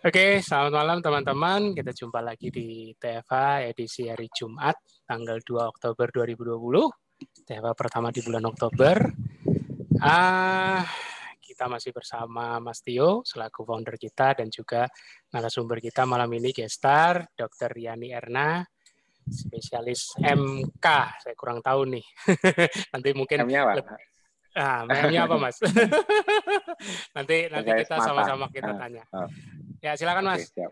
Oke, selamat malam teman-teman. Kita jumpa lagi di TFA edisi hari Jumat, tanggal 2 Oktober 2020. TFA pertama di bulan Oktober. Kita masih bersama Mas Tio, selaku founder kita, dan juga narasumber kita malam ini, gestar, Dr. Yani Erna, spesialis MK. Saya kurang tahu nih. Nanti mungkin... M-nya apa? M-nya apa, Mas? nanti kita Mata. sama-sama kita tanya. Ya, silakan Mas. Siap.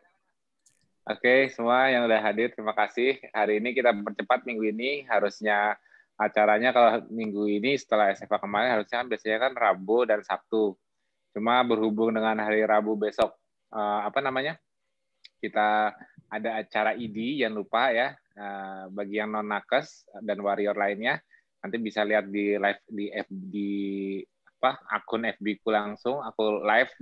Oke, semua yang udah hadir, terima kasih. Hari ini kita percepat minggu ini. Harusnya acaranya kalau minggu ini setelah SFA kemarin harusnya biasanya kan Rabu dan Sabtu. Cuma berhubung dengan hari Rabu besok, kita ada acara ID, jangan lupa ya, bagi yang non-nakes dan warrior lainnya, nanti bisa lihat di live di akun FB ku langsung, aku live,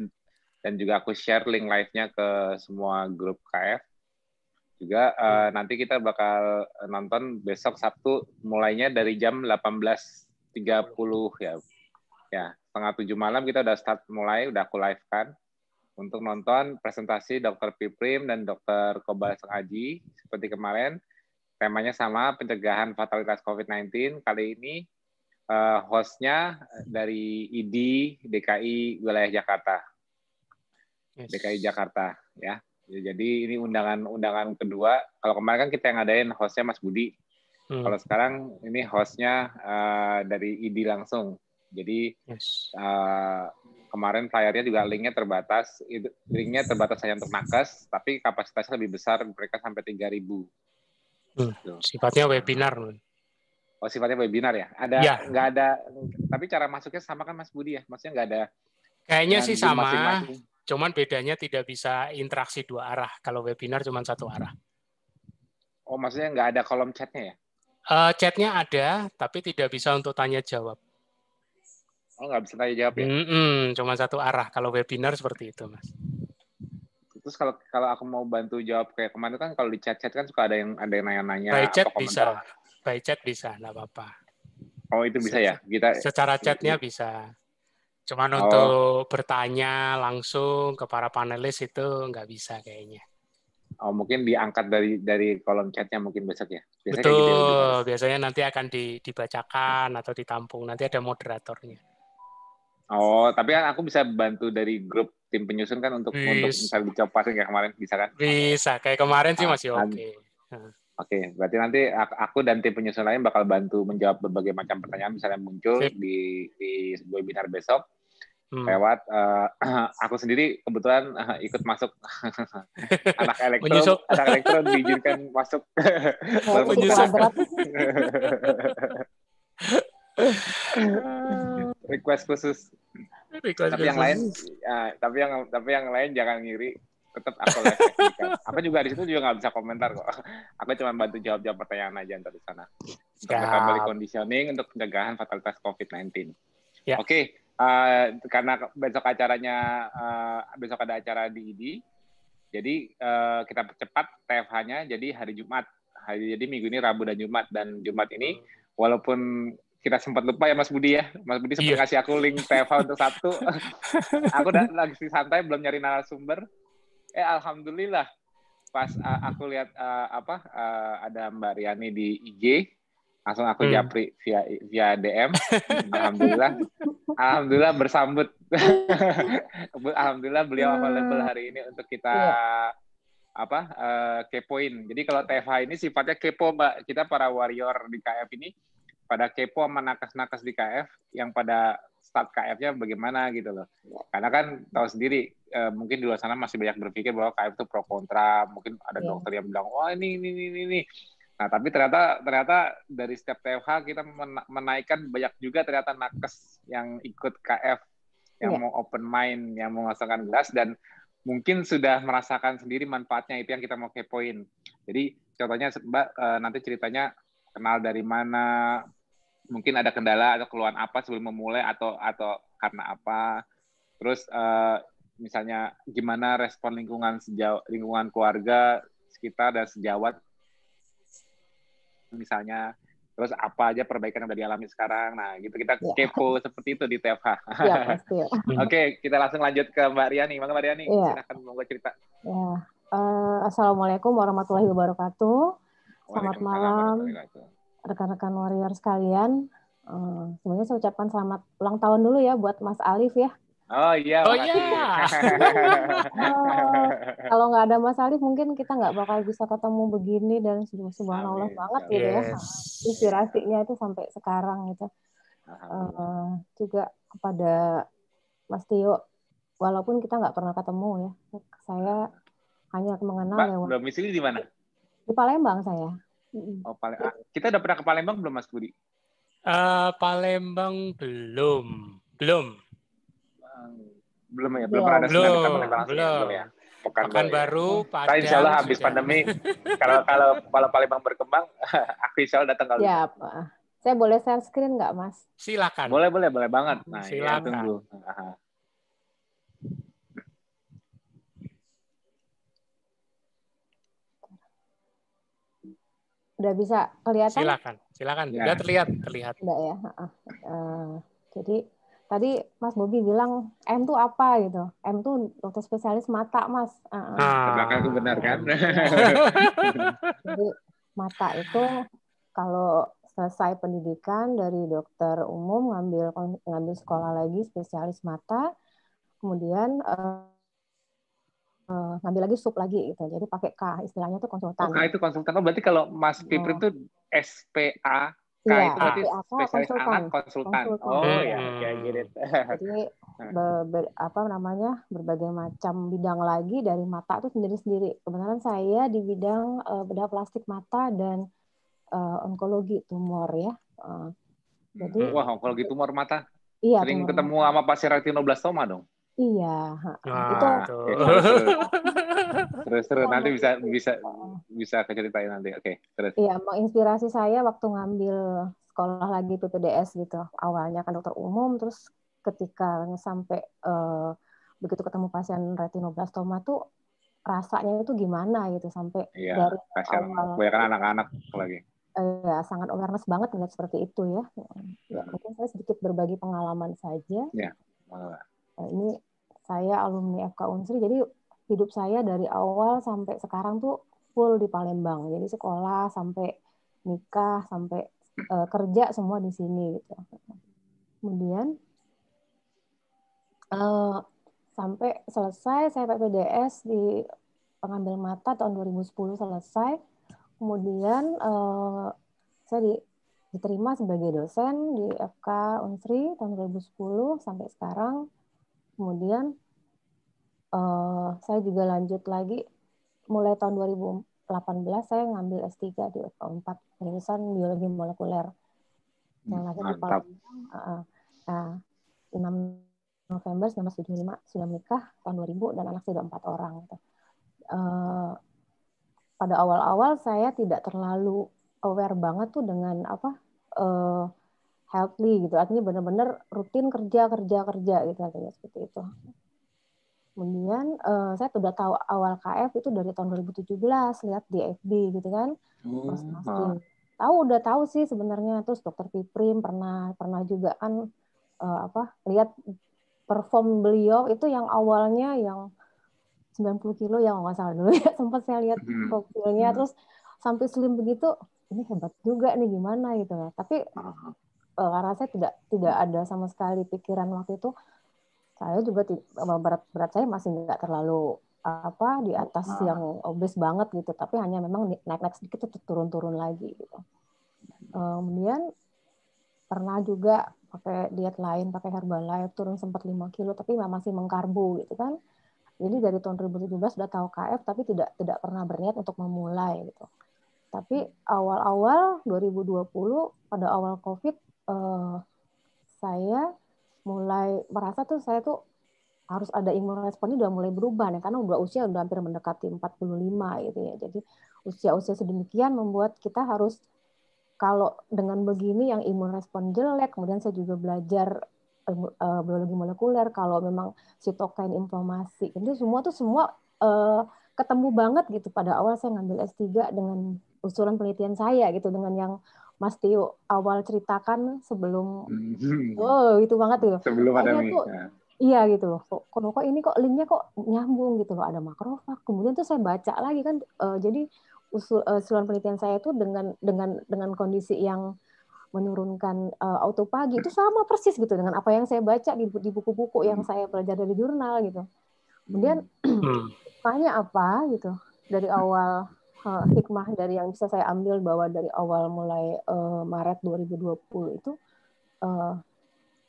dan juga aku share link live-nya ke semua grup KF. Juga nanti kita bakal nonton besok Sabtu, mulainya dari jam 18.30 ya. Ya, setengah 7 malam kita udah start mulai, udah aku live-kan untuk nonton presentasi Dr. Piprim dan Dr. Kobal Sengaji seperti kemarin. Temanya sama, pencegahan fatalitas COVID-19. Kali ini hostnya dari ID DKI wilayah Jakarta. Yes. DKI Jakarta ya. Jadi ini undangan kedua. Kalau kemarin kan kita yang ngadain hostnya Mas Budi. Kalau sekarang ini hostnya dari ID langsung. Jadi yes. Kemarin flyernya juga linknya terbatas. Linknya terbatas hanya untuk nakes, tapi kapasitasnya lebih besar, mereka sampai 3.000. Sifatnya webinar. Oh, sifatnya webinar ya? Nggak ada, tapi cara masuknya sama kan Mas Budi ya? Maksudnya nggak ada? Kayaknya sih sama, cuman bedanya tidak bisa interaksi dua arah. Kalau webinar cuma satu arah. Oh, maksudnya nggak ada kolom chatnya ya? Chatnya ada, tapi tidak bisa untuk tanya jawab. Oh, nggak bisa tanya jawab ya? Cuma satu arah. Kalau webinar seperti itu, Mas. Terus kalau aku mau bantu jawab kayak kemarin kan kalau di chat-chat kan suka ada yang nanya-nanya. By chat bisa, by chat bisa, nggak apa-apa. Oh, itu bisa ya? Secara chatnya bisa. Cuman untuk bertanya langsung ke para panelis itu nggak bisa kayaknya. Oh, mungkin diangkat dari kolom chatnya mungkin besok ya? Biasanya betul, kayak gitu ya, biasanya nanti akan dibacakan atau ditampung. Nanti ada moderatornya. Oh, tapi kan aku bisa bantu dari grup tim penyusun kan untuk misalnya dicopasin kayak kemarin, bisa kan? Bisa, kayak kemarin sih masih oke. Oke, berarti nanti aku dan tim penyusun lain bakal bantu menjawab berbagai macam pertanyaan misalnya muncul di webinar besok. Lewat aku sendiri kebetulan ikut masuk anak elektro diizinkan masuk request khusus. Tapi yang lain jangan ngiri, tetap aku live kan. Aku juga di situ juga nggak bisa komentar kok. Aku cuma bantu jawab pertanyaan aja di sana. Untuk metabolic conditioning untuk pencegahan fatalitas COVID-19. Ya. Oke. Karena besok besok ada acara di ID, jadi kita percepat TFH-nya jadi hari Jumat. Jadi minggu ini Rabu dan Jumat ini walaupun kita sempat lupa ya Mas Budi ya, Mas Budi sempat ngasih aku link TFH untuk Sabtu. Aku lagi santai belum nyari narasumber. Alhamdulillah pas aku lihat ada Mbak Riani di IG. Langsung aku japri via DM. Alhamdulillah bersambut. Alhamdulillah beliau available hari ini untuk kita kepoin. Jadi kalau TFH ini sifatnya kepo, Mbak. Kita para warrior di KF ini pada kepo sama nakes-nakes di KF yang pada start KF-nya bagaimana gitu loh. Karena kan tahu sendiri mungkin di luar sana masih banyak berpikir bahwa KF itu pro kontra. Mungkin ada dokter yang bilang, wah ini. Nah, tapi ternyata dari setiap TFH kita menaikkan banyak juga ternyata nakes yang ikut KF, yang mau open mind, yang mau ngosongkan gelas, dan mungkin sudah merasakan sendiri manfaatnya, itu yang kita mau kepoin. Jadi contohnya Mbak nanti ceritanya kenal dari mana, mungkin ada kendala atau keluhan apa sebelum memulai atau karena apa. Terus misalnya gimana respon lingkungan keluarga sekitar dan sejawat misalnya, terus apa aja perbaikan yang udah dialami sekarang. Nah, gitu kita kepo seperti itu di TFH. Ya, pasti. Oke, kita langsung lanjut ke Mbak Riani. Mbak Riani, silakan mau cerita. Ya. Assalamualaikum warahmatullahi wabarakatuh. Selamat malam rekan-rekan warrior sekalian. Sebenarnya saya ucapkan selamat ulang tahun dulu ya buat Mas Alif ya. Oh iya, kalau nggak ada Mas Alif mungkin kita nggak bakal bisa ketemu begini dan subhanallah banget gitu ya. Inspirasinya itu sampai sekarang gitu. Juga kepada Mas Tio, walaupun kita nggak pernah ketemu ya, saya hanya mengenal lewat. Domisili di mana? Di Palembang saya. Oh, kita udah pernah ke Palembang belum, Mas Budi? Palembang belum. Belum ya, belum pernah ada belum, kita Palembang belum ya. Pekanbaru, Padang. Insya Allah habis pandemi, kalau Palembang berkembang, aku insya Allah datang kali. Ya, saya boleh share screen nggak, Mas? Silakan. Boleh banget. Nah, silakan. Ya, tunggu. Udah bisa kelihatan? Silakan. Ya. Udah terlihat. Udah ya. Jadi tadi Mas Bobi bilang M tuh apa gitu? M tuh dokter spesialis mata, Mas. Belakang itu benar kan? Jadi mata itu kalau selesai pendidikan dari dokter umum ngambil sekolah lagi spesialis mata, kemudian ngambil lagi sub lagi gitu. Jadi pakai K, istilahnya itu konsultan. K itu konsultan. Oh, berarti kalau Mas Piprim itu SPA, K itu berarti spesialis anak konsultan. Oh ya, kayak gitu. Jadi berbagai macam bidang lagi dari mata itu sendiri-sendiri. Kebenaran saya di bidang bedah plastik mata dan onkologi tumor ya. Jadi onkologi tumor mata. Iya, sering ketemu sama pasien retinoblastoma dong. Iya, itu seru nanti bisa keceritain nanti. Oke, terus. Iya, menginspirasi saya waktu ngambil sekolah lagi PPDS gitu. Awalnya kan dokter umum, terus ketika sampai begitu ketemu pasien retinoblastoma tuh rasanya itu gimana gitu sampai dari awal. Kebanyakan anak-anak lagi. Ya, sangat awareness banget ngeliat seperti itu ya. Ya, mungkin saya sedikit berbagi pengalaman saja. Ya. Ini saya alumni FK Unsri, jadi hidup saya dari awal sampai sekarang tuh full di Palembang. Jadi sekolah sampai nikah sampai kerja semua di sini gitu. Kemudian sampai selesai saya PPDS di pengambil mata tahun 2010 selesai. Kemudian saya diterima sebagai dosen di FK Unsri tahun 2010 sampai sekarang. Kemudian saya juga lanjut lagi mulai tahun 2018 saya ngambil S3 di FK4 jurusan biologi molekuler. Yang lahir di Palembang. 6 November 1975 sudah menikah tahun 2000 dan anak sudah 4 orang. Pada awal-awal saya tidak terlalu aware banget tuh dengan healthy gitu, artinya benar-benar rutin kerja gitu artinya seperti itu. Kemudian saya sudah tahu awal KF itu dari tahun 2017 lihat di FB gitu kan, Mas udah tahu sih sebenarnya. Terus dokter Piprim pernah juga kan lihat perform beliau itu yang awalnya yang 90 kilo yang nggak salah dulu ya, sempat saya lihat profilnya terus sampai slim begitu, ini hebat juga nih gimana gitu. Tapi karena saya tidak ada sama sekali pikiran waktu itu, saya juga berat saya masih nggak terlalu di atas yang obes banget gitu, tapi hanya memang naik sedikit tuh turun lagi gitu. Kemudian pernah juga pakai diet lain, pakai Herbalife, turun sempat 5 kilo tapi masih mengkarbo gitu kan. Jadi dari tahun 2017 sudah tahu KF tapi tidak pernah berniat untuk memulai gitu. Tapi awal-awal 2020 pada awal COVID saya mulai merasa tuh saya tuh harus ada imun responnya udah mulai berubah nih, karena usia udah hampir mendekati 45 gitu ya. Jadi usia sedemikian membuat kita harus, kalau dengan begini yang imun respon jelek, kemudian saya juga belajar biologi molekuler, kalau memang sitokain inflamasi, itu semua ketemu banget gitu. Pada awal saya ngambil S3 dengan usulan penelitian saya gitu, dengan yang Mas Tio awal ceritakan sebelum, itu banget tuh. Sebelum Kayaknya pandemi. tuh, iya gitu loh. Kok ini kok linknya kok nyambung gitu loh. Ada makrofag. Kemudian tuh saya baca lagi kan. Jadi usulan penelitian saya itu dengan kondisi yang menurunkan autopagi itu sama persis gitu dengan apa yang saya baca di buku-buku yang saya pelajari dari jurnal gitu. Kemudian hikmahnya apa gitu dari awal, hikmah dari yang bisa saya ambil bahwa dari awal mulai Maret 2020 itu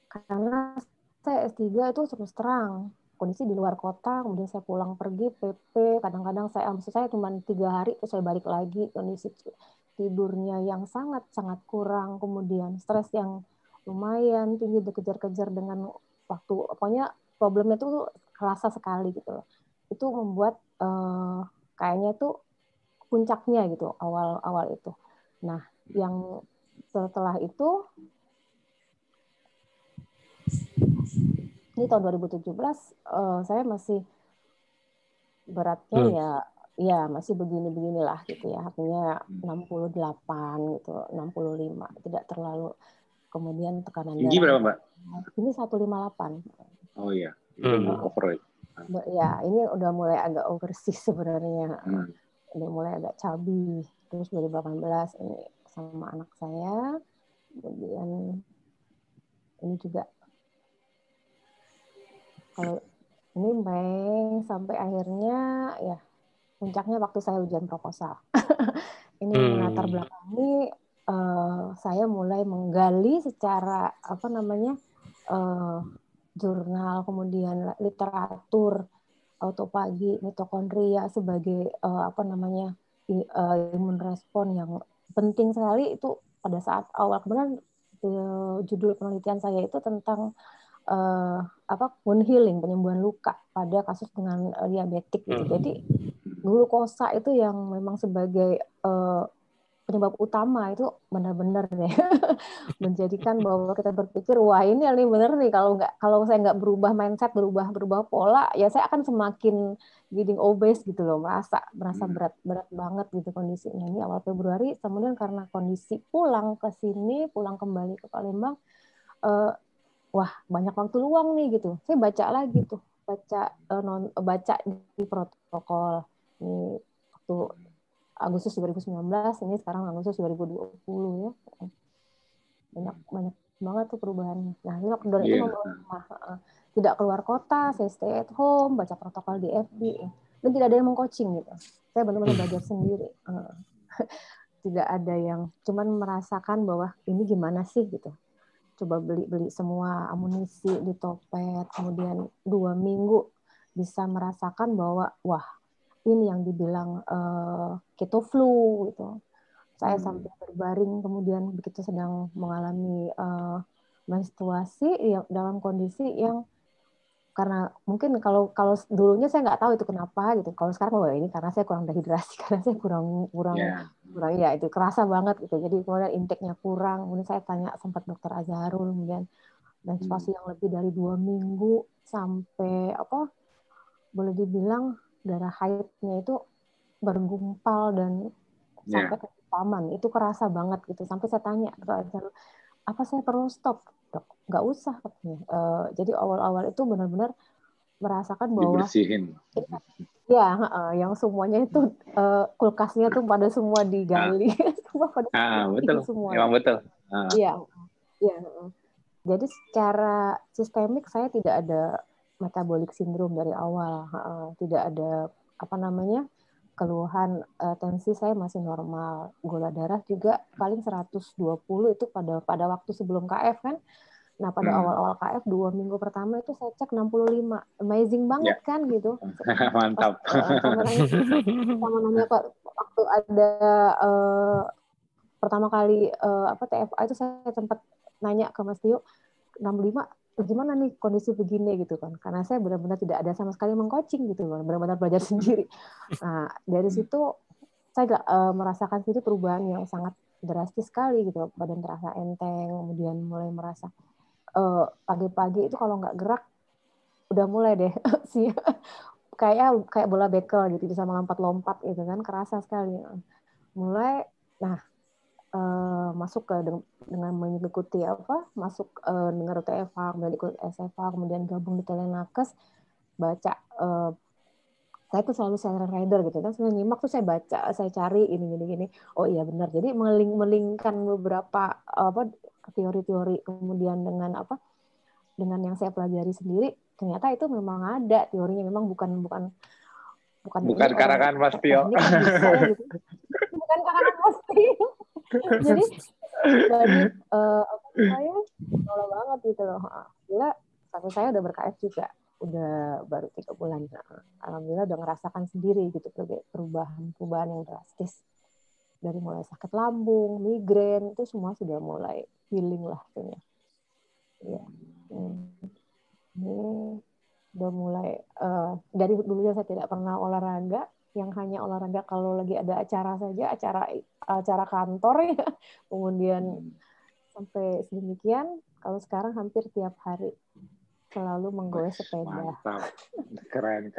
karena saya S3 itu terus terang kondisi di luar kota, kemudian saya pulang pergi PP, kadang-kadang saya cuma 3 hari terus saya balik lagi, kondisi tidurnya yang sangat kurang, kemudian stres yang lumayan tinggi, dikejar-kejar dengan waktu, pokoknya problemnya tuh kerasa sekali gitu. Itu membuat kayaknya tuh puncaknya gitu awal itu. Nah, yang setelah itu ini tahun 2017 saya masih beratnya ya masih begini-beginilah gitu ya. Artinya 68 gitu, 65, tidak terlalu. Kemudian tekanan tinggi darah. berapa, Mbak? Ini 158. Oh iya, itu overweight. Ya, ini udah mulai agak overseas sebenarnya. Udah mulai agak chubby. Terus 2018 ini sama anak saya. Kemudian ini juga kalau ini Mei sampai akhirnya ya puncaknya waktu saya ujian proposal. Ini melatar belakangi saya mulai menggali secara jurnal, kemudian literatur autopagi, mitokondria sebagai imun respon yang penting sekali itu pada saat awal. Kemudian judul penelitian saya itu tentang wound healing, penyembuhan luka pada kasus dengan diabetik gitu. Jadi glukosa itu yang memang sebagai penyebab utama itu benar-benar deh menjadikan bahwa kita berpikir wah ini benar nih, kalau saya nggak berubah mindset, berubah pola, ya saya akan semakin getting obese gitu loh, merasa berat banget gitu kondisinya. Ini awal Februari, kemudian karena kondisi pulang kembali ke Palembang, wah banyak waktu luang nih gitu. Saya baca lagi tuh, baca di protokol ini waktu Agustus 2019, ini sekarang Agustus 2020 ya. Banyak banget tuh perubahannya. Nah, ini lockdown itu membawa tidak keluar kota, saya stay at home, baca protokol di FB, dan tidak ada yang meng-coaching gitu. Saya benar-benar belajar sendiri. Tidak ada yang cuman merasakan bahwa ini gimana sih gitu. Coba beli semua amunisi di Topet, kemudian 2 minggu bisa merasakan bahwa wah ini yang dibilang keto flu gitu. Saya sampai berbaring, kemudian begitu sedang mengalami menstruasi dalam kondisi yang karena mungkin kalau dulunya saya nggak tahu itu kenapa gitu. Kalau sekarang ini karena saya kurang dehidrasi, karena saya kurang ya itu kerasa banget gitu. Jadi kemudian intake-nya kurang. Kemudian saya tanya sempat dokter Azharul, kemudian menstruasi yang lebih dari 2 minggu sampai boleh dibilang darah haidnya itu bergumpal dan sampai ke paman, itu kerasa banget gitu. Sampai saya tanya, apa saya perlu stop? Dok, nggak usah katanya. Jadi awal-awal itu benar-benar merasakan bahwa dibersihin. Ya, yang semuanya itu kulkasnya tuh pada semua digali, semua pada betul, semua. Memang betul. Iya, iya. Jadi secara sistemik saya tidak ada metabolic syndrome dari awal, tidak ada keluhan, tensi saya masih normal, gula darah juga paling 120 itu pada waktu sebelum KF kan. Nah, pada awal-awal KF 2 minggu pertama itu saya cek 65. Amazing banget kan gitu. Mantap. Sama nanya Pak, waktu ada pertama kali TFA itu saya sempat nanya ke Mas Tio, 65 gimana nih kondisi begini gitu kan, karena saya benar-benar tidak ada sama sekali meng-coaching gitu, benar-benar belajar sendiri. Nah dari situ saya merasakan sendiri perubahan yang sangat drastis sekali gitu, badan terasa enteng, kemudian mulai merasa pagi-pagi itu kalau nggak gerak udah mulai deh sih kayak bola bekel gitu, bisa melompat-lompat gitu kan, kerasa sekali mulai. Nah masuk ke dengan mengikuti masuk dengar UTFA, kemudian ikut SFA, kemudian gabung di Telenakes, baca. Saya tuh selalu silent reader gitu kan, saya nyimak tuh saya baca, saya cari ini. Oh iya benar. Jadi melingkan beberapa teori-teori kemudian dengan yang saya pelajari sendiri, ternyata itu memang ada teorinya, memang bukan ini karangan Mas Tio. Ini kan bisa ya gitu. Bukan karangan Mas Tio. Jadi dari saya nolak banget gitu loh. Alhamdulillah sampai saya udah ber-KF juga, udah baru 3 bulan. Alhamdulillah udah ngerasakan sendiri gitu perubahan yang drastis. Dari mulai sakit lambung, migrain, itu semua sudah mulai healing lah sebenarnya. Ya. Ini udah mulai dari dulunya saya tidak pernah olahraga, yang hanya olahraga kalau lagi ada acara saja, acara kantor ya. Kemudian sampai sedemikian, kalau sekarang hampir tiap hari selalu menggoes sepeda. Mantap, keren.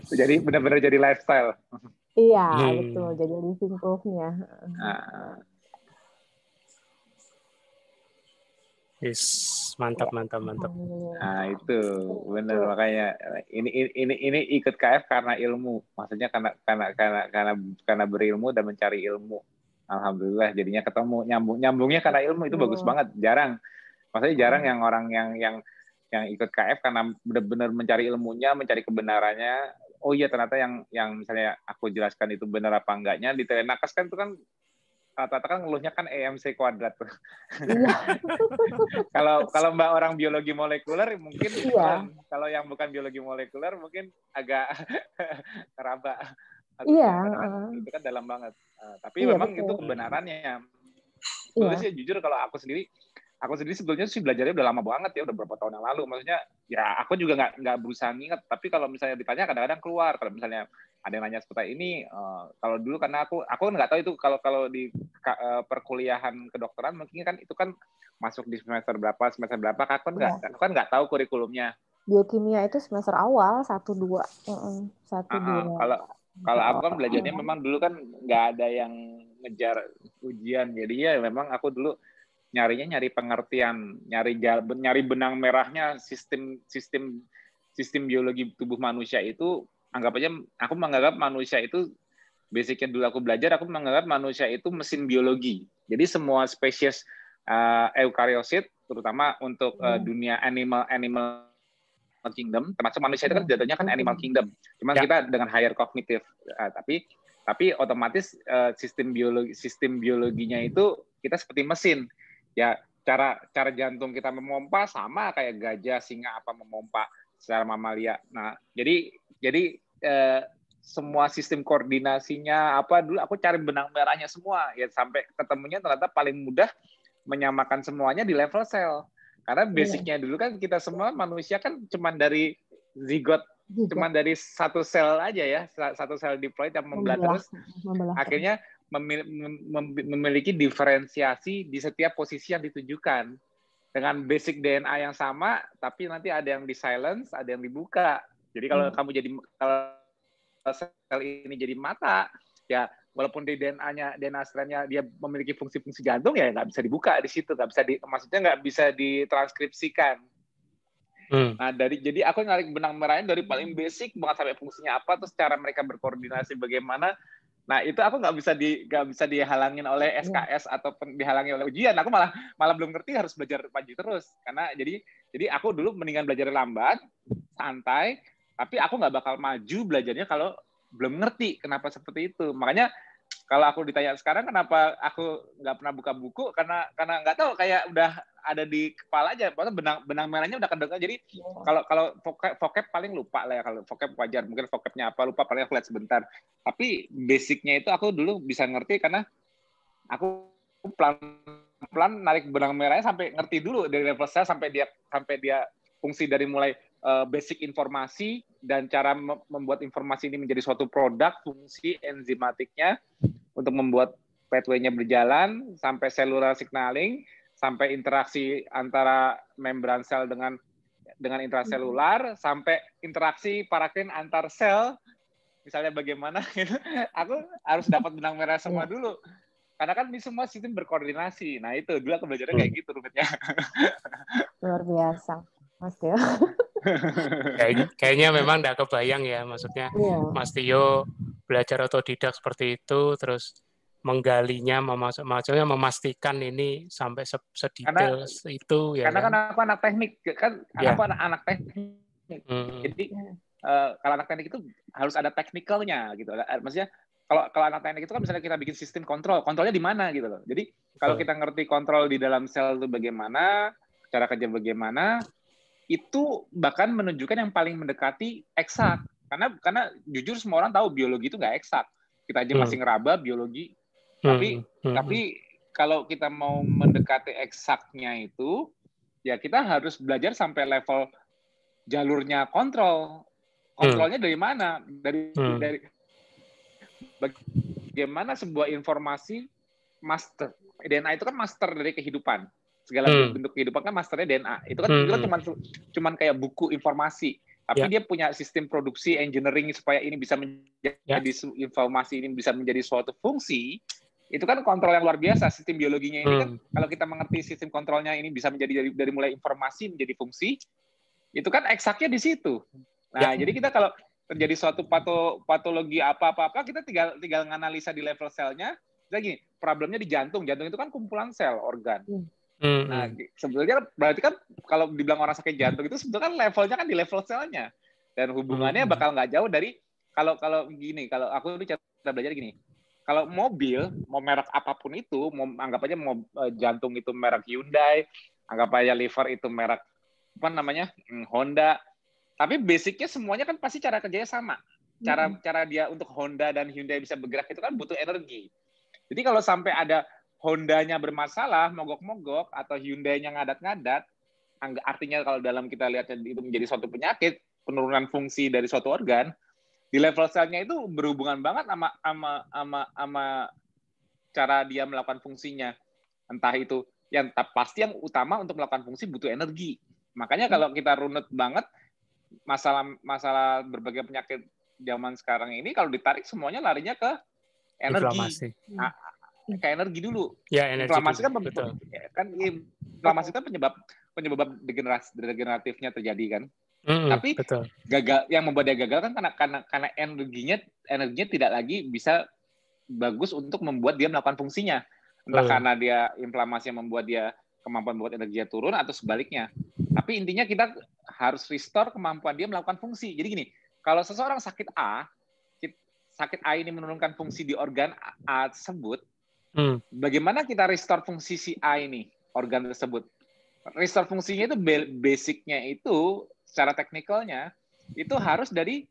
Jadi benar-benar jadi lifestyle. Iya, betul. Jadi living proof-nya. Yes, mantap. Nah itu benar, makanya ini ikut KF karena ilmu, maksudnya karena berilmu dan mencari ilmu. Alhamdulillah jadinya ketemu nyambungnya karena ilmu, itu bagus banget. Maksudnya jarang yang orang yang ikut KF karena benar-benar mencari ilmunya, mencari kebenarannya. Oh iya ternyata yang misalnya aku jelaskan itu benar apa enggaknya. Di Telenakes kan itu kan rata-rata kan ngeluhnya kan EMC kuadrat tuh. Iya. Kalau Mbak orang biologi molekuler mungkin kalau yang bukan biologi molekuler mungkin agak teraba. Iya. Itu kan dalam banget. Tapi memang betul. Itu kebenarannya. Sebenarnya sih jujur kalau aku sendiri sebetulnya sih belajarnya udah lama banget ya, udah berapa tahun yang lalu. Maksudnya ya aku juga nggak berusaha nginget, tapi kalau misalnya ditanya kadang-kadang keluar. Kalau misalnya ada yang nanya seperti ini, kalau dulu karena aku nggak tahu itu kalau di perkuliahan kedokteran mungkin kan itu kan masuk di semester berapa, aku kan nggak tahu kurikulumnya. Biokimia itu semester awal 1-2. Kalau aku kan belajarnya memang dulu kan nggak ada yang ngejar ujian, jadi ya memang aku dulu nyari pengertian, nyari benang merahnya sistem biologi tubuh manusia itu. Aku menganggap manusia itu basicnya dulu aku belajar, aku menganggap manusia itu mesin biologi. Jadi semua spesies eukariosit, terutama untuk dunia animal kingdom, termasuk manusia itu kan jatuhnya kan animal kingdom. Cuman kita dengan higher kognitif, tapi otomatis sistem biologinya itu kita seperti mesin. Ya cara jantung kita memompa sama kayak gajah, singa apa memompa secara mamalia. Nah, jadi semua sistem koordinasinya apa dulu aku cari benang merahnya semua ya, sampai ketemunya ternyata paling mudah menyamakan semuanya di level sel. Karena basicnya dulu kan kita semua manusia kan cuman dari zigot, cuman dari satu sel aja ya, satu sel diploid yang membelah terus, akhirnya memiliki diferensiasi di setiap posisi yang ditujukan dengan basic DNA yang sama, tapi nanti ada yang di silence, ada yang dibuka. Jadi kalau kalau sel ini jadi mata, ya walaupun di DNA strandnya dia memiliki fungsi-fungsi jantung, ya nggak bisa dibuka di situ, maksudnya nggak bisa ditranskripsikan. Nah jadi aku narik benang merahnya dari paling basic banget sampai fungsinya apa, terus cara mereka berkoordinasi bagaimana. Nah itu aku nggak bisa dihalangin oleh SKS ataupun dihalangi oleh ujian. Aku malah belum ngerti, harus belajar maju terus. Karena jadi aku dulu mendingan belajar lambat, santai, tapi aku nggak bakal maju belajarnya kalau belum ngerti kenapa seperti itu. Makanya kalau aku ditanya sekarang kenapa aku nggak pernah buka buku, karena nggak tahu, kayak udah ada di kepala aja. Benang merahnya udah kedengar. Jadi kalau vocab paling lupa lah ya. Kalau vocab wajar, mungkin vocabnya apa lupa, paling aku lihat sebentar. Tapi basicnya itu aku dulu bisa ngerti karena aku pelan-pelan narik benang merahnya sampai ngerti dulu dari level sel sampai dia fungsi dari mulai basic informasi dan cara membuat informasi ini menjadi suatu produk, fungsi enzimatiknya untuk membuat pathway-nya berjalan, sampai cellular signaling, sampai interaksi antara membran sel dengan intraselular, sampai interaksi parakin antar sel misalnya bagaimana gitu, aku harus dapat benang merah semua dulu. Karena kan ini semua sistem berkoordinasi. Nah itu dulu aku belajarnya kayak gitu rumitnya. Luar biasa, Mas Tio. Kayaknya memang nggak kebayang ya, maksudnya Mas Tio belajar otodidak seperti itu, terus menggalinya, maksudnya memastikan ini sampai sedetail itu ya. Karena kan aku anak teknik, aku anak teknik. Jadi kalau anak teknik itu harus ada teknikalnya gitu. Maksudnya kalau anak teknik itu kan misalnya kita bikin sistem kontrolnya di mana gitu loh. Jadi kalau kita ngerti kontrol di dalam sel itu bagaimana, cara kerja bagaimana, itu bahkan menunjukkan yang paling mendekati eksak. Karena jujur semua orang tahu biologi itu nggak eksak. Kita aja masih ngeraba biologi. Tapi kalau kita mau mendekati eksaknya itu, ya kita harus belajar sampai level jalurnya kontrol. Kontrolnya dari mana? Dari bagaimana sebuah informasi master. DNA itu kan master dari kehidupan. Segala bentuk kehidupan kan masternya DNA. Itu kan cuman kayak buku informasi. Tapi dia punya sistem produksi engineering supaya ini bisa menjadi informasi ini bisa menjadi suatu fungsi. Itu kan kontrol yang luar biasa. Sistem biologinya ini kan kalau kita mengerti sistem kontrolnya ini bisa menjadi dari mulai informasi menjadi fungsi, itu kan eksaknya di situ. Nah, jadi kita kalau terjadi suatu patologi apa-apa, kita tinggal nganalisa di level selnya. Misalnya gini, problemnya di jantung. Jantung itu kan kumpulan sel, organ. Nah, sebetulnya berarti kan kalau dibilang orang sakit jantung itu sebetulnya kan levelnya kan di level selnya. Dan hubungannya bakal nggak jauh dari kalau gini, kalau aku itu cara belajar gini. Kalau mobil, mau merek apapun itu, anggap aja jantung itu merek Hyundai, anggap aja liver itu merek apa namanya Honda. Tapi basicnya semuanya kan pasti cara kerjanya sama. Cara dia untuk Honda dan Hyundai bisa bergerak itu kan butuh energi. Jadi kalau sampai ada Hondanya bermasalah, mogok-mogok, atau Hyundai-nya ngadat-ngadat, artinya kalau dalam kita lihatnya itu menjadi suatu penyakit, penurunan fungsi dari suatu organ, di level selnya itu berhubungan banget sama cara dia melakukan fungsinya. Entah itu yang pasti yang utama untuk melakukan fungsi butuh energi. Makanya kalau kita runut banget masalah berbagai penyakit zaman sekarang ini, kalau ditarik semuanya larinya ke energi. Ke energi dulu. Ya, energi inflamasi dulu. Inflamasi kan penyebab degeneratifnya terjadi kan. Tapi gagal, yang membuat dia gagal kan karena energinya tidak lagi bisa bagus untuk membuat dia melakukan fungsinya. Entah karena dia inflamasi yang membuat dia kemampuan membuat energinya turun atau sebaliknya. Tapi intinya kita harus restore kemampuan dia melakukan fungsi. Jadi gini, kalau seseorang sakit A ini menurunkan fungsi di organ A tersebut, bagaimana kita restore fungsi si A ini, organ tersebut? Restore fungsinya itu basicnya itu secara teknikalnya itu harus dari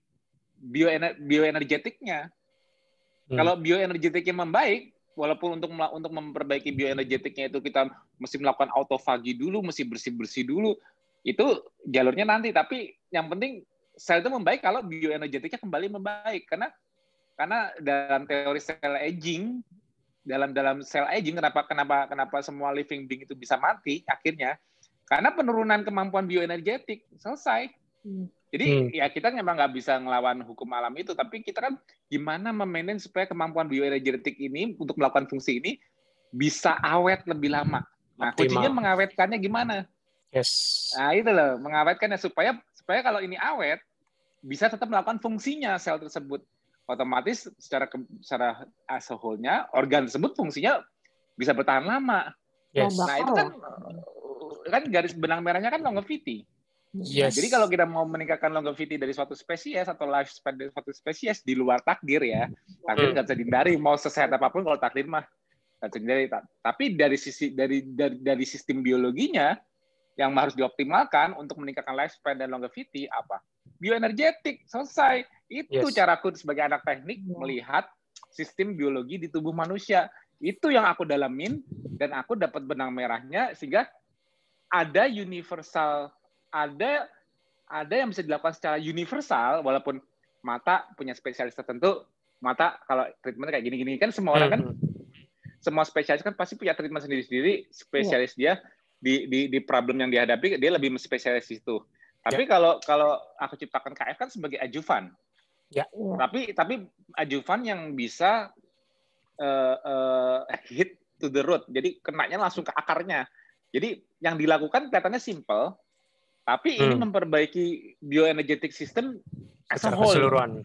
bioenergetiknya. Kalau bioenergetiknya membaik, walaupun untuk memperbaiki bioenergetiknya itu kita mesti melakukan autofagi dulu, mesti bersih-bersih dulu, itu jalurnya nanti. Tapi yang penting sel itu membaik kalau bioenergetiknya kembali membaik. Karena dalam teori sel aging, dalam sel aging, kenapa semua living being itu bisa mati akhirnya? Karena penurunan kemampuan bioenergetik selesai. Jadi ya kita memang nggak bisa ngelawan hukum alam itu, tapi kita kan gimana memanage supaya kemampuan bioenergetik ini untuk melakukan fungsi ini bisa awet lebih lama. Nah, kuncinya mengawetkannya gimana? Nah, itu loh, mengawetkannya supaya kalau ini awet bisa tetap melakukan fungsinya sel tersebut. Otomatis secara as a whole-nya organ tersebut fungsinya bisa bertahan lama. Nah, itu kan garis benang merahnya kan longevity. Nah, jadi kalau kita mau meningkatkan longevity dari suatu spesies atau lifespan dari suatu spesies di luar takdir ya, takdir nggak bisa dihindari, mau sesehat apapun kalau takdir mah nggak bisa dihindari. Tapi dari sistem biologinya yang harus dioptimalkan untuk meningkatkan lifespan dan longevity apa? Bioenergetik, selesai. Itu caraku sebagai anak teknik melihat sistem biologi di tubuh manusia. Itu yang aku dalamin dan aku dapat benang merahnya sehingga ada universal, ada yang bisa dilakukan secara universal walaupun mata punya spesialis tertentu. Mata kalau treatment kayak gini-gini kan semua orang kan semua spesialis kan pasti punya treatment sendiri-sendiri, spesialis dia di problem yang dihadapi dia lebih spesialis itu. Tapi kalau aku ciptakan KF kan sebagai adjuvan. Ya. Tapi adjuvan yang bisa hit to the root, jadi kenanya langsung ke akarnya. Jadi yang dilakukan kelihatannya simple, tapi ini memperbaiki bioenergetic system as a whole. Keseluruhan.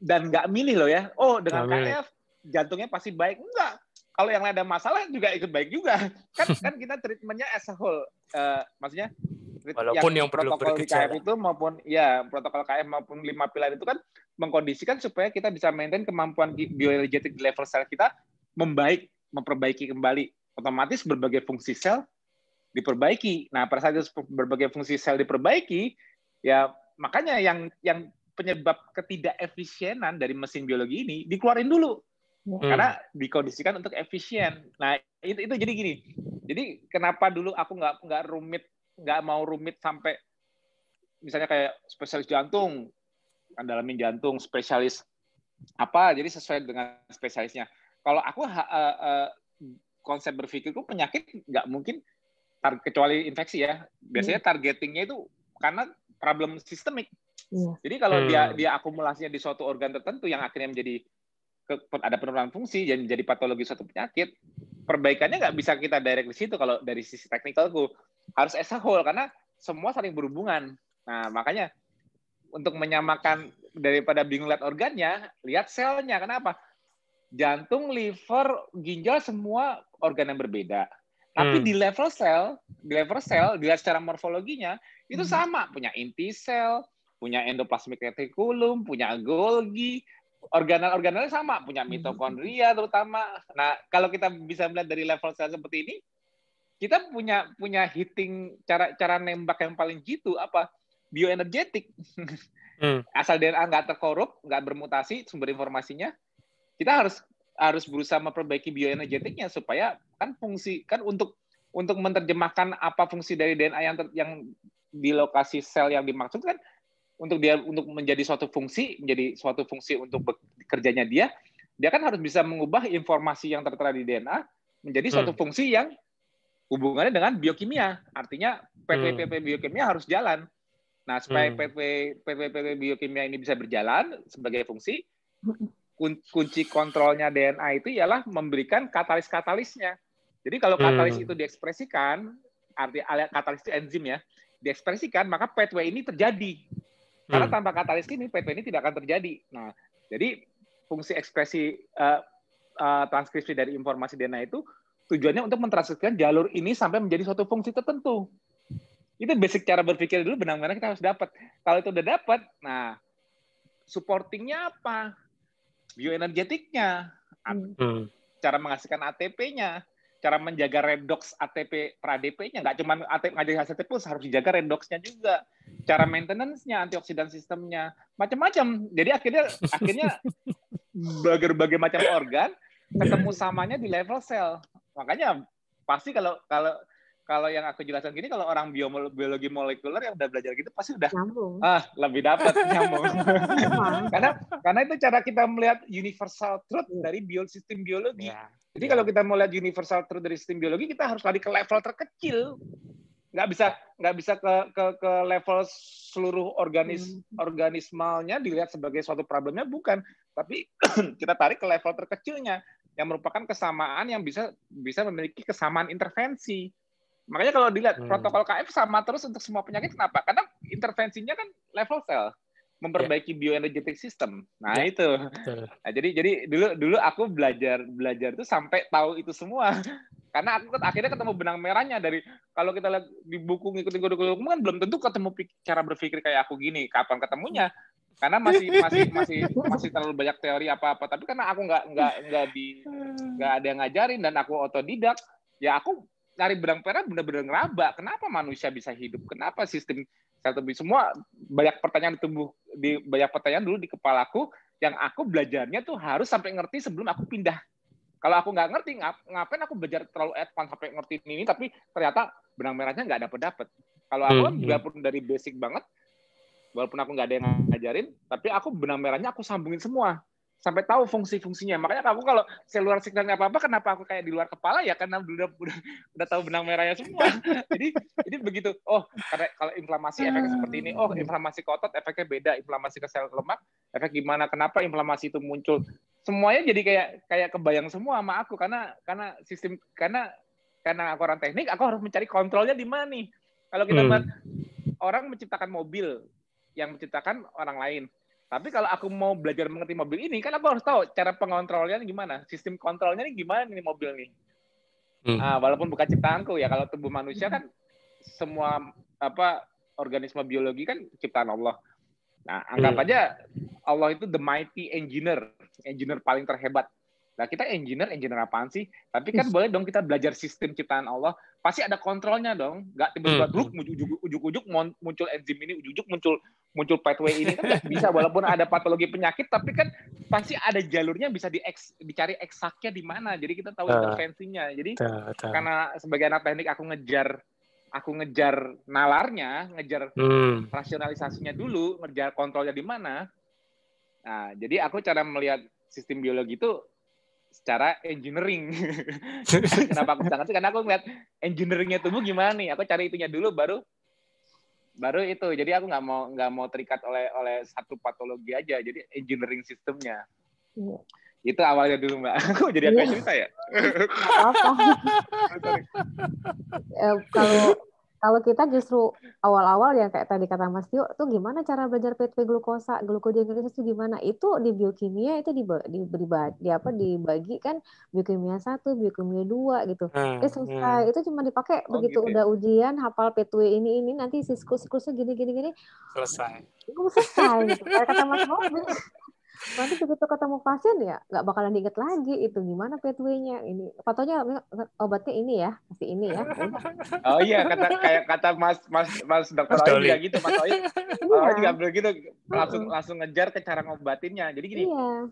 Dan nggak milih loh ya. Oh, dengan KF jantungnya pasti baik. Enggak. Kalau yang ada masalah juga ikut baik juga. Kan kita treatmentnya as a whole. Maksudnya walaupun yang protokol di KF itu maupun ya protokol KF maupun 5 pilar itu kan mengkondisikan supaya kita bisa maintain kemampuan bioenergetic level sel kita memperbaiki kembali. Otomatis berbagai fungsi sel diperbaiki. Nah, pada saat berbagai fungsi sel diperbaiki, ya makanya yang penyebab ketidakefisienan dari mesin biologi ini dikeluarin dulu. Karena dikondisikan untuk efisien. Nah, itu jadi gini. Jadi kenapa dulu aku nggak mau rumit sampai misalnya kayak spesialis jantung, dalamin jantung, spesialis apa, jadi sesuai dengan spesialisnya. Kalau aku konsep berpikirku penyakit nggak mungkin kecuali infeksi ya. Biasanya targetingnya itu karena problem sistemik. Jadi kalau dia akumulasinya di suatu organ tertentu yang akhirnya menjadi ada penurunan fungsi dan menjadi patologi suatu penyakit, perbaikannya nggak bisa kita direct di situ. Kalau dari sisi teknikalku harus as a whole karena semua saling berhubungan. Nah, makanya untuk menyamakan daripada bingung lihat organnya, lihat selnya. Kenapa? Jantung, liver, ginjal semua organ yang berbeda. Tapi di level sel, dilihat secara morfologinya itu sama, punya inti sel, punya endoplasmic reticulum, punya Golgi, organel-organelnya sama, punya mitokondria terutama. Nah, kalau kita bisa melihat dari level sel seperti ini, kita punya hitting cara nembak yang paling jitu apa? Bioenergetik. Asal DNA nggak terkorup, nggak bermutasi sumber informasinya, kita harus berusaha memperbaiki bioenergetiknya supaya kan fungsi kan untuk menerjemahkan apa fungsi dari DNA yang di lokasi sel yang dimaksud kan untuk menjadi suatu fungsi untuk bekerjanya dia kan harus bisa mengubah informasi yang tertera di DNA menjadi suatu fungsi yang hubungannya dengan biokimia. Artinya PP biokimia harus jalan. Nah, supaya PP biokimia ini bisa berjalan sebagai fungsi, kunci kontrolnya DNA itu ialah memberikan katalis-katalisnya. Jadi kalau katalis itu diekspresikan, arti katalis itu enzim ya, diekspresikan, maka pathway ini terjadi. Karena tanpa katalis ini, pathway ini tidak akan terjadi. Nah, jadi fungsi ekspresi transkripsi dari informasi DNA itu tujuannya untuk mentranskripsikan jalur ini sampai menjadi suatu fungsi tertentu. Itu basic cara berpikir dulu, benang merah kita harus dapat. Kalau itu udah dapat, nah supportingnya apa? Bioenergetiknya, cara menghasilkan ATP-nya, cara menjaga redox ATP per ADP-nya, nggak cuma ATP plus, harus dijaga redoxnya juga, cara maintenance-nya, antioksidan sistemnya, macam-macam. Jadi akhirnya berbagai macam organ ketemu samanya di level sel. Makanya pasti kalau yang aku jelaskan gini, kalau orang biologi molekuler yang udah belajar gitu pasti udah lebih dapat nyambung. karena itu cara kita melihat universal truth dari sistem biologi. Jadi kalau kita mau lihat universal truth dari sistem biologi, kita harus lari ke level terkecil. Nggak bisa ke level seluruh organismalnya dilihat sebagai suatu problemnya, bukan. Tapi kita tarik ke level terkecilnya yang merupakan kesamaan yang bisa memiliki kesamaan intervensi. Makanya kalau dilihat protokol KF sama terus untuk semua penyakit, kenapa? Karena intervensinya kan level sel, memperbaiki bioenergetic system. Nah itu. Nah, jadi dulu aku belajar itu sampai tahu itu semua. Karena aku akhirnya ketemu benang merahnya dari kalau kita lihat di buku ngikutin kurikulum kan belum tentu ketemu cara berpikir kayak aku gini. Kapan ketemunya? Karena masih terlalu banyak teori apa-apa. Tapi karena aku nggak ada yang ngajarin dan aku otodidak, ya aku cari benang merah benar-benar ngeraba. Kenapa manusia bisa hidup? Kenapa sistem sel tubuh? Semua banyak pertanyaan dulu di kepalaku yang aku belajarnya tuh harus sampai ngerti sebelum aku pindah. Kalau aku nggak ngerti, ngapain aku belajar terlalu advance sampai ngerti ini, tapi ternyata benang merahnya nggak dapet. Kalau aku kan walaupun dari basic banget, walaupun aku nggak ada yang ngajarin, tapi aku benang merahnya aku sambungin semua. sampai tahu fungsi-fungsinya. Makanya aku kalau seluar signalnya apa-apa, kenapa aku kayak di luar kepala ya? Karena udah tahu benang merahnya semua. jadi begitu. Oh, karena kalau inflamasi efeknya seperti ini. Oh, inflamasi ke otot efeknya beda. Inflamasi ke sel lemak efek gimana? Kenapa inflamasi itu muncul? Semuanya jadi kayak kebayang semua sama aku karena sistem karena aku orang teknik, aku harus mencari kontrolnya di mana nih. Kalau kita orang menciptakan mobil, yang menciptakan orang lain. Tapi kalau aku mau belajar mengerti mobil ini, kan aku harus tahu cara pengontrolnya gimana, sistem kontrolnya ini gimana nih mobil nih. Walaupun bukan ciptaanku ya, kalau tubuh manusia kan semua organisme biologi kan ciptaan Allah. Nah, anggap aja Allah itu the mighty engineer paling terhebat. Nah, kita engineer apaan sih? Tapi kan boleh dong kita belajar sistem ciptaan Allah. Pasti ada kontrolnya dong. Nggak tiba-tiba ujuk-ujuk muncul enzim ini, ujuk-ujuk muncul pathway ini. Kan nggak bisa, walaupun ada patologi penyakit, tapi kan pasti ada jalurnya bisa dicari eksaknya di mana. Jadi kita tahu intervensinya. Jadi karena sebagai anak teknik aku ngejar nalarnya, ngejar rasionalisasinya dulu, ngejar kontrolnya di mana. Nah, jadi aku cara melihat sistem biologi itu secara engineering. Kenapa aku sangat sih? Karena aku ngeliat engineeringnya tubuh gimana nih. Aku cari itunya dulu, baru itu. Jadi aku nggak mau terikat oleh satu patologi aja. Jadi engineering sistemnya. Iya. Itu awalnya dulu, Mbak. Aku jadi aku cerita ya. Kalau kita justru awal-awal yang kayak tadi kata Mas Tio, tuh gimana cara belajar pathway glukosa, glukogenesis itu gimana? Itu di biokimia itu dibagi kan biokimia 1, biokimia 2 gitu. Selesai. Itu cuma dipakai begitu gitu, udah ujian hafal pathway ini nanti siklusnya gini. Selesai. Itu selesai gitu. Kayak kata Mas Bobi. Nanti begitu ketemu pasien ya nggak bakalan diinget lagi itu gimana pathway-nya ini. Patonya obatnya ini ya, kasih ini ya. Oh iya, kayak kata Mas Dokter Oyi juga gitu, Mas Oyi. Oyi juga begitu, langsung ngejar ke cara ngobatinnya. Jadi gini. Iya.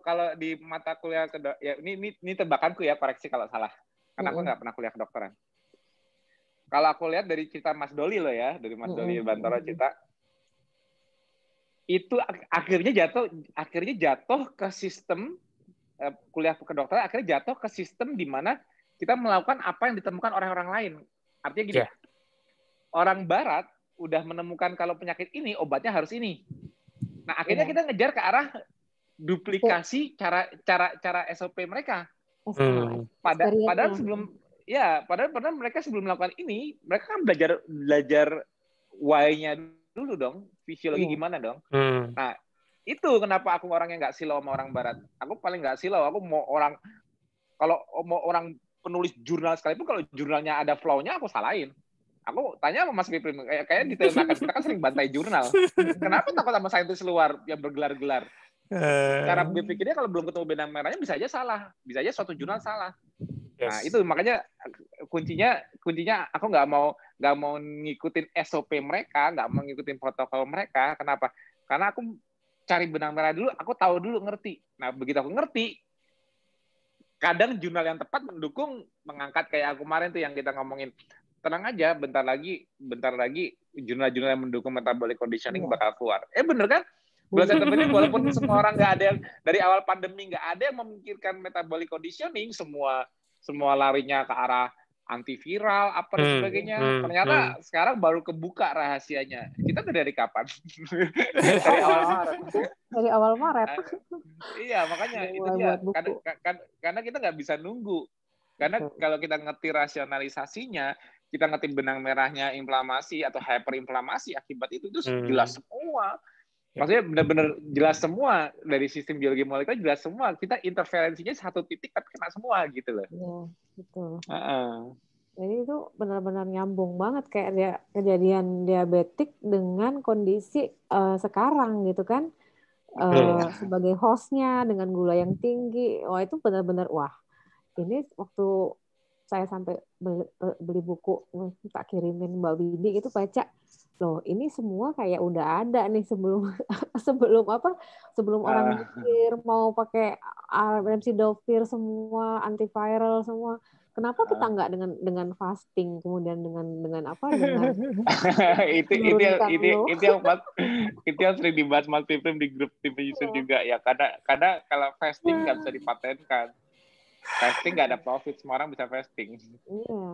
Kalau di mata kuliah ya ini tebakanku ya, koreksi kalau salah. Karena aku nggak pernah kuliah kedokteran. Kalau aku lihat dari cerita Mas Doli loh ya, dari Mas Doli Bantoro cerita, itu akhirnya jatuh ke sistem kuliah kedokteran, akhirnya jatuh ke sistem di mana kita melakukan apa yang ditemukan orang-orang lain. Artinya gini, orang Barat udah menemukan kalau penyakit ini obatnya harus ini. Nah, akhirnya kita ngejar ke arah duplikasi cara SOP mereka. Padahal mereka sebelum melakukan ini, mereka kan belajar why-nya dulu dong, fisiologi gimana dong. Nah, itu kenapa aku orangnya nggak silau sama orang Barat. Aku paling nggak silau. Aku mau orang penulis jurnal sekalipun, kalau jurnalnya ada flow-nya, aku salahin. Aku tanya sama Mas Piprim, kayak di Telemakan, kita kan sering bantai jurnal. Kenapa takut sama saintis luar yang bergelar-gelar? Cara berpikirnya kalau belum ketemu benang merahnya bisa aja salah. Bisa aja suatu jurnal salah. Nah, itu makanya kuncinya aku nggak mau ngikutin SOP mereka, nggak mau ngikutin protokol mereka. Kenapa? Karena aku cari benang merah dulu, aku tahu dulu, ngerti. Nah, begitu aku ngerti, kadang jurnal yang tepat mendukung, mengangkat kayak aku kemarin tuh yang kita ngomongin. Tenang aja, bentar lagi jurnal-jurnal yang mendukung metabolic conditioning bakal keluar. Bener kan? Bulan September ini walaupun semua orang nggak ada yang, dari awal pandemi nggak ada yang memikirkan metabolic conditioning, semua larinya ke arah antiviral apa dan sebagainya. Ternyata sekarang baru kebuka rahasianya. Kita dari kapan? Dari awal Maret. Iya, makanya itu dia. Karena kita nggak bisa nunggu. Karena kalau kita ngerti rasionalisasinya, kita ngerti benang merahnya inflamasi atau hyperinflamasi akibat itu jelas semua. Maksudnya benar-benar jelas semua, dari sistem biologi molekuler jelas semua. Kita interferensinya satu titik tapi kena semua gitu loh. Iya, betul. Jadi itu benar-benar nyambung banget kayak kejadian diabetik dengan kondisi sekarang gitu kan. Sebagai hostnya dengan gula yang tinggi, wah itu benar-benar ini waktu saya sampai beli buku tak kirimin Mbak Bibi itu baca, loh ini semua kayak udah ada nih sebelum orang mikir mau pakai remdesivir semua, antiviral semua, Kenapa kita nggak dengan fasting, kemudian dengan apa, dengan itu menurunkan low? itu yang sering dibahas Mas Pipim di grup tim user juga ya. Karena kalau fasting nggak bisa dipatenkan. Fasting nggak ada profit, semua orang bisa fasting.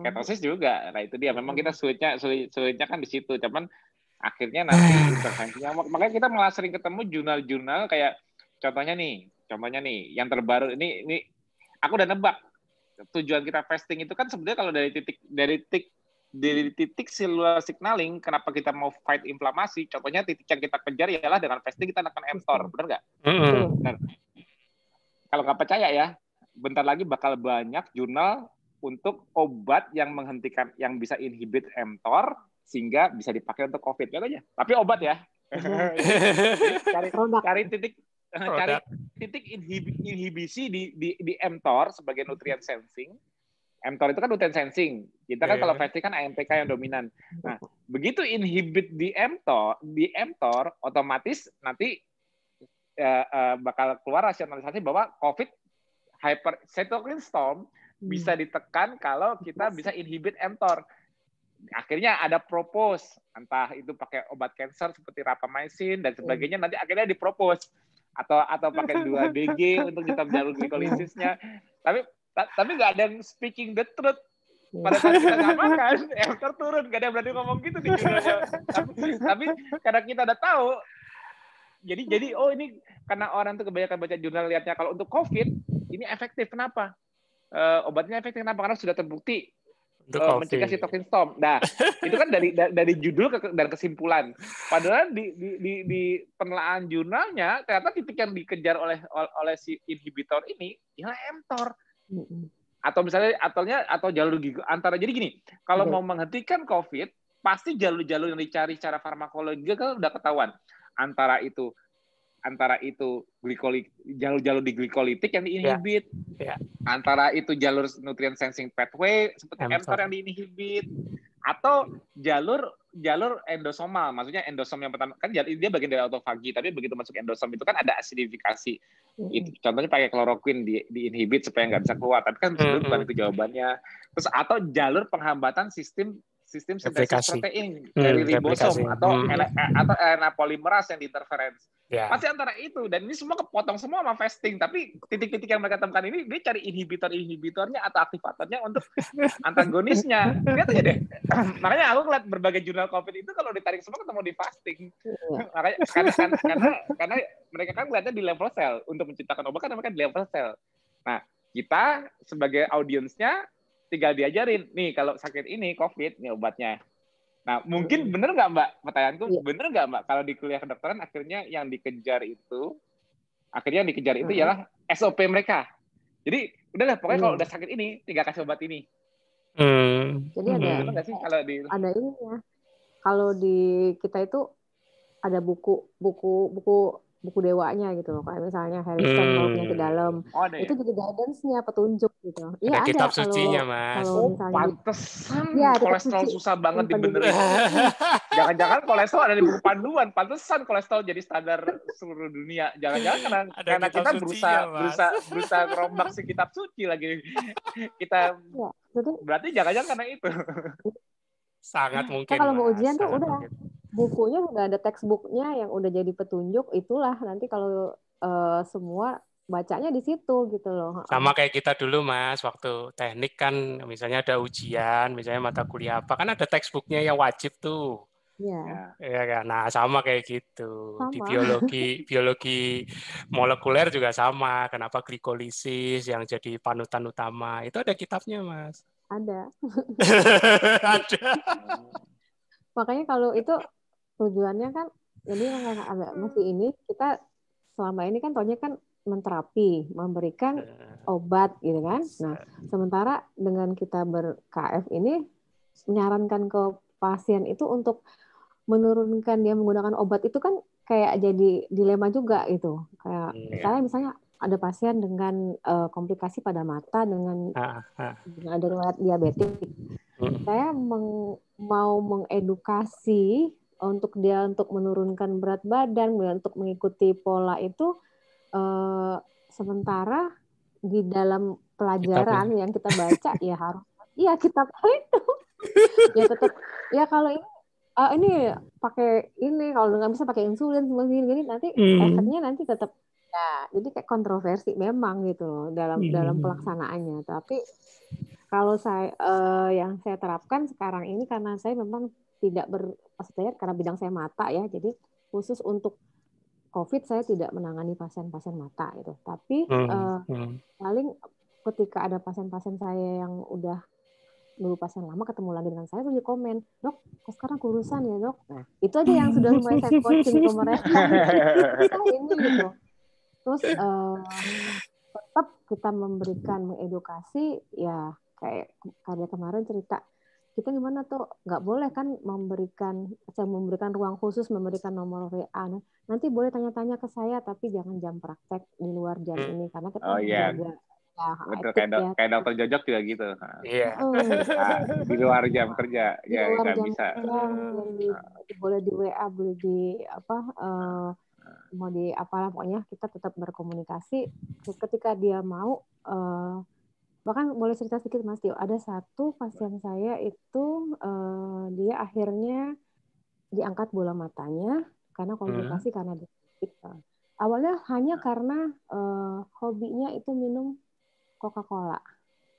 Ketosis juga. Nah itu dia. Memang kita sulitnya kan di situ. Cuman akhirnya nanti intervensinya. Makanya kita malah sering ketemu jurnal-jurnal kayak contohnya nih yang terbaru ini aku udah nebak. Tujuan kita fasting itu kan sebenarnya kalau dari titik cellular signaling, kenapa kita mau fight inflamasi? Contohnya titik yang kita kejar ialah dengan fasting kita akan mTOR, benar nggak? Benar. Kalau nggak percaya ya, bentar lagi bakal banyak jurnal untuk obat yang menghentikan, yang bisa inhibit mTOR sehingga bisa dipakai untuk COVID. Contohnya, tapi obat ya. Cari titik inhibisi di mTOR sebagai nutrient sensing. mTOR itu kan nutrient sensing. Kita kan kalau fasting kan AMPK yang dominan. Nah, begitu inhibit di mTOR, otomatis nanti bakal keluar rasionalisasi bahwa COVID cytokine storm bisa ditekan kalau kita bisa inhibit mTOR. Akhirnya ada propose, entah itu pakai obat cancer seperti rapamycin dan sebagainya, nanti akhirnya dipropose atau pakai 2DG untuk tetap jalur glikolisisnya. Tapi nggak ada yang speaking the truth. Pada saat kita nggak makan, mTOR turun, nggak ada yang berani ngomong gitu di jurnalnya. Tapi karena kita udah tahu, jadi oh ini karena orang tuh kebanyakan baca jurnal lihatnya kalau untuk COVID ini efektif. Kenapa? Obatnya efektif kenapa? Karena sudah terbukti mencegah cytokine storm. Nah, itu kan dari judul dan kesimpulan. Padahal di penelaahan jurnalnya ternyata titik yang dikejar oleh si inhibitor ini ialah mTOR. Atau misalnya atau jalur antara. Jadi gini, kalau mau menghentikan COVID, pasti jalur-jalur yang dicari secara farmakologi kan udah ketahuan. Antara itu jalur-jalur di glikolitik yang diinhibit, antara itu jalur nutrient sensing pathway seperti mTOR yang diinhibit, atau jalur endosomal. Maksudnya endosom yang pertama kan dia bagian dari autofagi, tapi begitu masuk endosom itu kan ada asidifikasi. Itu contohnya pakai kloroquine diinhibit supaya nggak bisa keluar, tapi kan sebenarnya bukan itu jawabannya. Terus atau jalur penghambatan sistem sintesis protein dari ribosom atau RNA polimerase yang diinterferensi. Pasti antara itu, dan ini semua kepotong semua sama fasting, tapi titik-titik yang mereka temukan ini dia cari inhibitornya atau aktivatornya untuk antagonisnya. Lihat aja deh. Makanya aku ngeliat berbagai jurnal COVID itu kalau ditarik semua ketemu di fasting. Makanya karena mereka kan melihatnya di level sel, untuk menciptakan obat kan mereka di level sel. Nah, kita sebagai audiensnya tinggal diajarin, nih kalau sakit ini COVID, nih obatnya. Nah, mungkin bener nggak Mbak? Pertanyaanku, bener nggak Mbak? Kalau di kuliah kedokteran akhirnya yang dikejar itu ialah SOP mereka. Jadi, udahlah pokoknya kalau udah sakit ini, tinggal kasih obat ini. Jadi ada ini ya. Kalau di kita itu ada buku dewanya gitu loh, kayak misalnya Harrison kalau penyakit dalam, itu jadi guidance-nya, petunjuk gitu. Iya, ada kitab sucinya, Mas. Kalau pantesan kolesterol susah banget dibenerin. Jangan-jangan kolesterol ada di buku panduan, pantesan kolesterol jadi standar seluruh dunia. Jangan-jangan karena kita berusaha ngerombak si kitab suci lagi. Kita berarti jangan-jangan karena itu. Sangat mungkin. Kalau mau ujian tuh udah bukunya udah ada textbooknya yang udah jadi petunjuk, itulah nanti kalau semua bacanya di situ gitu loh. Sama kayak kita dulu Mas, waktu teknik kan misalnya ada ujian, misalnya mata kuliah apa, kan ada textbooknya yang wajib tuh. Iya. Ya kan. Nah, sama kayak gitu. Sama. Di biologi molekuler juga sama. Kenapa glikolisis yang jadi panutan utama? Itu ada kitabnya, Mas. Ada. Ada. Makanya kalau itu tujuannya kan, jadi agak masih ini, kita selama ini kan taunya kan menterapi, memberikan obat gitu kan. Nah, sementara dengan kita ber-KF ini menyarankan ke pasien itu untuk menurunkan dia menggunakan obat itu kan kayak jadi dilema juga gitu. Kayak misalnya ada pasien dengan komplikasi pada mata dengan ada riwayat diabetik. Saya mau mengedukasi untuk dia untuk menurunkan berat badan, untuk mengikuti pola itu, sementara di dalam pelajaran yang kita baca ya harus kita tahu itu. Ya tetap ya kalau ini pakai ini, kalau nggak bisa pakai insulin semua gini nanti efeknya nanti tetap ya, jadi kayak kontroversi memang gitu loh dalam pelaksanaannya. Tapi kalau saya yang saya terapkan sekarang ini karena saya memang tidak maksudnya karena bidang saya mata ya, jadi khusus untuk COVID saya tidak menangani pasien-pasien mata gitu. Tapi paling ketika ada pasien-pasien saya yang udah dulu pasien lama ketemu lagi dengan saya, terus dia komen, "Dok, kok sekarang kurusan ya, Dok?" Nah, itu aja yang sudah mulai saya coaching ke mereka. Ini gitu. Terus tetap kita memberikan mengedukasi, ya kayak kemarin cerita, kita gimana tuh nggak boleh kan saya memberikan ruang khusus, memberikan nomor WA. Nanti boleh tanya-tanya ke saya, tapi jangan jam praktek di luar jam ini karena kita jaga. Ya, betul, kayak dokter Jojok juga gitu. Iya. Di luar jam kerja, di ya luar nggak jam bisa. Kerja, boleh di WA, boleh di mau di apalah, pokoknya kita tetap berkomunikasi. Ketika dia mau, bahkan boleh cerita sedikit Mas Tio. Ada satu pasien saya itu dia akhirnya diangkat bola matanya karena komplikasi karena diabetes. Awalnya hanya karena hobinya itu minum Coca-Cola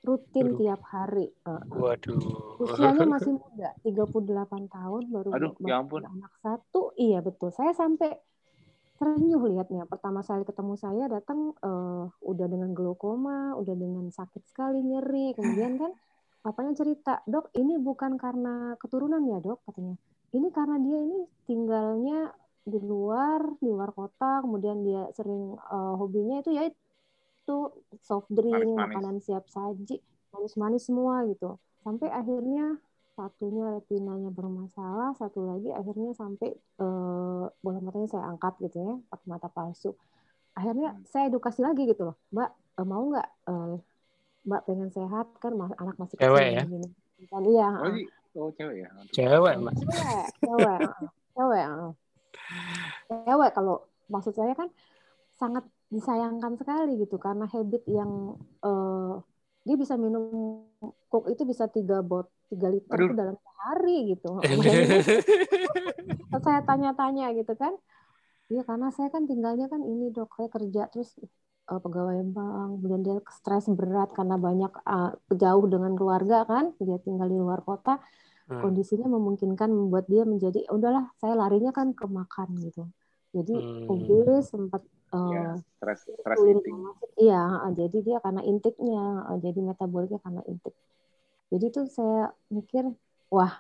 rutin tiap hari. Waduh. Usianya masih muda, 38 tahun baru ya ampun. anak satu. Iya betul. Saya sampai terenyuh lihatnya. Pertama kali ketemu saya datang udah dengan glaukoma, udah dengan sakit sekali, nyeri. Kemudian kan bapaknya cerita, "Dok, ini bukan karena keturunan ya, Dok?" katanya. Ini karena dia ini tinggalnya di luar kota, kemudian dia sering hobinya itu ya itu soft drink, manis-manis, makanan siap saji, manis-manis semua gitu. Sampai akhirnya satunya retinanya bermasalah, satu lagi akhirnya sampai bola matanya saya angkat gitu ya, pakai mata palsu. Akhirnya saya edukasi lagi gitu loh, Mbak mau nggak Mbak pengen sehat kan anak masih kecil cewek ya? Gini. Dan iya. Oh cewek ya? Cewek Mas. Cewek kalau maksud saya kan sangat disayangkan sekali gitu karena habit yang dia bisa minum Coke itu bisa 3 liter itu dalam sehari gitu. Saya tanya-tanya gitu kan. Iya karena saya kan tinggalnya kan ini Dok, saya kerja terus pegawai bank, kemudian dia stres berat karena banyak jauh dengan keluarga kan, dia tinggal di luar kota. Kondisinya memungkinkan membuat dia menjadi udahlah saya larinya kan ke makan gitu. Jadi obes sempat stres eating. Iya, jadi dia karena intake-nya, jadi metaboliknya karena intake. Jadi itu saya mikir, wah,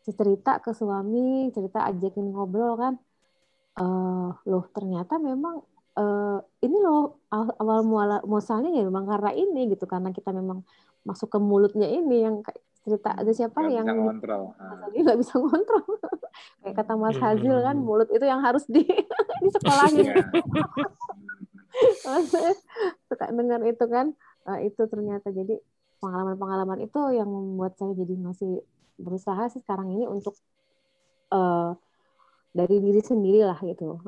cerita ke suami, cerita ajakin ngobrol kan, loh ternyata memang ini loh awal muasalnya ya memang karena ini gitu, karena kita memang masuk ke mulutnya ini yang cerita ada siapa gak yang nggak bisa ngontrol. Kayak kata Mas Hazil kan mulut itu yang harus di sekolahin. Saya suka dengar itu kan, itu ternyata jadi pengalaman-pengalaman itu yang membuat saya jadi masih berusaha sih sekarang ini untuk dari diri sendiri lah gitu,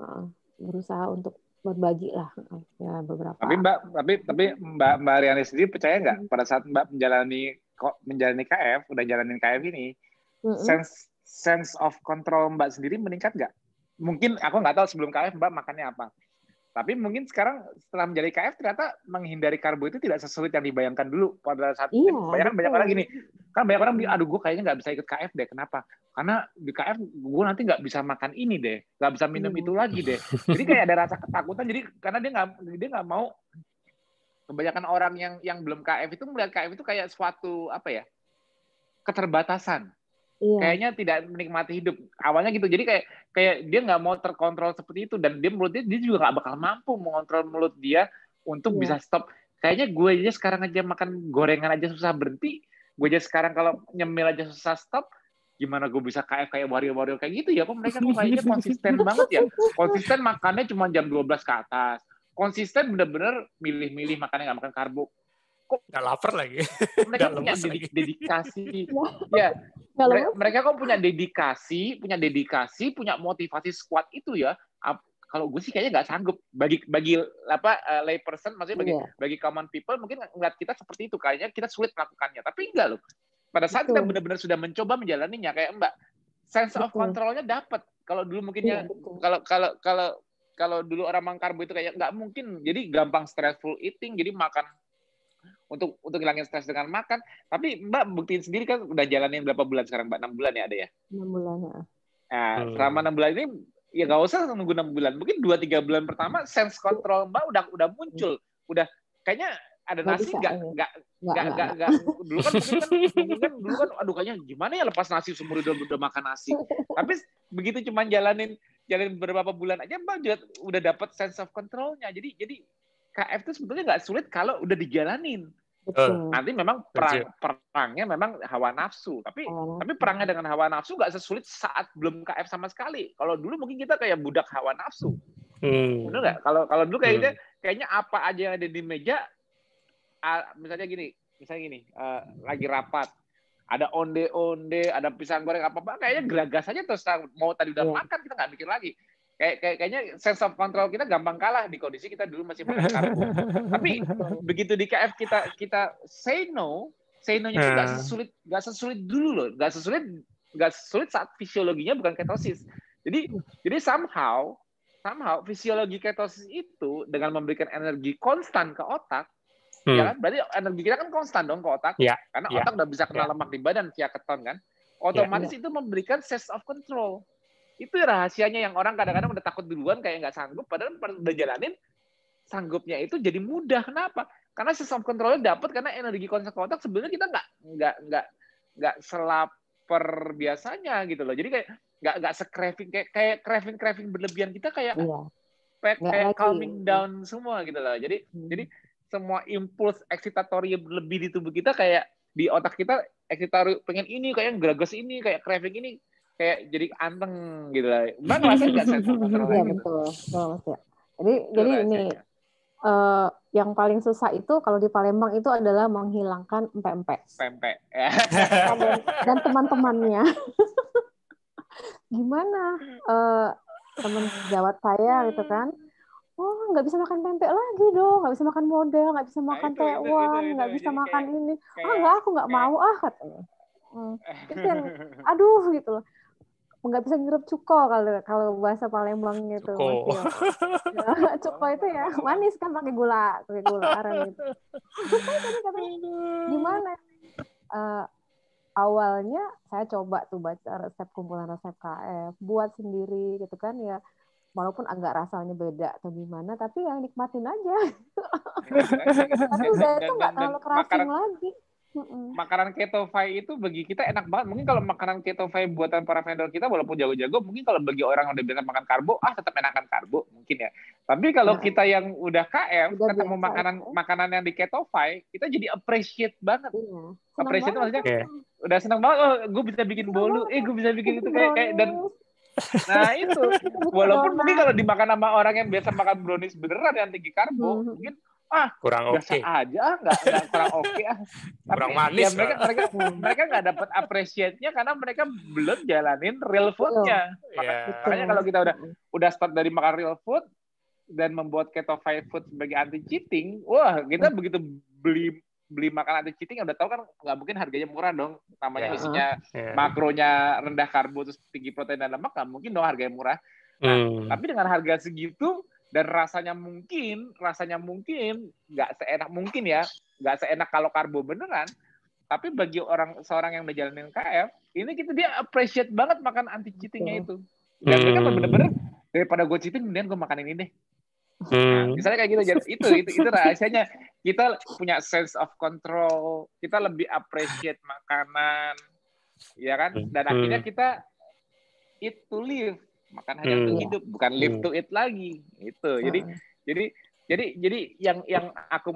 berusaha untuk berbagi lah ya beberapa. Tapi Mbak Riani sendiri percaya nggak pada saat Mbak menjalani KF, udah jalanin KF ini, sense of control Mbak sendiri meningkat nggak? Mungkin aku nggak tahu sebelum KF Mbak makannya apa. Tapi mungkin sekarang setelah menjadi KF ternyata menghindari karbo itu tidak sesulit yang dibayangkan dulu pada saat banyak orang gini. Kan banyak orang bilang, aduh gue kayaknya nggak bisa ikut KF deh. Kenapa? Karena di KF gue nanti nggak bisa makan ini deh, nggak bisa minum itu lagi deh. Jadi kayak ada rasa ketakutan. Jadi karena dia nggak mau. Kebanyakan orang yang belum KF itu melihat KF itu kayak suatu keterbatasan. Kayaknya tidak menikmati hidup awalnya gitu. Jadi kayak dia nggak mau terkontrol seperti itu, dan dia menurut dia juga nggak bakal mampu mengontrol mulut dia untuk bisa stop. Kayaknya gue aja sekarang aja makan gorengan aja susah berhenti, gue aja sekarang kalau nyemil aja susah stop, gimana gue bisa KF kayak wario kayak gitu ya? Kok mereka kayaknya konsisten banget ya, konsisten makannya cuma jam 12 ke atas, konsisten bener-bener milih-milih makannya nggak makan karbo. Kok nggak lapar lagi? Mereka punya dedikasi, ya. Mereka kok punya dedikasi, punya motivasi sekuat itu ya. kalau gue sih kayaknya nggak sanggup. Bagi lay person, maksudnya bagi common people mungkin ngeliat kita seperti itu, kayaknya kita sulit melakukannya. Tapi enggak loh. Pada saat kita benar-benar sudah mencoba menjalaninya, kayak Mbak, sense of control-nya dapat. Kalau dulu mungkinnya kalau dulu orang makan karbo itu kayak nggak mungkin, jadi gampang stressful eating, jadi makan untuk hilangin stres dengan makan. Tapi Mbak buktiin sendiri kan udah jalanin berapa bulan sekarang Mbak? 6 bulan ya ada ya? 6 bulan ya. Nah, selama 6 bulan ini ya nggak usah nunggu 6 bulan. Mungkin 2-3 bulan pertama sense control Mbak udah muncul. Udah kayaknya ada nasi nggak dulu kan mungkin kan dulu kan aduh kayaknya gimana ya lepas nasi seumur hidup udah makan nasi. Tapi begitu cuma jalanin beberapa bulan aja Mbak juga udah dapat sense of control-nya. Jadi KF itu sebetulnya nggak sulit kalau udah dijalanin. Nanti memang perangnya memang hawa nafsu, tapi perangnya dengan hawa nafsu nggak sesulit saat belum KF sama sekali. Kalau dulu mungkin kita kayak budak hawa nafsu, benar nggak? Kalau dulu kayaknya apa aja yang ada di meja, misalnya gini, lagi rapat, ada onde-onde, ada pisang goreng apa-apa, kayaknya geragas aja terus mau tadi udah makan kita nggak mikir lagi. Kayaknya sense of control kita gampang kalah di kondisi kita dulu masih makan karbo. Tapi begitu di KF kita say no-nya itu nggak sesulit dulu loh, nggak sesulit saat fisiologinya bukan ketosis. Jadi somehow fisiologi ketosis itu dengan memberikan energi konstan ke otak, ya kan? Berarti energi kita kan konstan dong ke otak, karena otak udah bisa kena lemak di badan via keton kan, otomatis itu memberikan sense of control. Itu rahasianya yang orang kadang-kadang udah takut duluan kayak nggak sanggup, padahal udah jalanin sanggupnya itu jadi mudah. Kenapa? Karena sense of control-nya dapat karena energi konstan ke otak sebenarnya kita nggak selaper biasanya gitu loh. Jadi kayak nggak se-craving kayak craving berlebihan kita kayak calming down semua gitu loh. Jadi semua impuls excitatory berlebih di tubuh kita kayak di otak kita excitatory pengen ini kayak geragas ini kayak craving ini kayak jadi anteng gitu lah. Mbak ngerasain nggak sense of control gitu? Betul, Mas ya. Jadi ini yang paling susah itu kalau di Palembang itu adalah menghilangkan empek-empek. Dan teman-temannya. Gimana teman sejawat saya gitu kan? Oh, nggak bisa makan pempek lagi dong, nggak bisa makan model, nggak bisa makan tekwan, nggak bisa makan ini. Aku nggak mau katanya. Itu yang, aduh gitu loh. Nggak bisa ngirup cuko kalau bahasa Palembang gitu. Cuko itu ya manis kan pakai gula aren gitu. Tadi katanya gimana? Awalnya saya coba tuh baca kumpulan resep KF, buat sendiri gitu kan ya. Walaupun agak rasanya beda atau gimana, tapi yang nikmatin aja. Tapi udah itu nggak terlalu craving lagi. Makanan keto-fi itu bagi kita enak banget. Mungkin kalau makanan keto-fi buatan para vendor kita walaupun jago-jago, mungkin kalau bagi orang yang udah biasa makan karbo, tetap enakan karbo mungkin ya. Tapi kalau kita yang udah KF, ketemu makanan yang di keto-fi, kita jadi appreciate banget. Appreciate itu maksudnya udah senang banget. Oh, gue bisa bikin bolu, gue bisa bikin itu kayak dan nah itu walaupun mungkin kalau dimakan sama orang yang biasa makan brownies beneran yang tinggi karbo, mungkin kurang biasa aja, nggak kurang oke. Kurang manis. Ya, mereka nggak dapat appreciate-nya karena mereka belum jalanin real food-nya. Makanya kalau kita udah start dari makan real food dan membuat keto-fi food sebagai anti cheating, wah kita begitu beli makanan anti cheating udah tahu kan nggak mungkin harganya murah dong. Namanya isinya makronya rendah karbo terus tinggi protein dan lemak, nggak mungkin dong harganya murah. Nah, tapi dengan harga segitu dan rasanya mungkin nggak seenak mungkin ya, nggak seenak kalau karbo beneran. Tapi bagi seorang yang udah jalanin KF, ini dia appreciate banget makan anti cheatingnya itu. Dan mereka bener-bener daripada gue cheating, mendingan gue makan ini deh. Nah, misalnya kayak gitu, itu rahasianya kita punya sense of control, kita lebih appreciate makanan, ya kan? Dan akhirnya kita eat to live. Makan hanya untuk hidup, bukan live to eat lagi. Itu. Jadi yang aku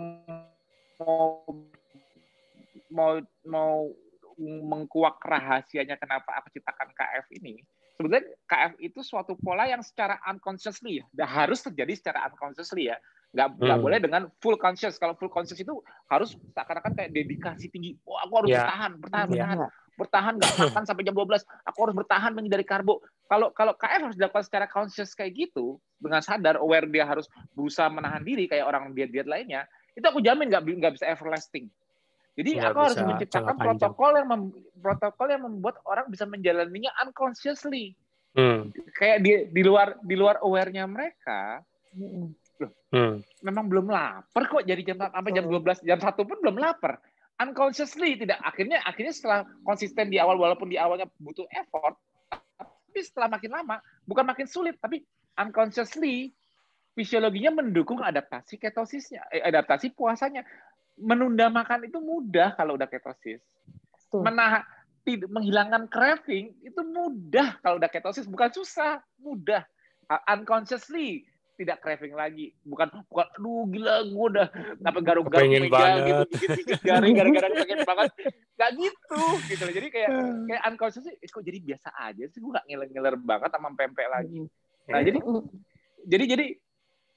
mau mengkuak rahasianya kenapa aku ciptakan KF ini. Sebenarnya KF itu suatu pola yang secara unconsciously ya, harus terjadi secara unconsciously ya. Nggak boleh dengan full conscious. Kalau full conscious itu harus seakan-akan kayak dedikasi tinggi. Oh, aku harus bertahan nggak makan sampai jam 12. Aku harus bertahan menghindari karbo. Kalau KF harus dilakukan secara conscious kayak gitu, dengan sadar, aware, dia harus berusaha menahan diri kayak orang diet lainnya. Itu aku jamin nggak bisa everlasting. Jadi aku harus menciptakan protokol yang membuat orang bisa menjalaninya unconsciously. Kayak di luar aware-nya mereka. Memang belum lapar kok, jadi sampai jam 12, jam 1 pun belum lapar. Unconsciously tidak. Akhirnya setelah konsisten di awal, walaupun di awalnya butuh effort, tapi setelah makin lama bukan makin sulit, tapi unconsciously fisiologinya mendukung adaptasi ketosisnya, adaptasi puasanya. Menunda makan itu mudah kalau udah ketosis. Menghilangkan craving itu mudah kalau udah ketosis, bukan susah, mudah. Unconsciously tidak craving lagi, bukan aduh gila gue udah garuk-garuk meja gitu, dikit-dikit garing gara-gara pengen banget, nggak gitu loh. Jadi kayak unconsciously kok jadi biasa aja sih, gue nggak ngiler-ngiler banget sama pempek lagi. Nah jadi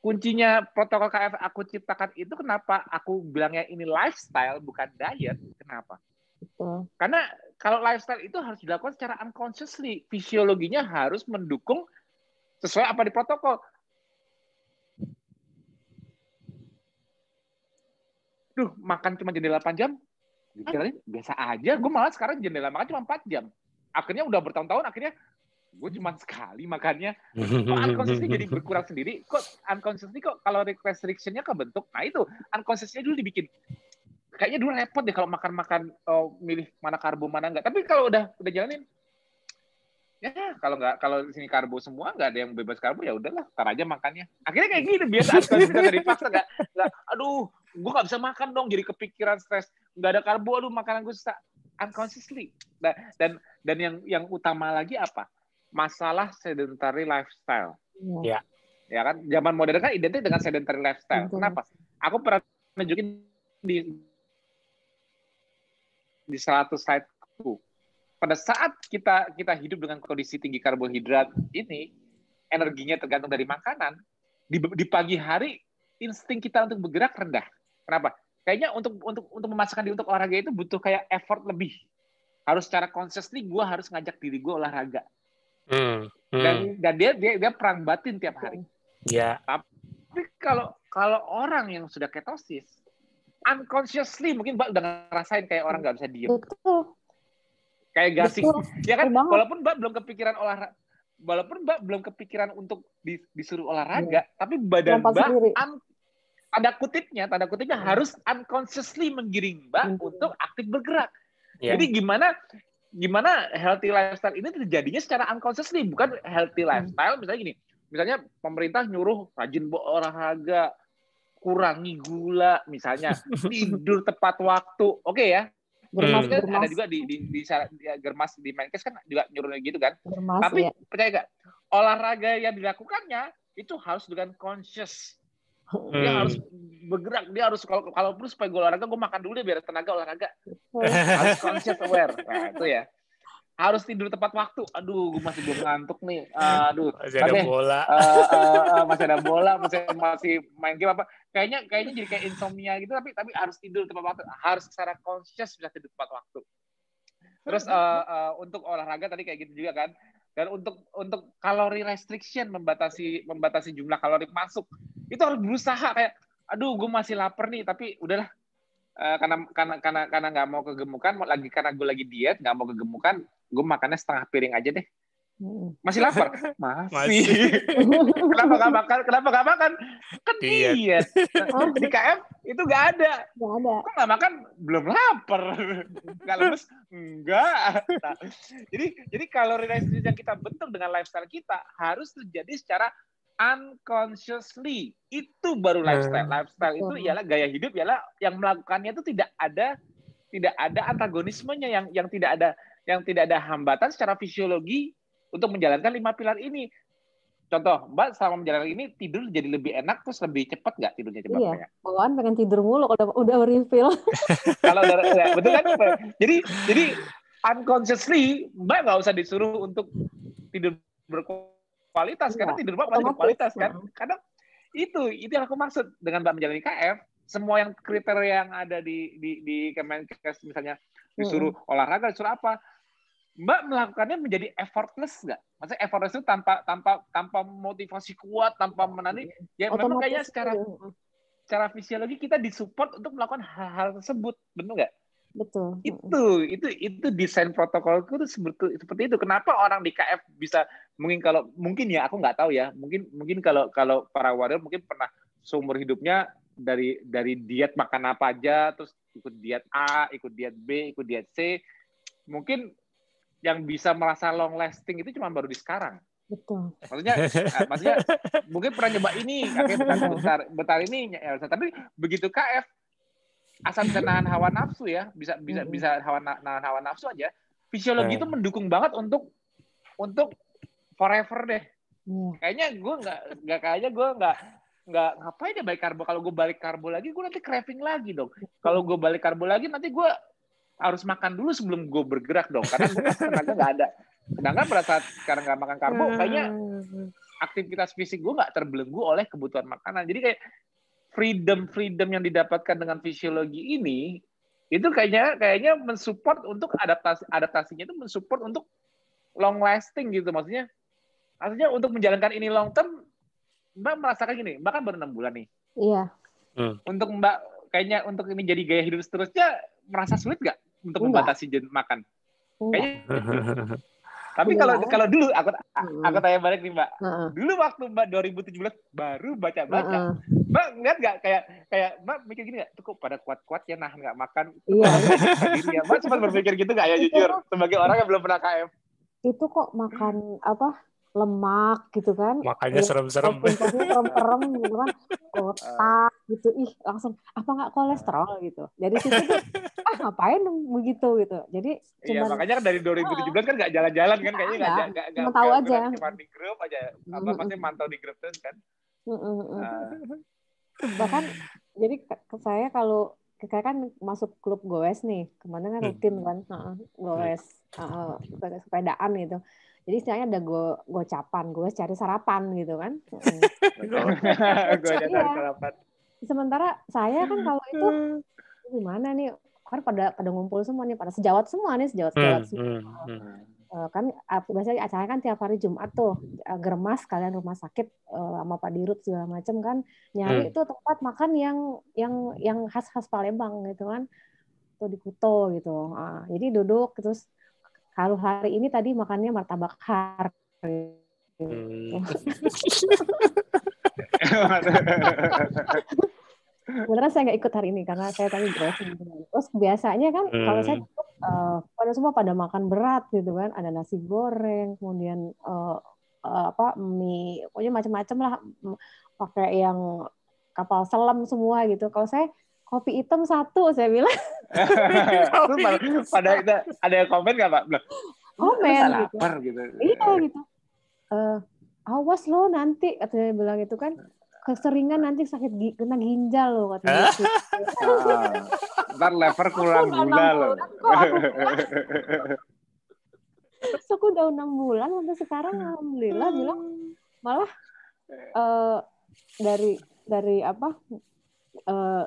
kuncinya protokol KF aku ciptakan itu, kenapa aku bilangnya ini lifestyle bukan diet, kenapa? Karena kalau lifestyle itu harus dilakukan secara unconsciously, fisiologinya harus mendukung sesuai apa di protokol. Duh, makan cuma jendela 8 jam, biasa aja. Gue malah sekarang jendela makan cuma 4 jam. Akhirnya udah bertahun-tahun, akhirnya gue cuma sekali makannya. Kok unconsciously jadi berkurang sendiri? Kok unconsciously kok caloric restriction-nya kebentuk? Nah itu, unconsciously dulu dibikin. Kayaknya dulu repot deh kalau makan-makan, milih mana karbo, mana enggak. Tapi kalau udah jalanin, ya kalau di sini karbo semua, nggak ada yang bebas karbo, ya udahlah, tar aja makannya. Akhirnya kayak gini, biasa unconsciously nggak dipaksa, nggak, aduh, gue nggak bisa makan dong, jadi kepikiran stres, nggak ada karbo, aduh makanan gue susah. Unconsciously. Dan yang utama lagi apa? Masalah sedentary lifestyle. Ya. Ya kan, zaman modern kan identik dengan sedentary lifestyle. Kenapa? Aku pernah nunjukin di 100 slide-ku. Pada saat kita hidup dengan kondisi tinggi karbohidrat ini, energinya tergantung dari makanan. Di pagi hari insting kita untuk bergerak rendah. Kenapa? Kayaknya untuk memasukkan diri untuk olahraga itu butuh kayak effort lebih. Harus secara consciously gue harus ngajak diri gue olahraga. Dan dia perang batin tiap hari. Yeah. Tapi kalau orang yang sudah ketosis, unconsciously mungkin Mbak udah ngerasain kayak orang nggak bisa diem. Betul. Kayak gasing. Ya kan? Walaupun Mbak belum kepikiran olahraga, walaupun Mbak belum kepikiran untuk disuruh olahraga, tapi badan Mbak tanda kutipnya harus unconsciously menggiring Mbak untuk aktif bergerak. Yeah. Jadi gimana healthy lifestyle ini terjadinya secara unconsciously, bukan healthy lifestyle. Misalnya gini, misalnya pemerintah nyuruh rajin olahraga, kurangi gula, misalnya tidur tepat waktu, oke ya. Germas. Ada juga di Germas di Menkes kan juga nyuruh gitu kan. Germas, tapi ya. Percaya nggak, olahraga yang dilakukannya itu harus dengan conscious. Dia harus bergerak, dia harus kalau perlu supaya gue olahraga, gue makan dulu deh biar tenaga olahraga. Harus conscious aware. Nah, itu ya. Harus tidur tepat waktu. Aduh, gue masih belum ngantuk nih. Aduh, masih ada bola. Masih ada bola, masih main game apa. Kayaknya jadi kayak insomnia gitu, tapi harus tidur tepat waktu. Harus secara conscious bisa tidur tepat waktu. Terus untuk olahraga tadi kayak gitu juga kan. Dan untuk kalori restriction, membatasi jumlah kalori masuk, itu harus berusaha kayak, aduh gue masih lapar nih, tapi udahlah, karena nggak mau kegemukan, karena gue lagi diet nggak mau kegemukan, gue makannya setengah piring aja deh. Masih lapar? Masih. Kenapa nggak makan? Kan diet. Di KF itu nggak ada. Kok nggak makan? Belum lapar. Nggak lemes? Enggak. Nah, jadi kalori restriction yang kita bentuk dengan lifestyle kita harus terjadi secara unconsciously. Itu baru lifestyle. Lifestyle itu ialah gaya hidup, ialah yang melakukannya itu tidak ada antagonismenya, yang tidak ada hambatan secara fisiologi untuk menjalankan 5 pilar ini. Contoh, Mbak selama menjalankan ini tidur jadi lebih enak, terus lebih cepat nggak tidurnya? Coba iya, bawaan pengen tidur mulu kalau udah refill. Kalau ya, betul kan? Jadi unconsciously Mbak nggak usah disuruh untuk tidur berkualitas, karena tidur Mbak pasti berkualitas kan? Karena Itu yang aku maksud dengan Mbak menjalani KF. Semua yang kriteria yang ada di Kemenkes, misalnya disuruh olahraga, disuruh apa, Mbak melakukannya menjadi effortless nggak? Maksudnya effortless itu tanpa motivasi kuat, tanpa menani. Ya memang kayaknya secara fisiologi kita disupport untuk melakukan hal-hal tersebut, benar nggak? Betul. Itu desain protokolku itu seperti itu. Kenapa orang di KF bisa mungkin ya aku nggak tahu ya. Mungkin kalau para warrior mungkin pernah seumur hidupnya dari diet makan apa aja, terus ikut diet A, ikut diet B, ikut diet C. Mungkin yang bisa merasa long lasting itu cuma baru di sekarang. Betul. Maksudnya mungkin pernah nyoba ini, akhirnya bentar ini, tapi begitu KF asal bisa nahan hawa nafsu ya, bisa nahan hawa nafsu aja. Fisiologi itu mendukung banget untuk forever deh. Kayaknya gue nggak ngapain ya balik karbo. Kalau gue balik karbo lagi, gue nanti craving lagi dong. Kalau gue balik karbo lagi, nanti gue harus makan dulu sebelum gue bergerak dong. Karena gue kan tenaga nggak ada. Sedangkan pada saat sekarang nggak makan karbo, kayaknya aktivitas fisik gue nggak terbelenggu oleh kebutuhan makanan. Jadi kayak freedom yang didapatkan dengan fisiologi ini itu kayaknya mensupport untuk adaptasinya itu mensupport untuk long lasting gitu. Maksudnya untuk menjalankan ini long term, Mbak merasakan gini, Mbak kan baru 6 bulan nih. Iya. Untuk Mbak kayaknya untuk ini jadi gaya hidup seterusnya merasa sulit nggak untuk membatasi makan? Kayaknya. Tapi kalau dulu aku tanya balik nih Mbak. Dulu waktu Mbak 2017 baru baca-baca. Mbak ngeliat nggak kayak Mbak mikir gini nggak? Tuh kok pada kuat-kuat ya nahan nggak makan. Iya. Ya. Mbak sempat berpikir gitu nggak ya jujur sebagai orang yang belum pernah KF? Itu kok makan lemak gitu kan? Makanya serem-serem. Serem-serem gitu kan? Otak gitu. Langsung apa nggak kolesterol gitu. Jadi situ tuh ngapain begitu gitu. Jadi iya, makanya kan dari 2017 kan nggak jalan-jalan kan kayaknya nggak tahu aja. Cuma di grup aja. Pasti mantau di grup terus kan. Bahkan jadi saya kalau kan masuk klub goes nih, kemana kan rutin kan, goes sepedaan gitu. Jadi istilahnya ada gocapan, gue cari sarapan gitu kan. Gue cari sarapan. Sementara saya kan kalau itu gimana nih, kan pada ngumpul semua nih, pada sejawat semua. Kan biasanya acara kan tiap hari Jumat tuh, Germas kalian rumah sakit sama Pak Dirut segala macam kan nyari itu tempat makan yang khas Palembang gitu kan, tuh di Kuto gitu. Jadi duduk terus kalau hari ini tadi makannya martabak har. Beneran saya nggak ikut hari ini karena saya tadi browsing. Terus biasanya kan kalau saya pada makan berat gitu kan, ada nasi goreng, kemudian mie, pokoknya macam-macam lah, pakai yang kapal selam semua gitu. Kalau saya kopi hitam 1 saya bilang. Pada ada yang komen nggak Pak? Komen gitu. Iya gitu. Awas lo nanti katanya bilang itu kan. Keseringan nanti kena ginjal loh katanya. Ntar lever kurang gula loh. So, aku udah 6 bulan sampai sekarang alhamdulillah bilang malah dari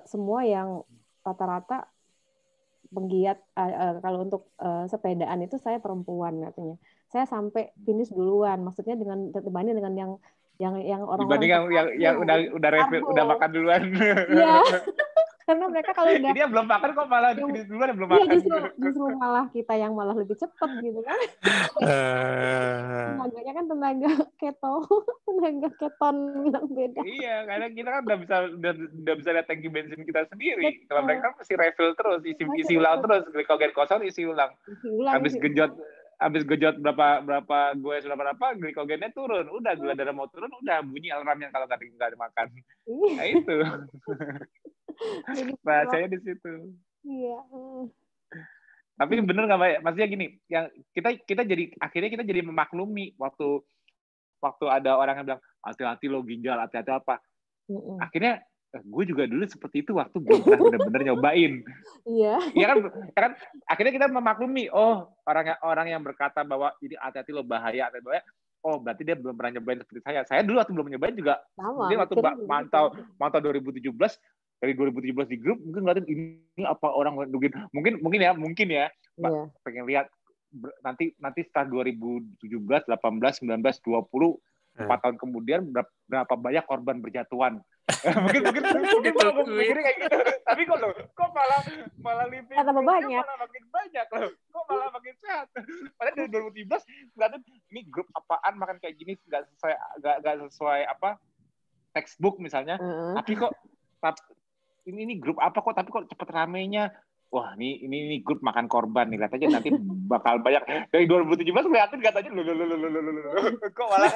semua yang rata-rata penggiat kalau untuk sepedaan itu saya perempuan katanya. Saya sampai finish duluan, maksudnya dibanding dengan yang orang-orang yang udah refill, udah makan duluan. Iya. Karena mereka kalau udah dia belum makan kok malah finish duluan belum makan. Justru malah kita yang malah lebih cepat gitu kan. Tenaganya kan tenaga keton bilang beda. Iya, karena kita kan udah bisa lihat tangki bensin kita sendiri. Kalau mereka masih refill terus, isi ulang terus, glikogen kosong isi ulang. Habis gejot berapa gue sudah berapa glikogennya turun, udah gula darah mau turun, udah bunyi alarmnya kalau nggak ada makan. Nah itu bahasanya di situ. Iya. Tapi bener nggak Mbak? Maksudnya gini, yang kita jadi memaklumi waktu ada orang yang bilang hati-hati lo ginjal, hati-hati apa. Akhirnya gue juga dulu seperti itu waktu belum pernah benar-benar nyobain. Iya. Iya kan akhirnya kita memaklumi, oh orang yang berkata bahwa ini hati-hati lo bahaya, oh berarti dia belum pernah nyobain seperti saya. Saya dulu waktu belum nyobain juga, Sama, dia waktu mantau 2017, dari 2017 di grup, mungkin ngeliatin ini apa orang mungkin ya, Mbak, pengen lihat nanti setelah 2017, 18, 19, 20, 4 tahun kemudian berapa banyak korban berjatuhan. mungkin mikirnya kayak gitu. Tapi kok malah living tambah banyak. Malah makin banyak loh. Kok malah makin sehat. Padahal dari 2017 ngeliatin ini grup apaan makan kayak gini nggak sesuai apa textbook misalnya. Tapi kok ini grup apa kok tapi kok cepet ramenya. Wah, ini grup makan korban nih. Lihat aja nanti bakal banyak. Dari 2017 ngeliatin katanya kok malah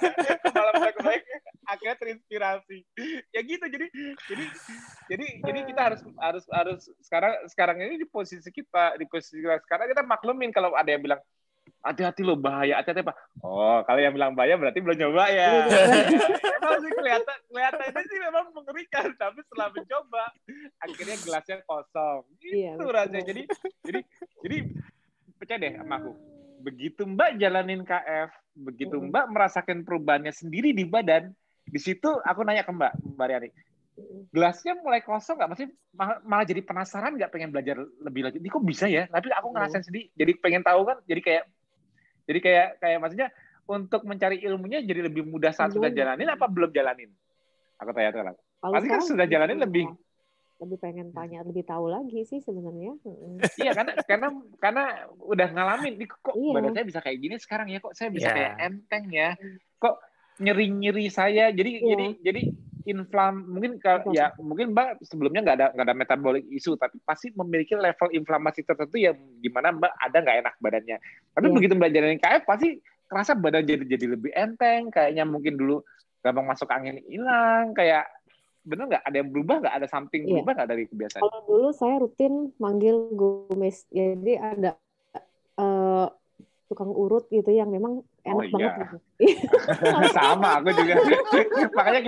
baik. Akhirnya terinspirasi. Ya gitu. Jadi kita harus sekarang ini di posisi kita sekarang kita maklumin kalau ada yang bilang hati-hati lo bahaya, hati-hati apa? Oh, kalau yang bilang bahaya berarti belum nyoba ya. Emang sih kelihatannya sih memang mengerikan, tapi setelah mencoba akhirnya gelasnya kosong. Gitu rasanya. Jadi percaya deh sama aku. Begitu Mbak jalanin KF, begitu Mbak merasakan perubahannya sendiri di badan, di situ aku nanya ke Mbak Riani, gelasnya mulai kosong nggak? Maksudnya malah jadi penasaran nggak, pengen belajar lebih lagi? Ini kok bisa ya? Tapi aku ngerasain sendiri, jadi pengen tahu kan? Jadi kayak maksudnya untuk mencari ilmunya jadi lebih mudah saat sudah jalanin apa belum jalanin? Aku tanya. Pasti kan sudah jalanin lebih pengen tanya, lebih tahu lagi sih sebenarnya. Iya, karena udah ngalamin. Kok badan saya bisa kayak gini sekarang ya? Kok saya bisa kayak enteng ya? Kok nyeri saya? Jadi mungkin Mbak sebelumnya nggak ada metabolic issue, tapi pasti memiliki level inflamasi tertentu yang gimana Mbak ada nggak enak badannya. Tapi begitu Mbak jalanin KF pasti kerasa badan jadi lebih enteng, kayaknya mungkin dulu gampang masuk angin hilang, kayak bener nggak ada yang berubah, nggak ada something berubah nggak dari kebiasaan? Kalau dulu saya rutin manggil Gomez, jadi ada tukang urut gitu yang memang enak banget gitu. Sama aku juga. Makanya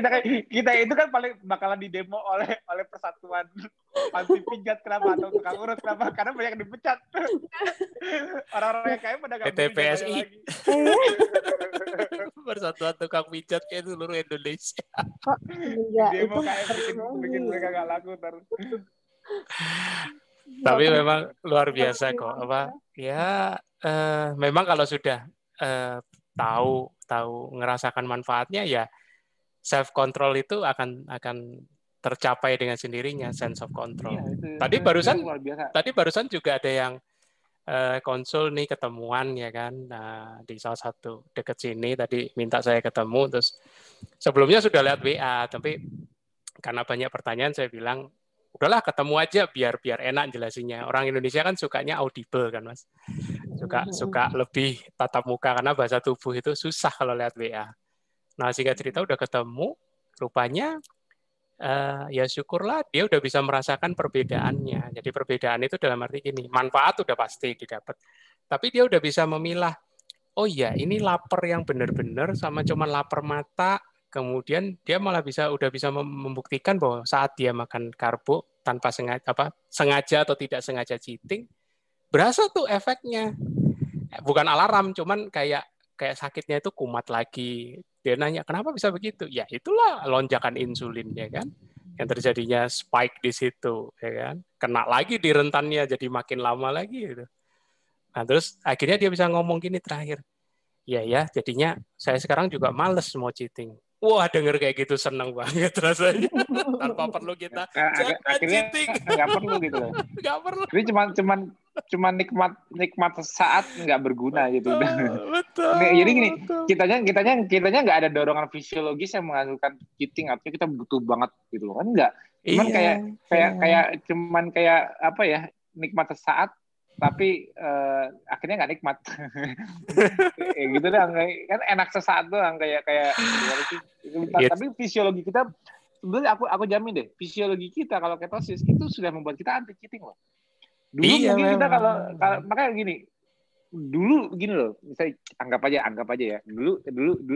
kita itu kan paling bakalan didemo oleh persatuan panti pijat, kenapa, atau tukang urut kenapa? Karena banyak dipecat. Orang-orang yang kaya pada nggak PTPSI lagi. Persatuan tukang pijat kayak seluruh Indonesia. Kok demo KF bikin mereka nggak laku terus. Tapi memang luar biasa kok. Memang kalau sudah tahu ngerasakan manfaatnya, ya self control itu akan tercapai dengan sendirinya, sense of control. Iya, tadi barusan juga ada yang konsul nih, ketemuan ya kan, di salah satu dekat sini tadi minta saya ketemu, terus sebelumnya sudah lihat WA, tapi karena banyak pertanyaan saya bilang udahlah ketemu aja biar enak jelasinnya. Orang Indonesia kan sukanya audible kan Mas, suka lebih tatap muka karena bahasa tubuh itu susah kalau lihat WA. Nah singkat cerita udah ketemu, rupanya ya syukurlah dia udah bisa merasakan perbedaannya. Jadi perbedaan itu dalam arti gini, manfaat udah pasti didapat, tapi dia udah bisa memilah, oh iya ini lapar yang benar-benar sama cuman lapar mata. Kemudian dia malah udah bisa membuktikan bahwa saat dia makan karbo tanpa sengaja atau tidak sengaja cheating, berasa tuh efeknya. Bukan alarm, cuman kayak sakitnya itu kumat lagi. Dia nanya, kenapa bisa begitu? Ya itulah lonjakan insulin ya kan, yang terjadinya spike di situ ya kan. Kena lagi di rentannya, jadi makin lama lagi gitu. Nah terus akhirnya dia bisa ngomong gini terakhir, ya jadinya saya sekarang juga males mau cheating. Wah, denger kayak gitu seneng banget rasanya. Tanpa perlu kita akhirnya nggak perlu gitu loh. Nggak perlu. Jadi cuma nikmat saat nggak berguna gitu. Betul. Jadi gini, kitanya nggak ada dorongan fisiologis yang menghasilkan cheating, artinya kita butuh banget gitu loh kan, nggak. Cuman kayak apa ya, nikmat sesaat tapi akhirnya nggak nikmat. Gitu deh, kan enak sesaat doang kayak tapi fisiologi kita sebenarnya aku jamin deh, fisiologi kita kalau ketosis itu sudah membuat kita anti cheating loh. Dulu mungkin kita kalau makanya dulu gini loh, misalnya anggap aja ya, dulu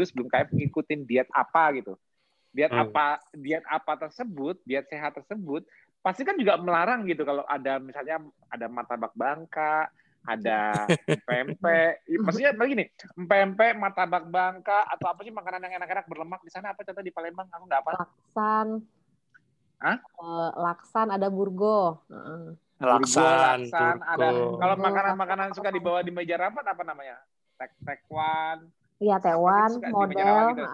sebelum KF ngikutin diet apa gitu, diet apa tersebut, diet sehat tersebut pasti kan juga melarang gitu kalau ada misalnya ada martabak bangka, ada pempek. Maksudnya begini, pempek, martabak bangka, atau apa sih makanan yang enak-enak berlemak di sana? Apa contoh di Palembang? Aku nggak apa. Laksan. Hah? Laksan, ada burgo. Laksan, burgo. ada. Kalau makanan-makanan suka dibawa di meja rapat apa namanya? Tekwan. Iya, tewan, model, gitu.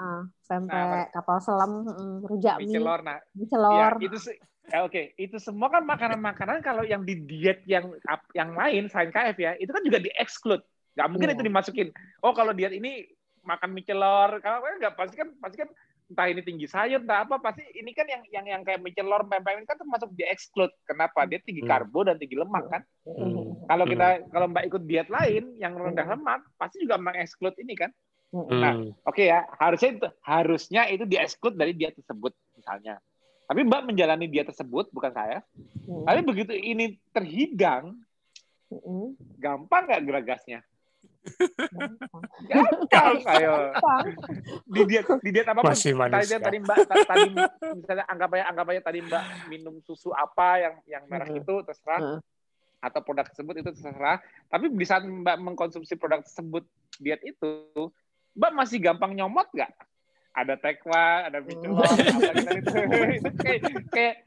pempek, kapal selam, rujak mie, celor. celor. Ya, itu oke. Itu semua kan makanan-makanan kalau yang di diet yang lain selain KF ya, itu kan juga di-exclude. Nggak mungkin itu dimasukin. Oh, kalau diet ini makan mie celor, kalau nggak pasti kan entah ini tinggi sayur, entah apa, pasti ini kan yang kayak mie celor, pempek ini kan termasuk di-exclude. Kenapa? Dia tinggi karbo dan tinggi lemak kan. Kalau Mbak ikut diet lain yang rendah lemak, pasti juga meng-exclude ini kan. Nah, oke ya, harusnya itu di-exclude dari diet tersebut misalnya. Tapi Mbak menjalani diet tersebut, bukan saya. Tapi begitu ini terhidang, gampang nggak geragasnya? Gampang, ayo. Di diet apapun. Tadi Mbak, misalnya anggap aja tadi Mbak minum susu apa yang merah itu terserah, atau produk tersebut itu terserah. Tapi di saat Mbak mengkonsumsi produk tersebut diet itu, Mbak masih gampang nyomot nggak? Ada tekwan, ada bicelor, itu kayak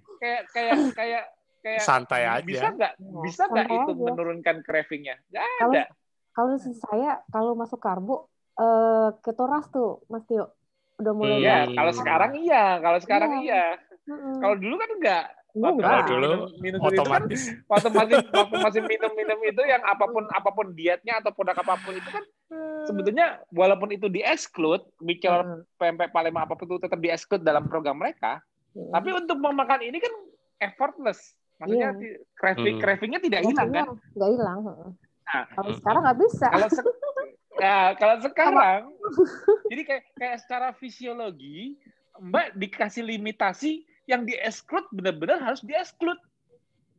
santai aja. Bisa nggak itu aja menurunkan craving-nya? Nggak ada. Kalau saya masuk karbo ketoras tuh, Mas Tio. Udah mulai. Iya, kalau sekarang iya. Kalau dulu kan enggak. Kalau dulu minum otomatis. Itu kan, waktu masih minum itu yang apapun dietnya atau produk apapun itu kan sebetulnya walaupun itu di-exclude, bicara pempek Palembang apapun itu tetap di-exclude dalam program mereka. Tapi untuk memakan ini kan effortless. Maksudnya craving-nya tidak hilang kan? Nggak hilang. Nah, kalau sekarang nggak bisa. Kalau sekarang, jadi kayak secara fisiologi, Mbak dikasih limitasi yang di-exclude benar-benar harus di-exclude.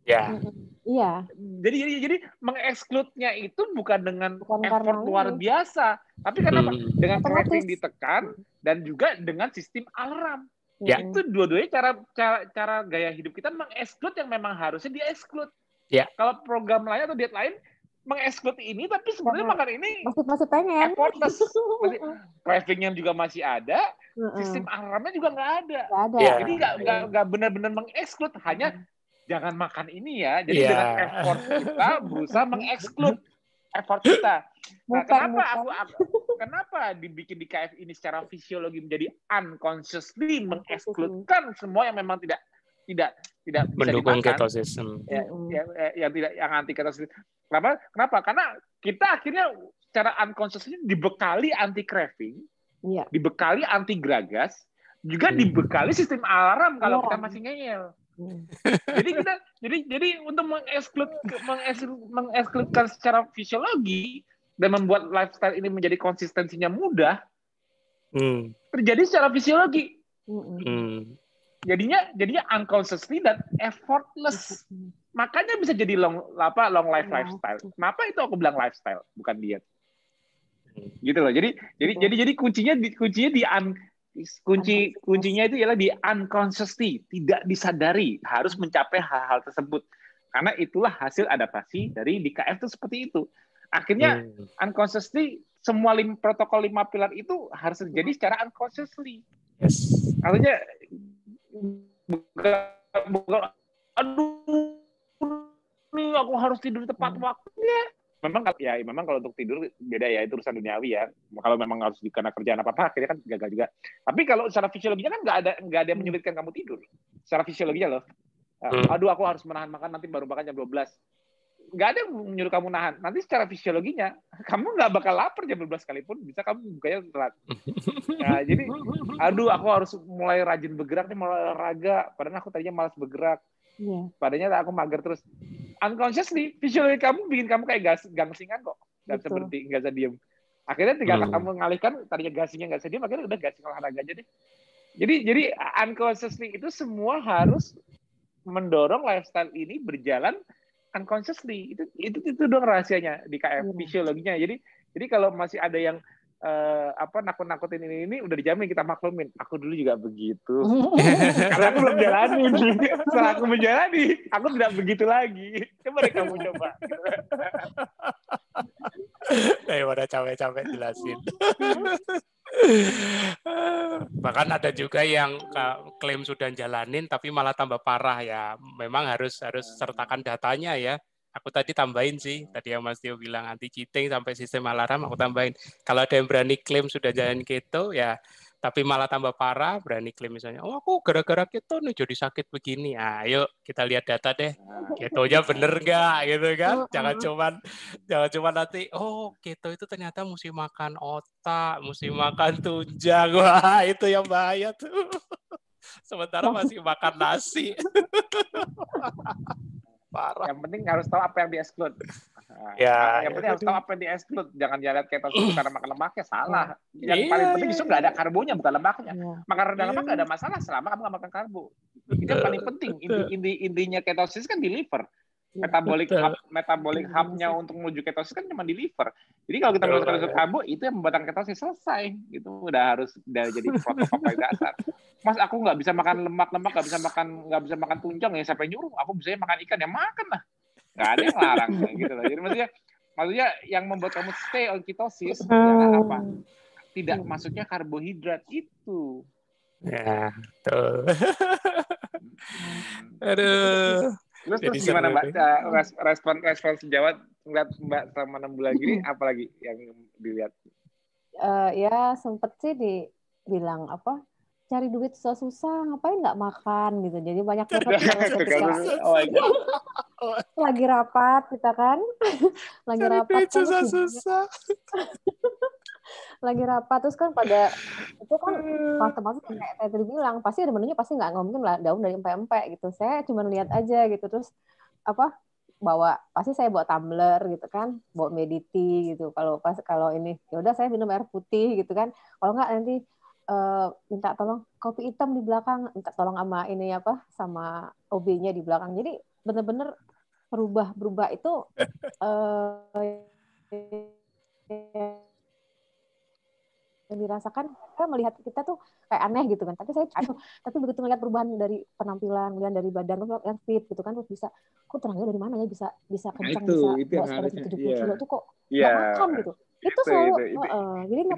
Ya. Iya. Jadi meng-exclude-nya itu bukan dengan effort luar biasa, tapi karena dengan craving ditekan dan juga dengan sistem alarm. Ya. Itu dua-duanya cara gaya hidup kita meng-exclude yang memang harusnya di-exclude. Ya. Kalau program lain atau diet lain meng-exclude ini, tapi sebenarnya makan ini masih pengen. Effortless. Craving-nya juga masih ada, sistem alarmnya juga nggak ada. Yeah. Jadi nggak benar-benar meng-exclude, hanya jangan makan ini ya. Jadi dengan effort kita berusaha meng-exclude effort kita. Nah, kenapa dibikin di KF ini secara fisiologi menjadi unconsciously meng-exclude-kan semua yang memang tidak bisa mendukung dimakan. ketosis. Yang anti ketosis. Kenapa? Karena kita akhirnya secara unconsciously dibekali anti craving, dibekali anti geragas, juga dibekali sistem alarm kalau kita masih ngeyel. Jadi untuk mengekskludkan secara fisiologi dan membuat lifestyle ini menjadi konsistensinya mudah, terjadi secara fisiologi. Jadinya unconsciously dan effortless. Makanya bisa jadi long life lifestyle. Kenapa itu aku bilang lifestyle, bukan diet? Gitu loh. Jadi kuncinya itu ialah di unconsciously, tidak disadari harus mencapai hal-hal tersebut. Karena itulah hasil adaptasi dari DKF itu seperti itu. Akhirnya unconsciously semua protokol 5 pilar itu harus terjadi secara unconsciously. Yes. Artinya bukan aduh nih aku harus tidur tepat waktunya. Memang kalau untuk tidur beda ya, itu urusan duniawi ya. Kalau memang harus karena kerjaan apa akhirnya kan gagal juga. Tapi kalau secara fisiologinya kan nggak ada yang menyulitkan kamu tidur. Secara fisiologinya loh. Aduh aku harus menahan makan nanti baru makan jam 12. Nggak ada yang menyuruh kamu nahan. Nanti secara fisiologinya kamu nggak bakal lapar jam 12 sekalipun, bisa kamu bukanya telat. Nah, jadi aduh aku harus mulai rajin bergerak nih, mulai olahraga. Padahal aku tadinya malas bergerak. Padahal aku mager terus. Unconsciously, fisiologi kamu bikin kamu kayak gangsingan kok. Nggak bisa berhenti, nggak bisa diem. Akhirnya tinggal kamu ngalihkan, tadinya gasingnya nggak bisa diem, akhirnya udah gasing olahraga aja deh. Jadi unconsciously itu semua harus mendorong lifestyle ini berjalan unconsciously. Itu dong rahasianya di KF, fisiologinya. Jadi kalau masih ada yang nakut-nakutin ini udah dijamin kita maklumin. Aku dulu juga begitu. Karena aku belum jalanin. Setelah aku menjalani, aku tidak begitu lagi. Coba deh kamu coba. Daripada capek-capek jelasin. Bahkan ada juga yang klaim sudah jalanin tapi malah tambah parah ya. Memang harus sertakan datanya ya. Aku tadi tambahin sih, tadi yang Mas Tio bilang anti cheating sampai sistem alarm, aku tambahin. Kalau ada yang berani klaim sudah jalan keto ya, tapi malah tambah parah, berani klaim misalnya, oh aku gara-gara keto nih jadi sakit begini. Ayo kita lihat data deh, ketonya bener nggak gitu kan? Jangan cuman nanti, oh keto itu ternyata mesti makan otak, mesti makan tunjang, wah itu yang bahaya tuh. Sementara masih makan nasi. Parah. Yang penting harus tahu apa yang di-exclude. Ya, yang penting harus tahu apa yang di-exclude. Jangan jalan ketosis itu karena makan lemaknya, salah. Yang paling penting justru nggak ada karbonya, bukan lemaknya. Makan rendah lemak nggak ada masalah selama kamu nggak makan karbo. Itu yang paling penting. Intinya ketosis kan di liver. Metabolic hub-nya untuk menuju ketosis kan cuma di liver. Jadi kalau kita melakukan karbo, itu yang membuatkan ketosis selesai. Itu udah jadi protokol paling dasar. Mas, aku nggak bisa makan lemak-lemak, nggak bisa makan tunjang ya, siapa yang nyuruh? Aku bisa makan ikan, ya makan lah. Nggak ada yang larang gitu loh. Jadi maksudnya yang membuat kamu stay on ketosis adalah apa? Tidak masuknya karbohidrat itu. Ya, tuh. Aduh. Terus gimana Mbak respon sejawat ngeliat Mbak selama 6 bulan gini, apalagi yang dilihat? Ya sempet sih dibilang apa? Cari duit susah-susah, ngapain nggak makan gitu. Jadi banyak lagi rapat kita kan, lagi cari rapat duit susah-susah. Lagi rapat terus kan pada itu kan pas kayak tadi bilang pasti ada menunya, pasti nggak ngomongin lah daun dari empek-empek gitu. Saya cuma lihat aja gitu, terus pasti saya bawa tumbler gitu kan, bawa mediti gitu. Kalau ini ya udah saya minum air putih gitu kan. Kalau nggak nanti minta tolong kopi hitam di belakang, minta tolong sama ini sama OB-nya di belakang. Jadi benar-benar berubah itu yang dirasakan, saya melihat kita tuh kayak aneh gitu kan, tapi begitu melihat perubahan dari penampilan, kemudian dari badan yang fit gitu kan, terus bisa kok tenaganya dari mana ya bisa kencang, bisa bawa sekitar 70 kilo tuh kok nggak makan gitu. Itu selalu jadi itu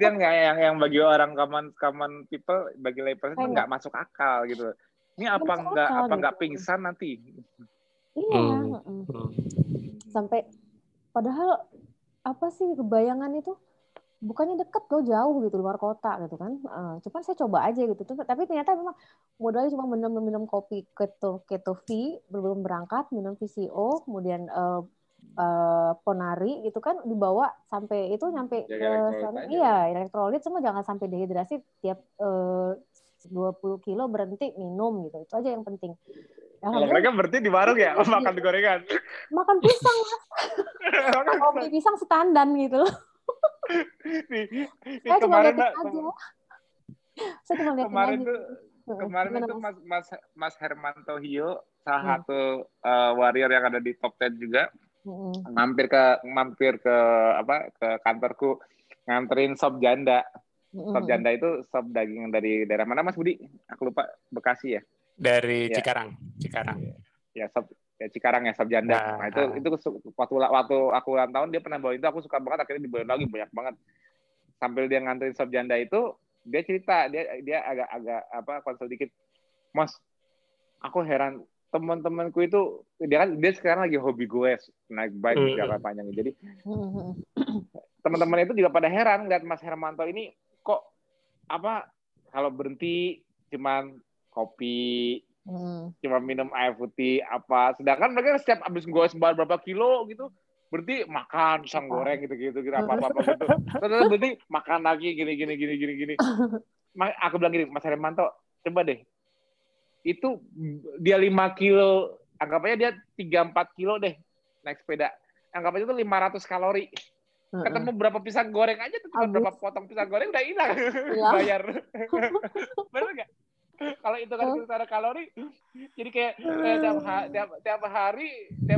yang bagi orang common people, bagi layperson itu nggak masuk akal gitu. Ini apa nggak pingsan nanti? Iya. Sampai padahal apa sih kebayangan itu bukannya deket loh, jauh gitu, luar kota gitu kan. Cuman saya coba aja gitu. Tapi ternyata memang modalnya cuma minum kopi keto V, belum berangkat, minum VCO, kemudian Ponari gitu kan, dibawa sampai itu nyampe ke sana. Iya, elektrolit semua, jangan sampai dehidrasi, tiap 20 kilo berhenti minum gitu. Itu aja yang penting. Kalau mereka berhenti di warung ya, makan gorengan. Makan pisang, Mas. Kopi pisang setandan gitu. Saya cuma liatin aja. Saya cuma liatin aja. Kemarin itu Mas Hermanto Hio, salah satu warrior yang ada di top 10 juga, mampir ke kantorku, nganterin sop janda. Sop janda itu sop daging dari daerah mana Mas Budi? Aku lupa, Bekasi ya? Dari Cikarang. Ya, Cikarang ya, sop janda. Nah, itu waktu aku ulang tahun dia pernah bawa itu, aku suka banget, akhirnya dibawain lagi banyak banget. Sambil dia nganterin sop janda itu, dia cerita, dia agak konsol dikit. Mas, aku heran, teman-temanku itu dia sekarang lagi hobi goes, naik bike di jangka panjang. Jadi teman-teman itu juga pada heran lihat Mas Hermanto ini kok kalau berhenti cuman kopi, cuma minum air putih sedangkan mereka setiap habis goes berapa kilo gitu berarti makan pisang goreng gitu apa gitu, terus berarti makan lagi gini. Aku bilang gini, Mas Hermanto, coba deh, itu dia 5 kilo, anggap aja dia 3-4 kilo deh naik sepeda, anggap aja itu 500 kalori. Ketemu berapa pisang goreng aja tuh, cuma berapa potong pisang goreng udah hilang. Bayar. Benar nggak? Kalau itu kan secara kalori, jadi kayak tiap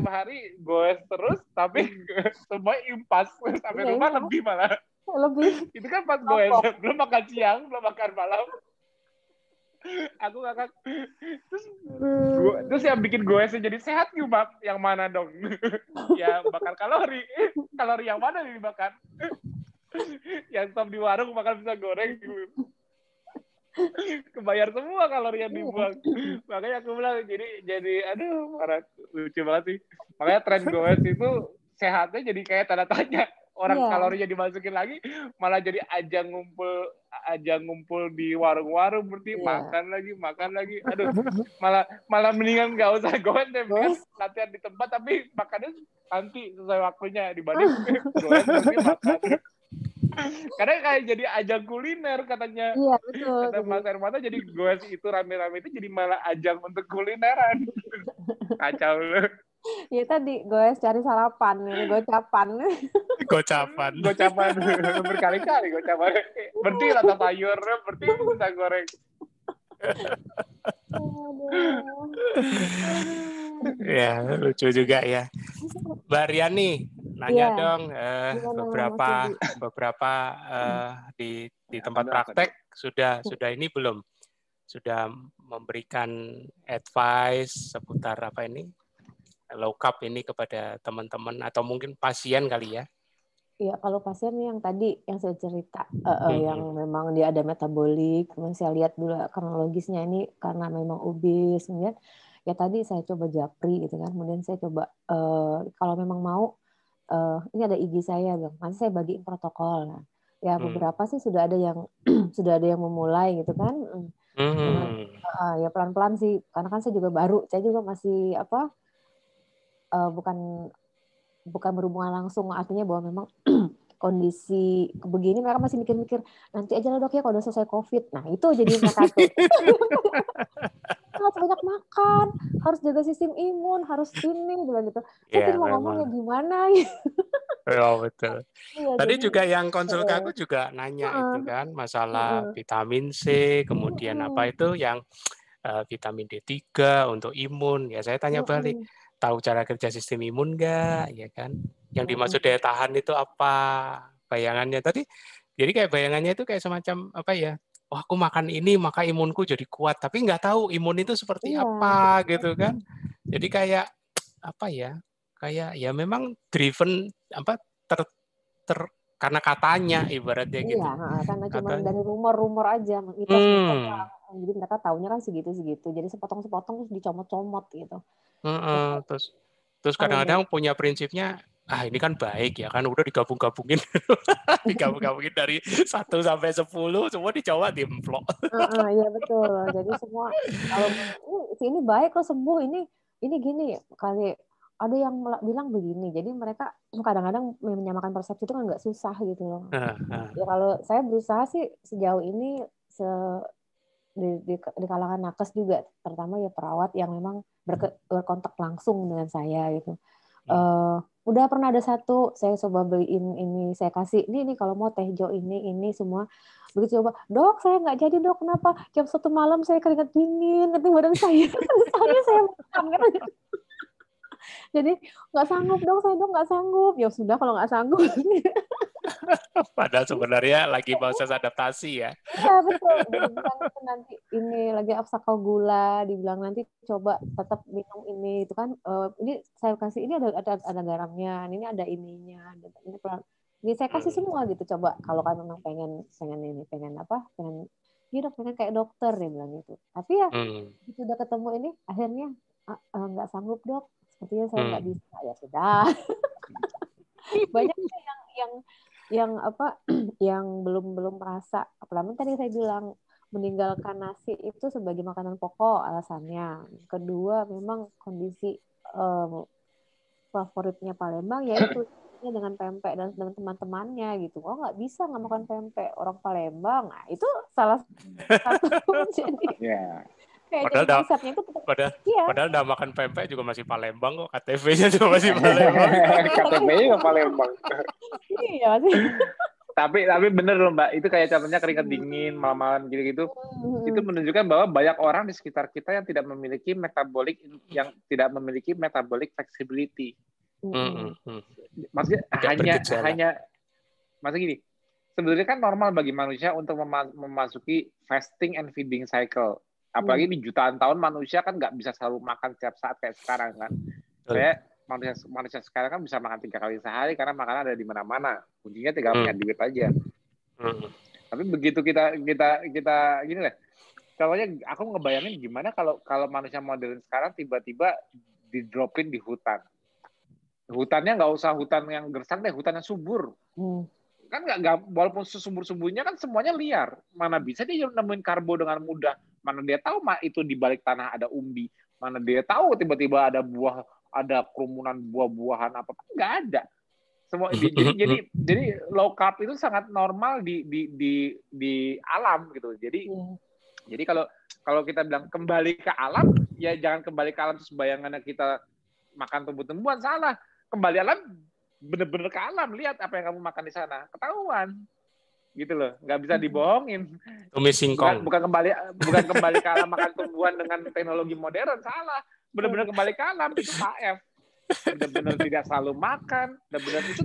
hari goes terus, tapi semua impas sampai rumah lebih malah. Lebih Itu kan pas goes, belum makan siang, belum makan malam. Aku ngakak. Terus yang bikin goesnya jadi sehat gimana? Yang mana dong? Ya bakar kalori. Kalori yang mana nih dibakar? Yang stop di warung makan pisang goreng. Kebayar semua kalori yang dibuang. Makanya aku bilang jadi aduh marah, lucu banget sih. Makanya tren goes itu sehatnya jadi kayak tanda tanya. Orang kalorinya dimasukin lagi malah jadi ajang ngumpul di warung-warung berarti makan lagi. Aduh, malah mendingan nggak usah goes deh, mendingan latihan di tempat tapi makannya nanti sesuai waktunya dibanding goes berarti makan. Karena kayak jadi ajang kuliner katanya. Iya, betul. Kata Mas Hermanto jadi goes itu rame-rame itu jadi malah ajang untuk kulineran. Kacau lu. Ya tadi gue cari sarapan, ini gocapan. Gocapan. Berkali-kali gocapan. Berarti rata sayur, berarti pisang goreng. Ya, lucu juga ya. Mbak Riani, nanya dong beberapa di tempat praktek sudah ini belum? Sudah memberikan advice seputar apa ini? Low carb ini kepada teman-teman atau mungkin pasien kali ya? Iya, kalau pasien yang tadi yang saya cerita, yang memang dia ada metabolik, kemudian saya lihat dulu kronologisnya ini karena memang obes, kemudian ya tadi saya coba japri gitu kan, kemudian saya coba kalau memang mau ini ada IG saya, Bang, nanti saya bagiin protokol. Nah, ya beberapa sih sudah ada yang sudah ada yang memulai gitu kan, ya pelan-pelan sih, karena kan saya juga baru, saya juga masih bukan berhubungan langsung, artinya bahwa memang kondisi begini mereka masih mikir-mikir nanti aja lah dok ya kalau udah selesai COVID. Nah itu jadi mereka tuh harus banyak makan, harus jaga sistem imun, harus ini bilang gitu. Saya mau ngomongnya gimana gitu. Oh, betul. Ya, tadi jadi, juga yang konsul ke aku juga nanya itu kan masalah vitamin C, kemudian apa itu yang vitamin D3 untuk imun. Ya saya tanya balik, tahu cara kerja sistem imun nggak? Ya kan. Yang dimaksud daya tahan itu apa? Bayangannya tadi. Jadi kayak bayangannya itu kayak semacam apa ya? Wah, aku makan ini maka imunku jadi kuat, tapi nggak tahu imun itu seperti apa gitu kan. Jadi kayak apa ya? Kayak ya memang driven apa karena katanya ibaratnya gitu. Iya, karena cuma dari rumor-rumor aja, mitos-mitos lah. Jadi mereka taunya kan segitu-segitu. Jadi sepotong-sepotong terus dicomot-comot gitu. Terus kadang-kadang punya prinsipnya, ini kan baik ya kan, udah digabung-gabungin dari 1 sampai 10 semua dicoba dimplok. Iya betul. Jadi semua kalau ini baik kok sembuh, ini gini kali ada yang bilang begini. Jadi mereka kadang-kadang menyamakan persepsi itu kan nggak susah gitu loh. Ya kalau saya berusaha sih sejauh ini di kalangan nakes juga, terutama ya perawat yang memang berkontak langsung dengan saya gitu. Udah pernah ada satu saya coba beliin ini, saya kasih ini kalau mau teh hijau ini semua, begitu coba dok saya nggak jadi dok, kenapa jam 1 malam saya keringat dingin nanti badan saya soalnya saya makan kan. Jadi nggak sanggup dong saya, dok nggak sanggup. Ya sudah kalau nggak sanggup. Padahal sebenarnya lagi proses adaptasi ya. Iya betul. Dibilang itu nanti ini lagi obstacle gula, dibilang nanti coba tetap minum ini itu kan. Ini saya kasih ini ada garamnya, ini ada ininya, ini pelan. Ini saya kasih semua gitu, coba kalau kan memang pengen iya dok, pengen kayak dokter dia bilang gitu. Tapi ya sudah ketemu ini akhirnya nggak sanggup dok. Sepertinya saya nggak bisa, ya sudah. Banyak yang belum merasa, apalagi tadi saya bilang meninggalkan nasi itu sebagai makanan pokok alasannya. Kedua memang kondisi favoritnya Palembang yaitu dengan pempek dan teman-temannya gitu. Oh nggak bisa nggak makan pempek orang Palembang. Nah itu salah satu jadi. Padahal udah makan pempek juga masih Palembang kok, KTP-nya juga masih Palembang. KTP-nya juga Palembang. Iya sih. Tapi bener loh Mbak, itu kayak contohnya keringat dingin, malam-malam gitu-gitu. Itu menunjukkan bahwa banyak orang di sekitar kita yang tidak memiliki metabolic flexibility. Maksudnya hanya maksudnya gini, sebenarnya kan normal bagi manusia untuk memasuki fasting and feeding cycle. Apalagi di jutaan tahun manusia kan nggak bisa selalu makan setiap saat kayak sekarang kan. Kayak manusia sekarang kan bisa makan 3 kali sehari karena makanan ada di mana-mana. Kuncinya tinggal punya duit aja. Tapi begitu kita gini lah. Soalnya aku ngebayangin gimana kalau manusia modern sekarang tiba-tiba di-dropin di hutan. Hutannya nggak usah hutan yang gersang deh, hutan yang subur. Kan nggak walaupun sesubur-suburnya kan semuanya liar. Mana bisa dia nemuin karbo dengan mudah? Mana dia tahu itu di balik tanah ada umbi? Mana dia tahu tiba-tiba ada buah, ada kerumunan buah-buahan apa? Nggak ada. Semua jadi low carb itu sangat normal di alam gitu. Jadi kalau kita bilang kembali ke alam, ya jangan kembali ke alam terus bayangannya kita makan tumbuh-tumbuhan, salah. Kembali alam, bener-bener ke alam, lihat apa yang kamu makan di sana, ketahuan. Gitu loh, nggak bisa dibohongin. Tumis singkong. Bukan kembali ke alam makan tumbuhan dengan teknologi modern, salah. Bener-bener kembali ke alam, itu KF. Benar-benar tidak selalu makan, benar-benar itu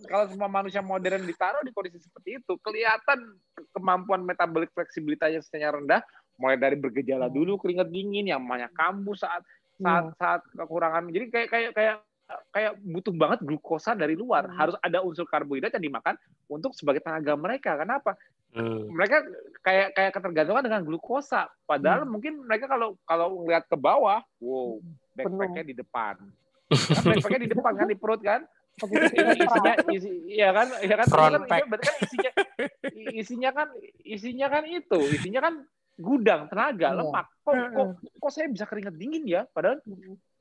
kalau semua manusia modern ditaruh di kondisi seperti itu, kelihatan kemampuan metabolik fleksibilitasnya secara rendah, mulai dari bergejala dulu keringat dingin, yang banyak kambuh saat kekurangan. Jadi kayak butuh banget glukosa dari luar, harus ada unsur karbohidrat yang dimakan untuk sebagai tenaga mereka. Kenapa? Mereka kayak ketergantungan dengan glukosa, padahal mungkin mereka kalau ngeliat ke bawah, wow, backpacknya di depan. Kan backpacknya di depan kan, di perut kan, isinya kan gudang tenaga, lemak. Kok saya bisa keringat dingin ya? Padahal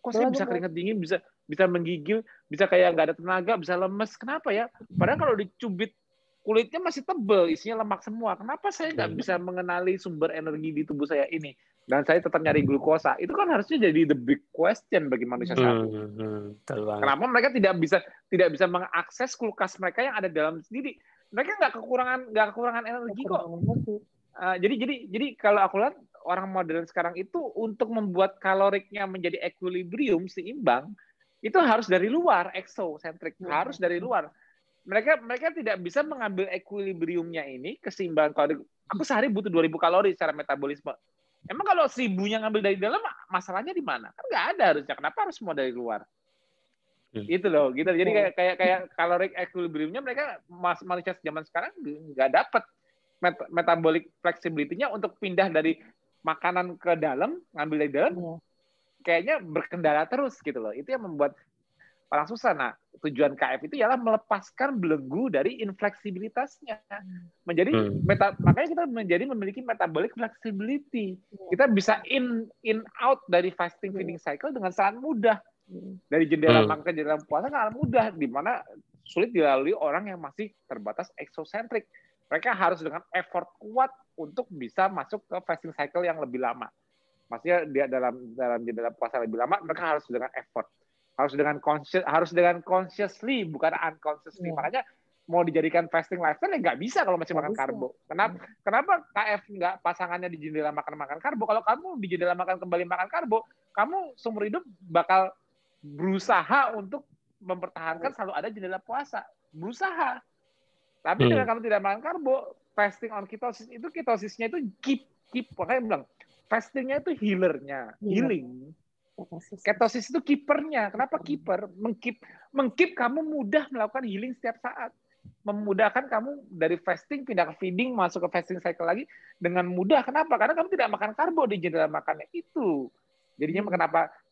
kok saya bisa keringat dingin, bisa menggigil, bisa kayak nggak ada tenaga, bisa lemes. Kenapa ya? Padahal kalau dicubit kulitnya masih tebel, isinya lemak semua. Kenapa saya nggak bisa mengenali sumber energi di tubuh saya ini? Dan saya tetap nyari glukosa. Itu kan harusnya jadi the big question bagi manusia saat ini. Kenapa mereka tidak bisa mengakses kulkas mereka yang ada dalam sendiri? Mereka nggak kekurangan energi kok. Jadi kalau aku lihat orang modern sekarang itu untuk membuat kaloriknya menjadi equilibrium, seimbang, itu harus dari luar, exocentric, harus dari luar. Mereka tidak bisa mengambil equilibriumnya ini, keseimbangan kalorik. Aku sehari butuh 2.000 kalori secara metabolisme. Emang kalau 1.000-nya ngambil dari dalam, masalahnya di mana? Kan nggak ada harusnya. Kenapa harus semua dari luar? Itu loh, gitu. Jadi kayak kalorik equilibriumnya mereka manusia zaman sekarang nggak dapat metabolic flexibility-nya untuk pindah dari makanan ke dalam, ngambil dari dalam, kayaknya berkendara terus gitu loh. Itu yang membuat orang susah. Nah, tujuan KF itu ialah melepaskan belenggu dari infleksibilitasnya. Makanya kita memiliki metabolic flexibility. Kita bisa in out dari fasting feeding cycle dengan sangat mudah. Dari jendela makan ke jendela puasa sangat mudah, di mana sulit dilalui orang yang masih terbatas exocentric. Mereka harus dengan effort kuat untuk bisa masuk ke fasting cycle yang lebih lama. Maksudnya dia dalam jendela puasa lebih lama, mereka harus dengan effort. Harus dengan consciously, bukan unconsciously. Makanya mau dijadikan fasting lifestyle nggak bisa kalau masih makan karbo. Kenapa KF nggak pasangannya di jendela makan karbo? Kalau kamu di jendela makan kembali makan karbo, kamu seumur hidup bakal berusaha untuk mempertahankan selalu ada jendela puasa. Berusaha. Tapi dengan kamu tidak makan karbo, fasting on ketosis itu ketosisnya itu keep. Makanya bilang fastingnya itu healernya, healing. Ketosis itu keepernya. Kenapa keeper? Mengkeep kamu mudah melakukan healing setiap saat. Memudahkan kamu dari fasting pindah ke feeding, masuk ke fasting cycle lagi dengan mudah. Kenapa? Karena kamu tidak makan karbo di jendela makannya itu. Jadinya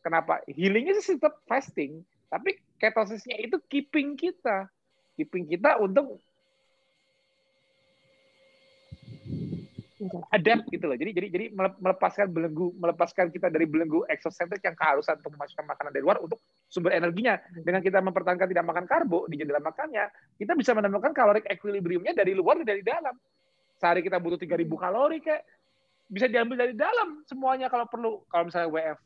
kenapa healingnya sih tetap fasting, tapi ketosisnya itu keeping kita untuk adapt gitu loh. Jadi melepaskan kita dari belenggu exocentric yang keharusan untuk memasukkan makanan dari luar untuk sumber energinya. Dengan kita mempertahankan tidak makan karbo di jendela makannya, kita bisa menemukan kalorik equilibriumnya dari luar dan dari dalam. Sehari kita butuh 3.000 kalori kayak bisa diambil dari dalam semuanya kalau perlu. Kalau misalnya WF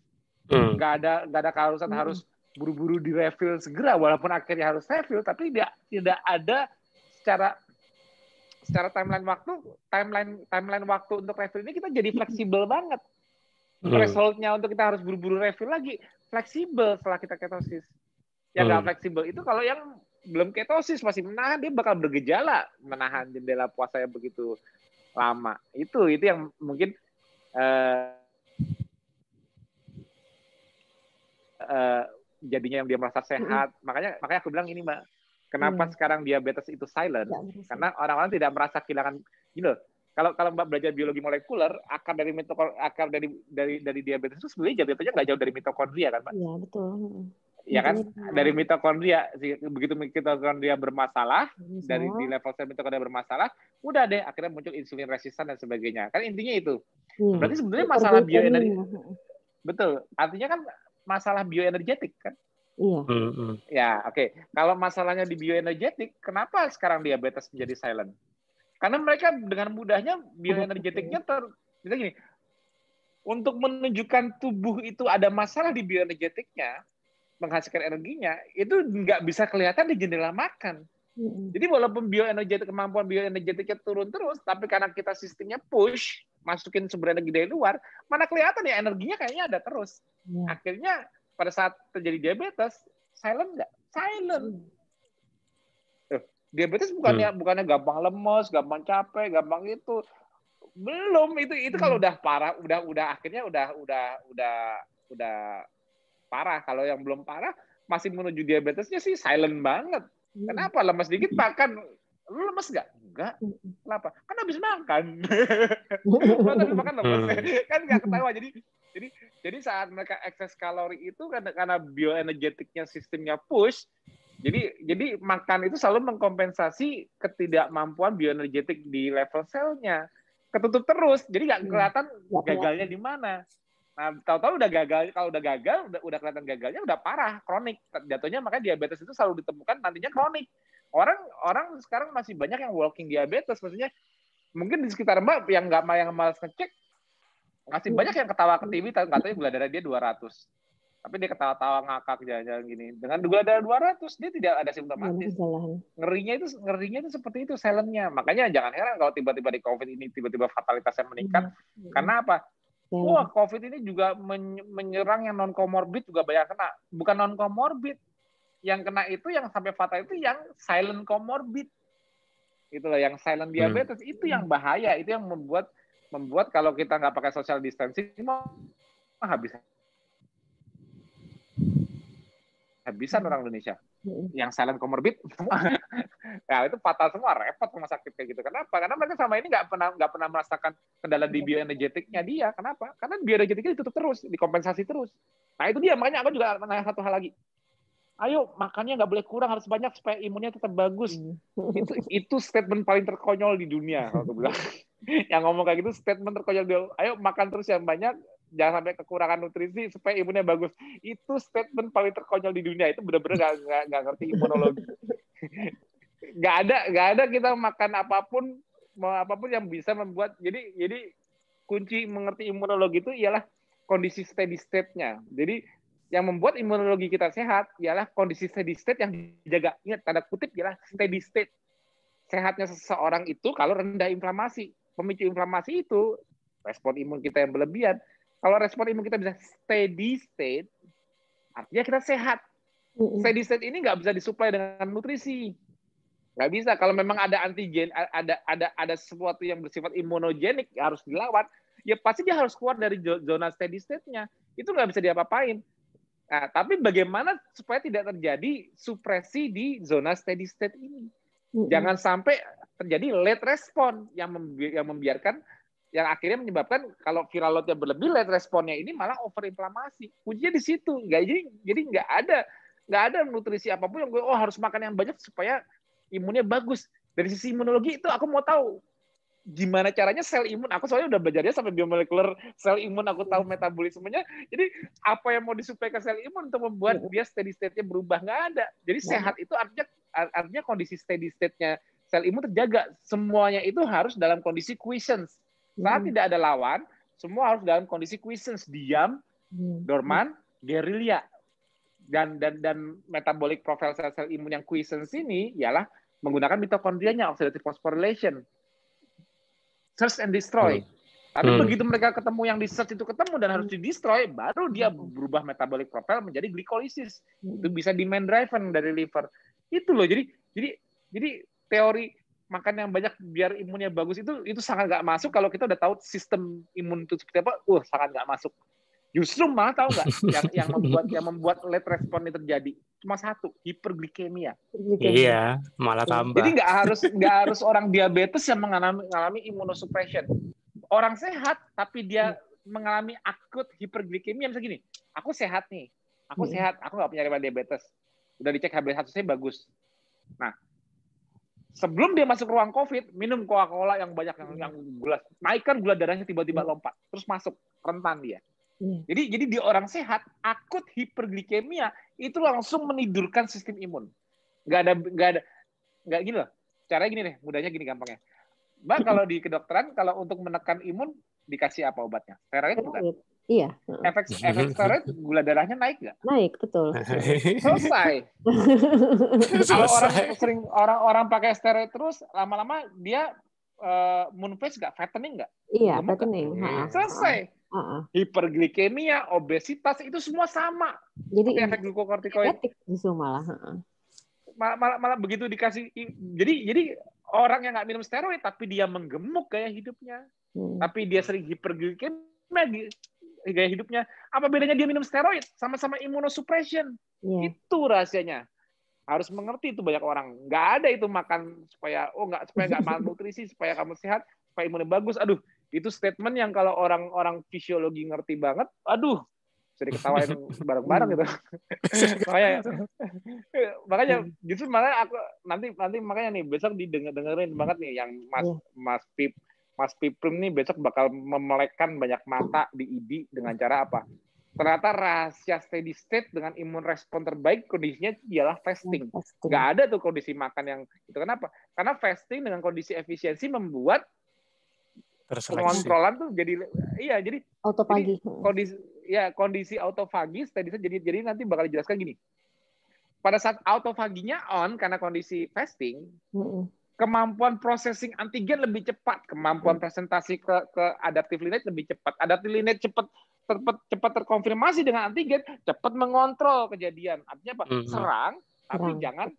nggak ada keharusan harus buru-buru di refill segera, walaupun akhirnya harus refill, tapi tidak ada secara timeline waktu untuk refill ini kita jadi fleksibel banget. Threshold-nya untuk kita harus buru-buru refill lagi fleksibel setelah kita ketosis. Yang nggak fleksibel itu kalau yang belum ketosis, masih menahan, dia bakal bergejala menahan jendela puasa yang begitu lama. Itu yang mungkin jadinya yang dia merasa sehat. Makanya aku bilang ini, Mbak. Kenapa sekarang diabetes itu silent? Karena orang-orang tidak merasa kehilangan. Gini loh, kalau Mbak belajar biologi molekuler, akar dari diabetes itu sebenarnya jatuhnya nggak jauh dari mitokondria kan, Mbak? Iya, betul. Ya kan, dari mitokondria, begitu mitokondria bermasalah, dari di level sel mitokondria bermasalah, udah deh akhirnya muncul insulin resistan dan sebagainya. Kan intinya itu. Berarti sebenarnya masalah bioenergi. Betul. Artinya kan masalah bioenergetik kan? Iya. Ya, oke. Kalau masalahnya di bioenergetik, kenapa sekarang diabetes menjadi silent? Karena mereka dengan mudahnya bioenergetiknya kita gini, untuk menunjukkan tubuh itu ada masalah di bioenergetiknya, menghasilkan energinya, itu nggak bisa kelihatan di jendela makan. Jadi walaupun kemampuan bioenergetiknya turun terus, tapi karena kita sistemnya push, masukin sumber energi dari luar, mana kelihatan ya energinya kayaknya ada terus. Akhirnya pada saat terjadi diabetes, silent nggak? Silent. Diabetes bukannya gampang lemes, gampang capek, gampang itu. Belum, itu kalau udah parah, udah akhirnya udah parah. Kalau yang belum parah, masih menuju diabetesnya sih silent banget. Kenapa? Lemes dikit makan. Lu lemes nggak? Enggak. Kenapa? Kan habis makan. Habis makan lemes. Kan nggak ketawa. Jadi saat mereka ekses kalori itu karena bioenergetiknya sistemnya push, jadi makan itu selalu mengkompensasi ketidakmampuan bioenergetik di level selnya. Ketutup terus, jadi nggak kelihatan gagalnya di mana. Nah, tahu-tahu udah gagal. Kalau udah gagal, udah kelihatan gagalnya, udah parah, kronik. Jatuhnya makanya diabetes itu selalu ditemukan nantinya kronik. Orang sekarang masih banyak yang walking diabetes, maksudnya mungkin di sekitar Mbak yang malas ngecek, masih banyak yang ketawa ke TV, katanya gula darah dia 200. Tapi dia ketawa-tawa ngakak jalan-jalan gini. Dengan gula darah 200, dia tidak ada simptomatis. Ngerinya itu seperti itu, silentnya. Makanya jangan heran kalau tiba-tiba di COVID ini, tiba-tiba fatalitasnya meningkat. Karena apa? Wah, COVID ini juga menyerang yang non-komorbid juga banyak kena. Bukan non-komorbid. Yang kena itu, yang sampai fatal itu yang silent komorbid. Itulah yang silent diabetes. Itu yang bahaya. Itu yang membuat kalau kita nggak pakai social distancing, habisan orang Indonesia. Yang silent komorbid, ya itu fatal semua, repot rumah sakit kayak gitu. Kenapa? Karena mereka selama ini nggak pernah merasakan kendala di bioenergetiknya dia. Kenapa? Karena bioenergetiknya ditutup terus, dikompensasi terus. Nah itu dia, makanya aku juga nanya satu hal lagi. Ayo makannya nggak boleh kurang, harus banyak supaya imunnya tetap bagus. Itu statement paling terkonyol di dunia, kalau aku bilang. Yang ngomong kayak gitu statement terkonyol dia. Ayo makan terus yang banyak, jangan sampai kekurangan nutrisi supaya imunnya bagus. Itu statement paling terkonyol di dunia. Itu benar-benar nggak ngerti imunologi. Nggak ada kita makan apapun yang bisa membuat. Jadi kunci mengerti imunologi itu ialah kondisi steady state-nya. Jadi yang membuat imunologi kita sehat ialah kondisi steady state yang dijaga. Ingat, tanda kutip ialah steady state. Sehatnya seseorang itu kalau rendah inflamasi. Pemicu inflamasi itu respon imun kita yang berlebihan. Kalau respon imun kita bisa steady state, artinya kita sehat. Steady state ini nggak bisa disuplai dengan nutrisi. Nggak bisa. Kalau memang ada antigen, ada sesuatu yang bersifat imunogenik harus dilawan, ya pasti dia harus keluar dari zona steady state-nya. Itu nggak bisa diapa-apain. Nah, tapi bagaimana supaya tidak terjadi supresi di zona steady state ini? Jangan sampai terjadi late respon yang membiarkan, yang akhirnya menyebabkan kalau viral loadnya berlebih, late responnya ini malah overinflamasi. Kuncinya di situ. Jadi nggak ada nutrisi apapun yang harus makan yang banyak supaya imunnya bagus. Dari sisi imunologi itu aku mau tahu gimana caranya sel imun. Aku soalnya udah belajarnya sampai biomolekuler sel imun, aku tahu metabolismenya. Jadi apa yang mau disuplai ke sel imun untuk membuat dia steady state-nya berubah? Nggak ada. Jadi sehat itu artinya kondisi steady state-nya sel imun terjaga. Semuanya itu harus dalam kondisi quiescence. Saat tidak ada lawan, semua harus dalam kondisi quiescence, diam, dorman, gerilya. Dan metabolic profile sel imun yang quiescence ini ialah menggunakan mitokondrianya, oxidative phosphorylation. Search and destroy. Tapi begitu mereka ketemu yang di search itu ketemu dan harus di-destroy, baru dia berubah metabolic profile menjadi glikolisis. Itu bisa demand driven dari liver. Itu loh. Jadi teori makan yang banyak biar imunnya bagus itu sangat nggak masuk kalau kita udah tahu sistem imun itu seperti apa. Sangat nggak masuk. Justru malah tahu nggak yang membuat late respon ini terjadi cuma satu, hiperglikemia. Iya, malah tambah. Jadi nggak harus orang diabetes yang mengalami immunosuppression. Orang sehat tapi dia mengalami akut hiperglikemia. Misalnya gini, aku sehat nih, aku nggak punya riwayat diabetes, udah dicek HbA1c bagus. Nah, sebelum dia masuk ruang COVID, minum Coca-Cola yang banyak, yang gula, naikkan gula darahnya tiba-tiba lompat, terus masuk, rentan dia. Jadi di orang sehat, akut hiperglikemia itu langsung menidurkan sistem imun. Nggak gini loh. Caranya gini deh, mudahnya gini gampangnya. Mbak, kalau di kedokteran, kalau untuk menekan imun, dikasih apa obatnya? Steroid bukan? Iya. Efek steroid, gula darahnya naik nggak? Naik, betul. Selesai. Kalau orang pakai steroid terus, lama-lama dia moon phase nggak? Fattening nggak? Iya, fattening. Selesai. Hiperglikemia, obesitas, itu semua sama. Jadi efek glukokortikoid. Justru malah begitu dikasih. Jadi orang yang nggak minum steroid, tapi dia menggemuk gaya hidupnya. Tapi dia sering hiperglikemia gaya hidupnya. Apa bedanya dia minum steroid? Sama-sama immunosuppression. Itu rahasianya. Harus mengerti itu banyak orang. Nggak ada itu makan supaya nggak malnutrisi, supaya kamu sehat, supaya imunnya bagus. Aduh, itu statement yang kalau orang fisiologi ngerti banget, bisa diketawain bareng-bareng gitu. makanya justru aku nanti makanya nih besok dengerin banget nih yang Mas Piprim nih besok bakal memelekkan banyak mata di ID dengan cara apa? Ternyata rahasia steady state dengan imun respon terbaik kondisinya ialah fasting. Nggak ada tuh kondisi makan yang itu. Kenapa? Karena fasting dengan kondisi efisiensi membuat pengontrolan tuh jadi autofagi. Kondisi autofagi steady state. Jadi nanti bakal dijelaskan gini. Pada saat autofaginya on karena kondisi fasting, kemampuan processing antigen lebih cepat, kemampuan presentasi ke adaptive lineage lebih cepat. Adaptive lineage cepat terkonfirmasi dengan antigen, cepat mengontrol kejadian. Artinya apa? Serang, tapi jangan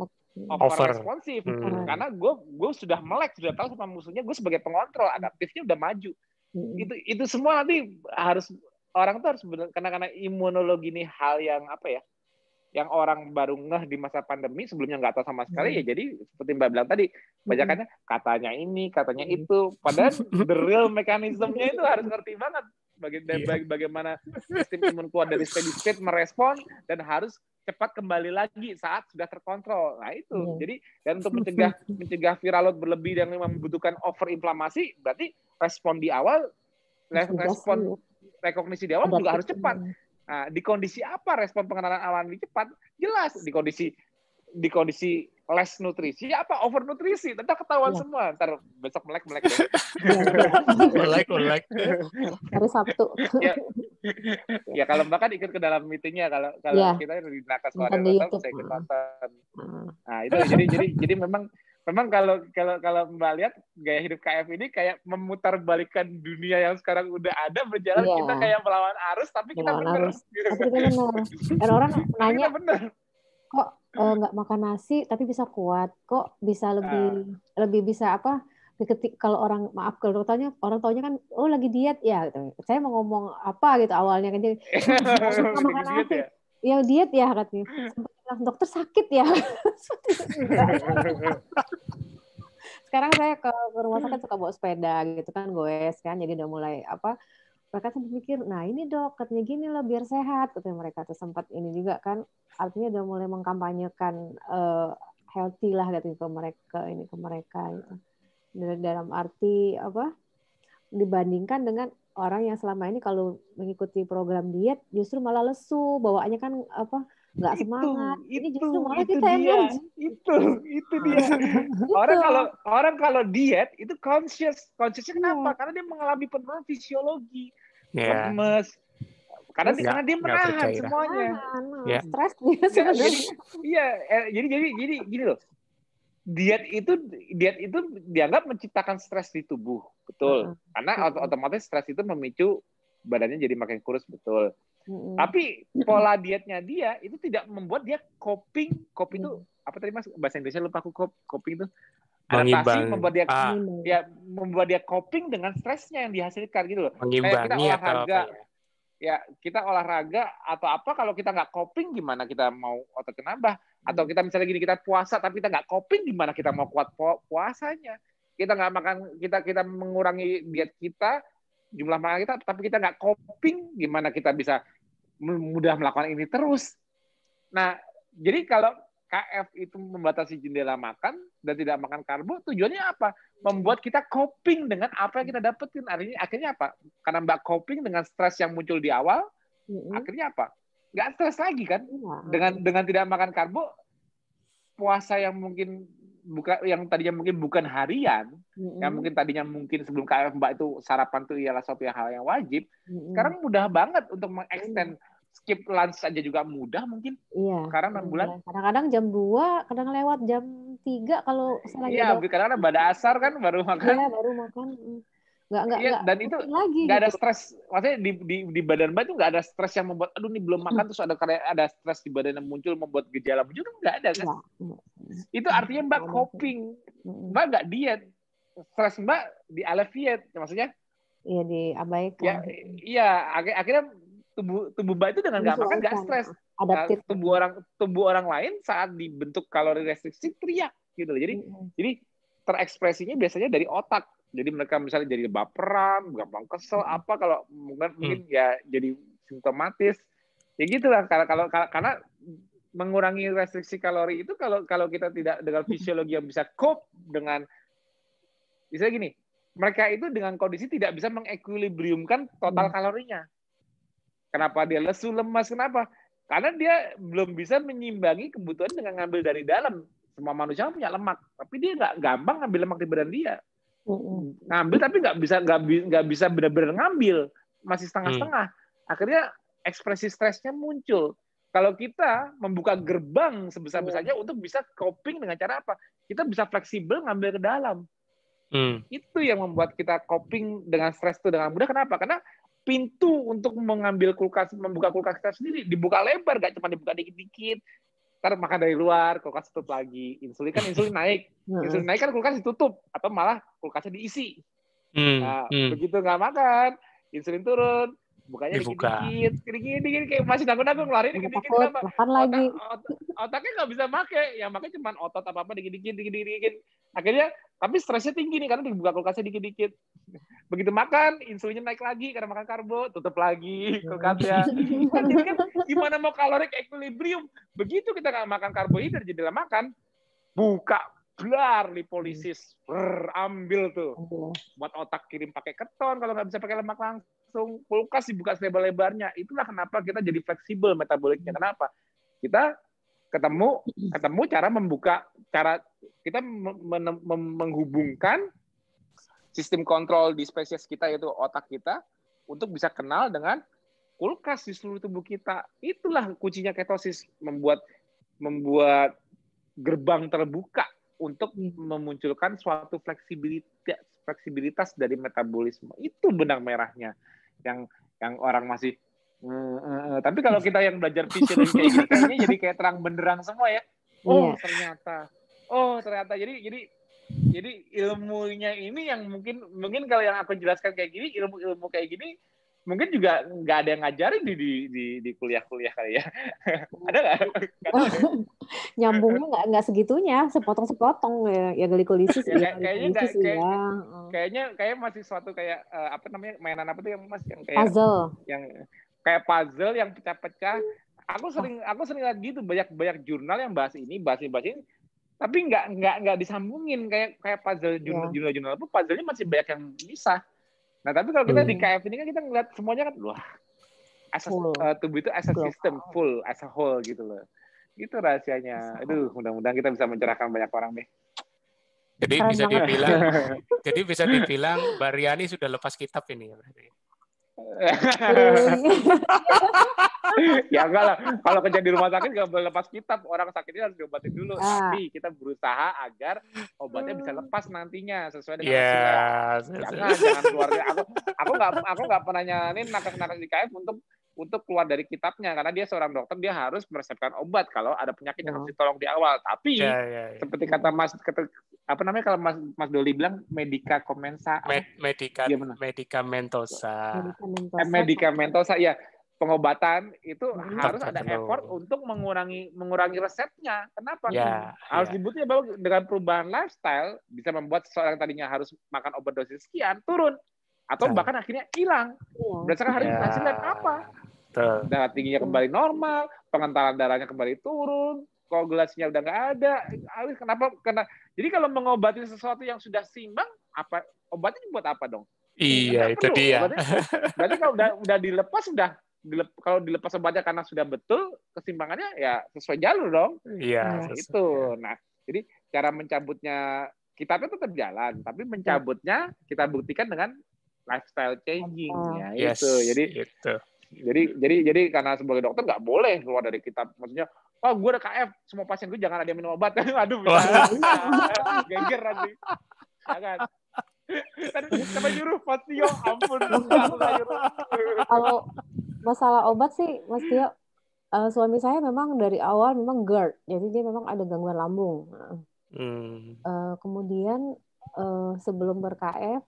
over responsif. Karena gue sudah melek, sudah tahu sama musuhnya, gue sebagai pengontrol, adaptifnya udah maju. Itu semua nanti orang tuh harus karena imunologi ini hal yang apa ya? Yang orang baru ngeh di masa pandemi, sebelumnya nggak tahu sama sekali, ya jadi seperti Mbak bilang tadi, banyakannya katanya ini, katanya itu, padahal the real mekanismenya itu harus ngerti banget bagaimana sistem imun kuat dari steady state merespon dan harus cepat kembali lagi saat sudah terkontrol. Nah itu, jadi dan untuk mencegah viral load berlebih dan membutuhkan overinflamasi, berarti respon di awal, respon rekognisi di awal juga harus cepat. Nah, di kondisi apa respon pengenalan awal lebih cepat? Jelas di kondisi less nutrisi apa overnutrisi. Nanti ketahuan semua. Ntar besok melek deh. melek. Hari Sabtu. Ya kalau Mbak kan ikut ke dalam meetingnya, kalau kita di Nakas Warrior saya ikut nonton. Nah itu jadi memang kalau Mbak lihat gaya hidup KF ini kayak memutarbalikkan dunia yang sekarang udah ada berjalan, kita kayak melawan arus tapi kita benar. Dan orang nanya, kok nggak makan nasi tapi bisa kuat, kok bisa lebih bisa apa? Kalau orang orang taunya kan lagi diet ya, gitu. Saya mau ngomong apa gitu awalnya kan jadi nggak makan nasi. Ya diet ya katanya. Sempat bilang dokter sakit ya. Sekarang saya ke rumah sakit suka bawa sepeda gitu kan, goes kan, jadi udah mulai mereka sempat mikir, nah ini dok katanya gini loh biar sehat, katanya mereka tuh sempat ini juga kan, artinya udah mulai mengkampanyekan healthy lah gitu ke mereka gitu. Dalam arti dibandingkan dengan orang yang selama ini kalau mengikuti program diet justru malah lesu, bawaannya kan nggak semangat. Ini justru malah kita energi. Itu dia. Orang kalau diet itu consciousnya kenapa? Karena dia mengalami penurunan fisiologi, lemes. Karena dia menahan semuanya. Stres dia sebenarnya. Jadi gini loh. Diet itu dianggap menciptakan stres di tubuh, betul. Karena otomatis stres itu memicu badannya jadi makin kurus, betul. Tapi pola dietnya dia itu tidak membuat dia coping itu apa tadi Mas bahasa Indonesia lupa aku coping itu Mengimbang. adaptasi membuat dia coping dengan stresnya yang dihasilkan gitu loh. Kayak kita Mengimbangi atau olahraga, apa ya? ya kita olahraga atau apa kalau kita nggak coping gimana kita mau otot nambah? Atau kita misalnya gini kita puasa tapi kita nggak coping gimana kita mau kuat puasanya? Kita nggak makan, kita mengurangi diet kita, jumlah makan kita, tapi kita nggak coping gimana kita bisa mudah melakukan ini terus? Nah, jadi kalau KF itu membatasi jendela makan dan tidak makan karbo, tujuannya apa? Membuat kita coping dengan apa yang kita dapetin. Akhirnya apa? Karena Mbak coping dengan stres yang muncul di awal, akhirnya apa? Nggak stres lagi kan? Dengan tidak makan karbo, puasa yang tadinya mungkin bukan harian, yang mungkin tadinya mungkin sebelum KF Mbak itu sarapan itu ialah suatu hal yang wajib, sekarang mudah banget untuk mengextend. Skip lunch aja juga mudah mungkin. Iya. Sekarang 6 bulan. Kadang-kadang jam 2, kadang lewat jam 3 kalau lagi ada. Iya, kadang-kadang pada asar kan baru makan. Iya, baru makan. Nggak dan itu lagi nggak gitu. ada stres. Maksudnya di badan Mbak itu nggak ada stres yang membuat aduh nih belum makan terus ada stres di badan yang muncul membuat gejala muncul, nggak ada kan? Itu artinya Mbak coping. Mbak nggak diet. Stres Mbak di alleviate maksudnya. Iya, diabaikan. Iya, akhirnya tubuh Mbak itu dengan nggak makan nggak stres. Tubuh orang lain saat dibentuk kalori restriksi teriak gitu loh. Jadi terekspresinya biasanya dari otak. Jadi mereka misalnya jadi baperan, gampang kesel apa kalau mungkin ya jadi simptomatis. Ya gitulah karena mengurangi restriksi kalori itu kalau kita tidak dengan fisiologi yang bisa cope dengan misalnya gini, mereka itu dengan kondisi tidak bisa mengequilibriumkan total kalorinya. Kenapa dia lesu, lemas? Kenapa? Karena dia belum bisa menyimbangi kebutuhan dengan ngambil dari dalam. Semua manusia punya lemak, tapi dia nggak gampang ngambil lemak di badan dia. Ngambil tapi nggak bisa benar-benar ngambil, masih setengah-setengah. Akhirnya ekspresi stresnya muncul. Kalau kita membuka gerbang sebesar-besarnya untuk bisa coping dengan cara apa? Kita bisa fleksibel ngambil ke dalam. Itu yang membuat kita coping dengan stres itu dengan mudah. Kenapa? Karena pintu untuk membuka kulkas kita sendiri dibuka lebar, gak cuma dibuka dikit-dikit. Ntar makan dari luar, kulkas tutup lagi. Insulin naik. Insulin naik kan kulkas ditutup atau malah kulkasnya diisi. Begitu nggak makan, insulin turun, bukanya dikit-dikit kayak masih nanggung-nanggung lari dikit-dikit kenapa? Otaknya nggak bisa make, yang make cuma otot apa-apa dikit-dikit. Akhirnya tapi stresnya tinggi nih karena dibuka kulkasnya dikit-dikit. Begitu makan, insulinnya naik lagi karena makan karbo, tutup lagi kulkasnya. Jadi kan gimana mau caloric equilibrium? Begitu kita nggak makan karbohidrat jendela makan, buka blar lipolisis, ambil tuh. Buat otak kirim pakai keton kalau nggak bisa pakai lemak langsung, kulkas dibuka selebar-lebarnya. Itulah kenapa kita jadi fleksibel metaboliknya. Kenapa? Kita ketemu cara kita menghubungkan sistem kontrol di spesies kita yaitu otak kita untuk bisa kenal dengan kulkas di seluruh tubuh kita. Itulah kuncinya ketosis, membuat gerbang terbuka untuk memunculkan suatu fleksibilitas dari metabolisme. Itu benang merahnya yang orang masih tapi kalau kita yang belajar fisiologi kayak gini kayaknya jadi kayak terang benderang semua ya. Ternyata jadi ilmunya ini yang mungkin kalau yang aku jelaskan kayak gini, ilmu kayak gini mungkin juga nggak ada yang ngajarin di kuliah-kuliah kali ya. Ada nggak? Nyambungnya nggak segitunya, sepotong-sepotong ya glikolisis kayaknya masih suatu kayak mainan apa tuh yang Mas yang kayak puzzle. Yang kayak puzzle yang pecah-pecah. Aku sering lihat gitu banyak jurnal yang bahas ini, tapi nggak disambungin kayak puzzle jurnal itu puzzle-nya masih banyak yang bisa. Nah, tapi kalau kita di KF ini kan kita ngeliat semuanya kan wah, tubuh itu as a system, full as a whole gitu loh. Itu rahasianya. Aduh, mudah-mudahan kita bisa mencerahkan banyak orang deh. Jadi bisa dibilang Mbak Riani sudah lepas kitab ini ya berarti. Ya enggak lah, kalau kerja di rumah sakit nggak boleh lepas kitab, orang sakitnya harus diobatin dulu. Tapi kita berusaha agar obatnya bisa lepas nantinya sesuai dengan hasilnya. Jangan keluarga. Aku nggak pernah nyaranin nakes di KF untuk untuk keluar dari kitabnya karena dia seorang dokter, dia harus meresepkan obat kalau ada penyakit yang harus ditolong di awal. Tapi seperti kata apa namanya kalau Mas Doli bilang medikamentosa medikamentosa ya, pengobatan itu harus ada effort untuk mengurangi resepnya. Kenapa? Harus dibutuhkan bahwa dengan perubahan lifestyle bisa membuat seseorang yang tadinya harus makan obat dosis sekian turun atau bahkan akhirnya hilang. Berdasarkan hasilnya apa? Darah tingginya kembali normal, pengentalan darahnya kembali turun, koagulasinya udah nggak ada. Kenapa? Jadi kalau mengobati sesuatu yang sudah seimbang, apa obatnya buat apa dong? Iya, itu dia. Berarti kalau udah dilepas, kalau dilepas obatnya karena sudah betul keseimbangannya ya sesuai jalur dong. Iya. Itu. Nah, jadi cara mencabutnya kitabnya tetap jalan, tapi mencabutnya kita buktikan dengan lifestyle changing ya itu. Jadi karena sebagai dokter nggak boleh keluar dari kitab. Maksudnya, gue udah KF, semua pasien gue jangan ada yang minum obat. Aduh, bisa geger nanti. Jangan. Sampai nyuruh Mas Tio, ampun. Kalau masalah obat sih, Mas Tio, suami saya memang dari awal memang GERD, jadi dia memang ada gangguan lambung. Kemudian sebelum ber-KF,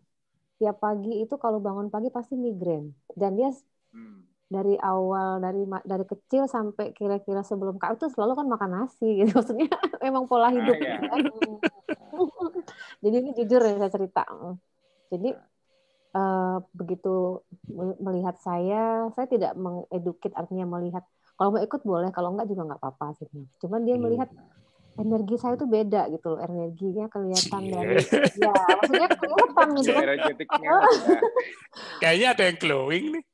tiap pagi itu kalau bangun pagi pasti migrain. Dan dia dari awal dari kecil sampai kira-kira sebelum KF itu selalu kan makan nasi gitu. Maksudnya memang pola hidup kan. Jadi ini jujur ya saya cerita. Jadi begitu melihat saya tidak mengedukate, artinya melihat kalau mau ikut boleh, kalau enggak juga enggak apa-apa sih. Cuman dia melihat energi saya tuh beda gitu loh, energinya kelihatan dari ya maksudnya kelihatan gitu kan. Kayaknya ada yang glowing nih.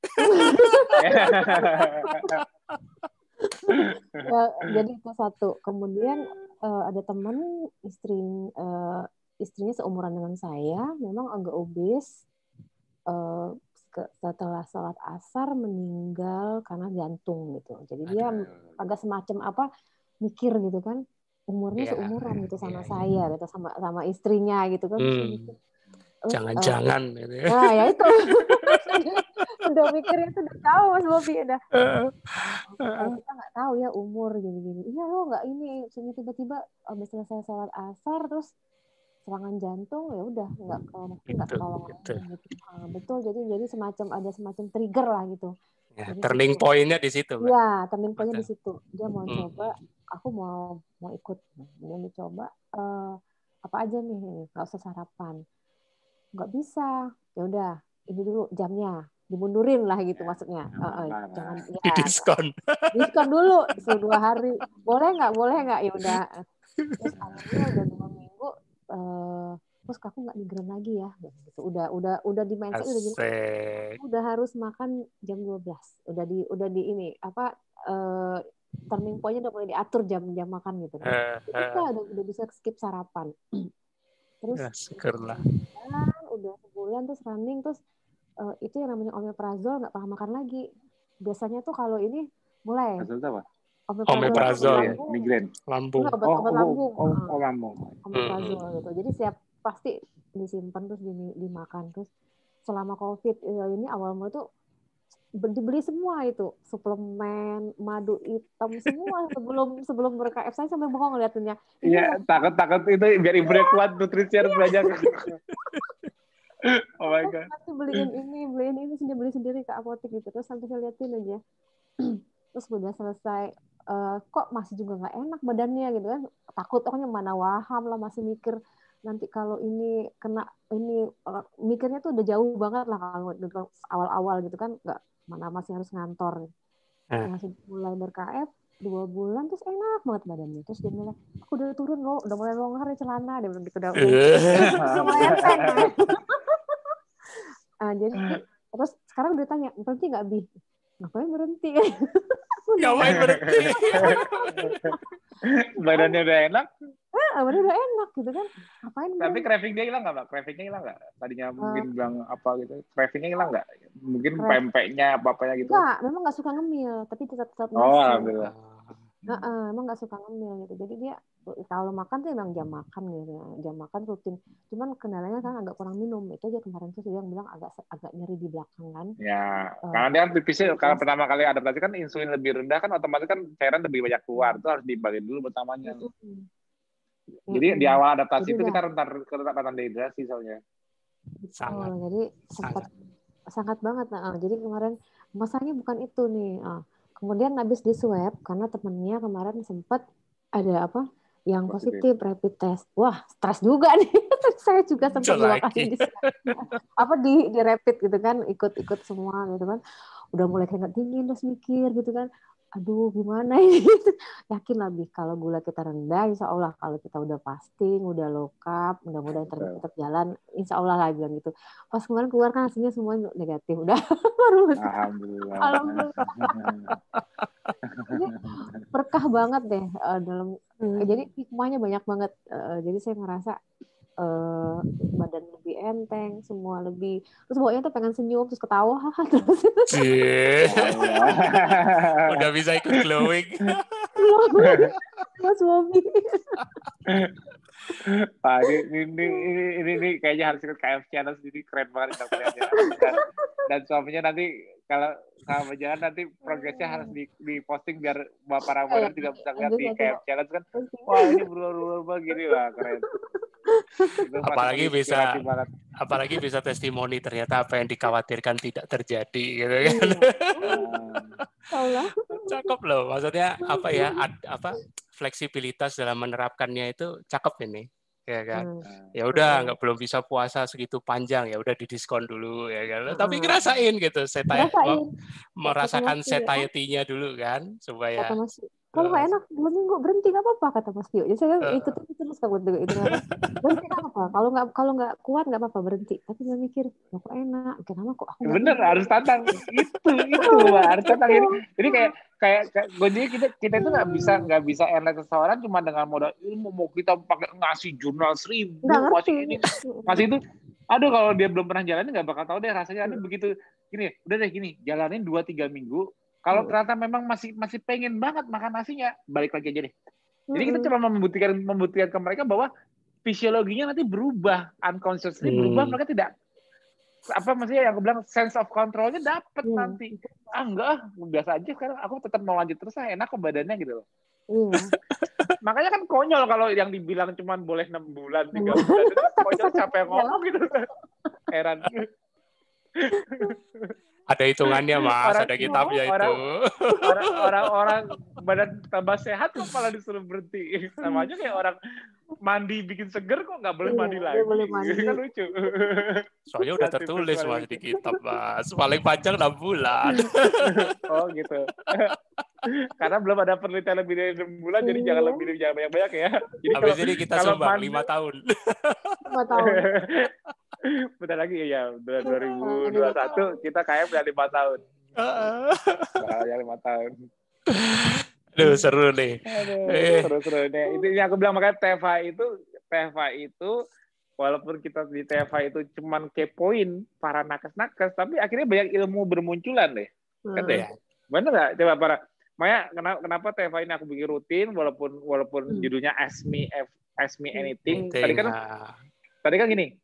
Ya, jadi itu satu. Kemudian ada teman istrinya seumuran dengan saya, memang agak obes. Setelah sholat asar meninggal karena jantung gitu. Jadi dia agak semacam apa mikir gitu kan, umurnya seumuran gitu sama saya gitu, sama istrinya gitu kan. Jangan-jangan nah ya itu udah mikirnya tuh udah tahu Mas Bobi udah kita nggak tahu ya umur gini-gini. Iya lo nggak ini tiba-tiba habis selesai sholat asar terus serangan jantung, ya udah nggak ketolong gitu. Betul, jadi ada semacam trigger lah gitu. Ya, turning point-nya di situ. Iya, turning point-nya di situ. Dia mau coba, aku mau ikut. Dia dicoba apa aja nih, nggak usah sarapan. Nggak bisa. Ya udah, ini dulu jamnya dimundurin lah gitu maksudnya. Jangan diskon dulu 2 hari. Boleh nggak? Ya udah. Terus akhirnya udah 2 minggu. Terus aku nggak migrain lagi ya gitu. Udah di mindset udah harus makan jam 12. Udah di ini apa turning point-nya udah mulai diatur jam makan gitu. Udah bisa skip sarapan. Terus syukurlah. Udah sebulan terus running terus itu yang namanya omeprazol nggak pernah makan lagi. Biasanya tuh kalau ini mulai omeprazol ya, migrain lambung. Obat lambung. Lambung. Omeprazol gitu. Jadi pasti disimpan terus dimakan terus selama COVID ini awal mulai tuh dibeli semua itu suplemen madu hitam semua sebelum ber-KF saya sampai bengong ngeliatinnya. Iya takut itu biar ibunya kuat nutrisi harus belajar. Oh my god. Nanti beliin ini beli sendiri ke apotek gitu terus sampai saya liatin aja. Terus udah selesai kok masih juga nggak enak badannya gitu kan, takut pokoknya mana waham lah, masih mikir nanti kalau ini kena ini, mikirnya tuh udah jauh banget lah kalau awal-awal gitu kan, nggak mana masih harus ngantor. Masih mulai ber-KF 2 bulan terus enak banget badannya, terus dia mulai aku udah turun loh, udah mulai longgar di celana, dia bilang gitu udah mulai enteng. Jadi terus sekarang udah tanya berhenti nggak Bi? Ngapain berhenti? Ngapain berhenti? Badannya udah enak. Badannya udah enak gitu kan. Ngapain berhenti? Tapi craving-nya hilang nggak, Mbak? Craving-nya hilang nggak? Tadinya mungkin bilang apa gitu. Craving-nya hilang nggak? Mungkin pempeknya apa-apanya gitu. Enggak, memang nggak suka ngemil. Tapi tetap nasi. Oh, alhamdulillah. Emang nggak suka ngemil gitu. Jadi dia Kalau makan tuh emang jam makan gitu ya. Jam makan rutin. Cuman kendalanya kan agak kurang minum. Itu aja kemarin tuh yang bilang agak nyeri di belakang kan. Ya, karena dia kan pipisnya karena pertama kali adaptasi kan insulin lebih rendah kan otomatis kan cairan lebih banyak keluar. Itu harus dibagi dulu pertamanya. Jadi di awal adaptasi itu kita rentan dehidrasi soalnya. Sangat. Jadi sangat banget. Jadi kemarin masalahnya bukan itu nih. Kemudian habis di swab karena temennya kemarin sempat ada apa yang positif rapid test. Wah, stres juga nih. Saya juga sempat 2 kali di rapid gitu kan, ikut semua gitu kan. Udah mulai keringat dingin terus mikir gitu kan. Aduh, gimana ini? Yakin lebih kalau gula kita rendah, insya Allah kalau kita udah fasting, udah low carb, mudah-mudahan tetap jalan, insya Allah lah bilang gitu. Pas kemarin keluar kan hasilnya semua negatif, udah baru. Alhamdulillah. Jadi berkah banget deh dalam. Jadi hikmahnya banyak banget. Jadi saya ngerasa badan lebih enteng, semua lebih, terus pokoknya tuh pengen senyum terus ketawa terus. Udah bisa ikut glowing. Mas Bobby. Pak, ini kayaknya harus ikut KF Challenge, jadi keren banget dokternya. Dan suaminya nanti kalau sama jalan nanti progresnya harus di posting biar para model juga bisa lihat di KF Challenge kan. Wah, ini berubah gini lah, keren. Apalagi bisa testimoni ternyata apa yang dikhawatirkan tidak terjadi gitu kan. Cakep loh, maksudnya apa ya, fleksibilitas dalam menerapkannya itu cakep ini, ya kan. Ya udah belum bisa puasa segitu panjang, ya udah didiskon dulu ya kan. Tapi ngerasain gitu, merasakan satiety-nya dulu kan, supaya kalau nggak enak 2 minggu berhenti nggak apa-apa kata Mas Tio. Jadi saya ikutin terus kamu itu berhenti nggak apa-apa. Kalau nggak kuat nggak apa-apa berhenti. Tapi saya mikir kok enak, kenapa kok aku bener harus tantang itu harus tantang ini. Jadi kayak gue kita itu nggak bisa enak seseorang cuma dengan modal ilmu. Mau kita pakai ngasih jurnal 1000 ngasih itu. Aduh, kalau dia belum pernah jalanin nggak bakal tahu deh rasanya. Aduh, begitu gini, udah deh gini, jalanin 2-3 minggu. Kalau ternyata memang masih pengen banget makan nasinya, balik lagi aja deh. Jadi kita cuma membuktikan ke mereka bahwa fisiologinya nanti berubah, unconsciously berubah, mereka tidak maksudnya yang aku bilang sense of control-nya dapet nanti. Enggak, biasa aja sekarang aku tetap mau lanjut terus, enak kok badannya gitu loh. Makanya kan konyol kalau yang dibilang cuma boleh 6 bulan, 3 bulan. Itu konyol siapa yang ngomong gitu. Heran. Ada hitungannya, Mas, ada kitabnya itu. Orang badan tambah sehat kok malah disuruh berhenti. Sama aja kayak orang mandi bikin seger kok nggak boleh mandi lagi. Kan lucu. Soalnya udah tertulis Mas di kitab, Mas. Paling panjang 6 bulan. Oh gitu. Karena belum ada penelitian lebih dari 6 bulan, jadi jangan banyak-banyak ya. Jadi habis ini kita sumbang 5 tahun. 5 tahun. Bentar lagi ya, 2021 kita KF udah 5 tahun. Bakal 5 tahun. Aduh, seru nih. Seru nih. Itu yang aku bilang, makanya TFA itu walaupun kita di TFA itu cuman kepoin para nakes-nakes, tapi akhirnya banyak ilmu bermunculan deh. Kan deh. Bener nggak? Coba makanya kenapa TFA ini aku bikin rutin walaupun judulnya Ask Me Anything. Tadi kan gini.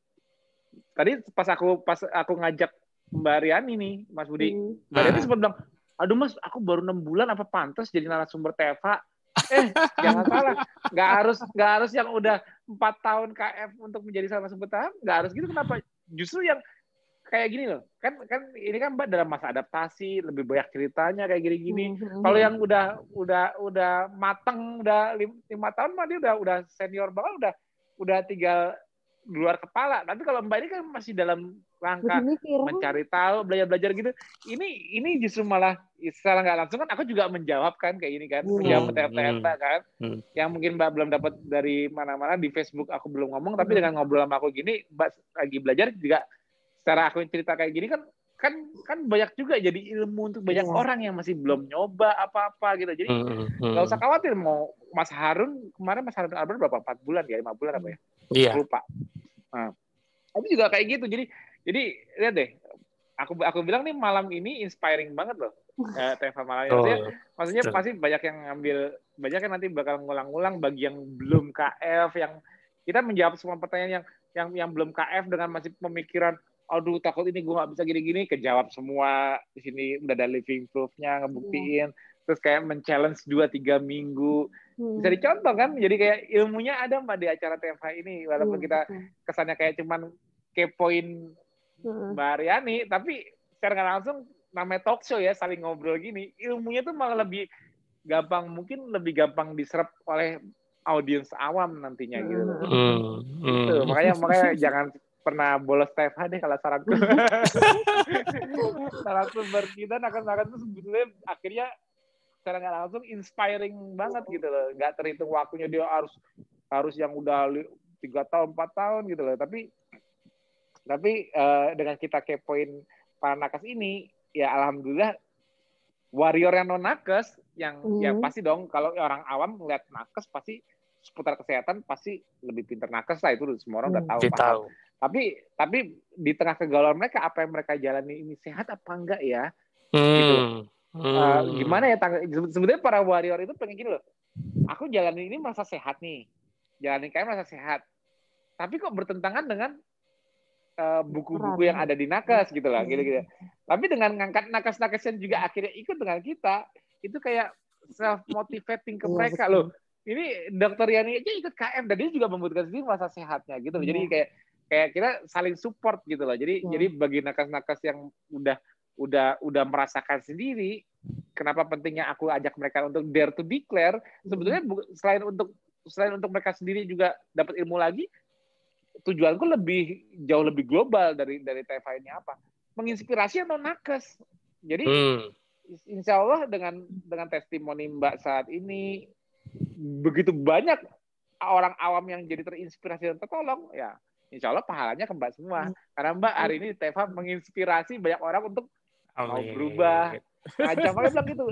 Tadi pas aku ngajak Mbak Riani nih, Mas Budi. Mbak Riani sempat bilang, aduh Mas, aku baru 6 bulan apa pantas jadi narasumber TFA? Jangan salah. Nggak harus yang udah 4 tahun KF untuk menjadi narasumber TFA. Nggak harus gitu. Kenapa? Justru yang kayak gini loh. Kan ini kan Mbak dalam masa adaptasi, lebih banyak ceritanya kayak gini-gini. Kalau yang udah mateng, udah 5 tahun mah dia udah senior banget, udah tinggal luar kepala. Tapi kalau Mbak ini kan masih dalam rangka mencari tahu, belajar gitu. Ini justru malah secara nggak langsung kan aku juga menjawab kan kayak ini kan, menjawab TFA kan. Yang mungkin Mbak belum dapat dari mana-mana di Facebook aku belum ngomong, tapi dengan ngobrol sama aku gini, Mbak lagi belajar juga secara aku cerita kayak gini kan banyak juga jadi ilmu untuk banyak orang yang masih belum nyoba apa-apa gitu. Jadi nggak usah khawatir mau Mas Harun kemarin Arbor berapa 4 bulan ya 5 bulan apa ya? Iya. Lupa. Nah, tapi juga kayak gitu. Jadi lihat deh. Aku bilang nih malam ini inspiring banget loh. TFA malam ini. Maksudnya pasti banyak yang ngambil banyak kan nanti bakal ngulang-ngulang bagi yang belum KF, yang kita menjawab semua pertanyaan yang belum KF dengan masih pemikiran, aduh takut ini gue nggak bisa gini-gini, kejawab semua di sini, udah ada living proof-nya ngebuktiin, terus kayak men-challenge 2-3 minggu, bisa dicontoh kan, jadi kayak ilmunya ada Mbak di acara TFH ini, walaupun kita kesannya kayak cuman kepoin Mbak Aryani, tapi secara nggak langsung namanya talk show ya, saling ngobrol gini, ilmunya tuh malah lebih gampang diserap oleh audiens awam nantinya gitu loh. Gitu. Makanya jangan pernah bolos TFH deh kalau saranku. Narasumber kita nakes-nakes itu sebetulnya akhirnya secara nggak langsung inspiring banget gitu loh. Nggak terhitung waktunya dia harus yang udah 3 tahun, 4 tahun gitu loh. Tapi dengan kita kepoin para nakes ini, ya alhamdulillah warrior yang non nakes yang ya pasti dong kalau orang awam ngeliat nakes pasti seputar kesehatan pasti lebih pintar nakes lah, itu semua orang udah tahu. Tapi di tengah kegalauan mereka, apa yang mereka jalani ini sehat apa enggak ya? Gitu. Gimana ya sebenarnya para warrior itu pengen gini loh. Aku jalanin ini merasa sehat nih. Jalanin kayak merasa sehat. Tapi kok bertentangan dengan buku-buku yang ada di nakes gitu lah, gitu. Tapi dengan ngangkat nakes-nakes yang juga akhirnya ikut dengan kita, itu kayak self motivating ke mereka loh. Ini Dokter Yani aja ikut KM dan dia juga membutuhkan sendiri masa sehatnya gitu loh. Jadi kayak kita saling support gitu loh. Jadi bagi nakes-nakes yang udah merasakan sendiri, kenapa pentingnya aku ajak mereka untuk dare to declare? Sebetulnya selain untuk mereka sendiri juga dapat ilmu lagi, tujuanku jauh lebih global dari TFH ini apa? Menginspirasi non nakes. Jadi insya Allah dengan testimoni Mbak saat ini begitu banyak orang awam yang jadi terinspirasi dan tertolong, ya insya Allah pahalanya ke Mbak semua. Karena Mbak hari ini TFH menginspirasi banyak orang untuk mau berubah. Ngajak mereka bilang gitu.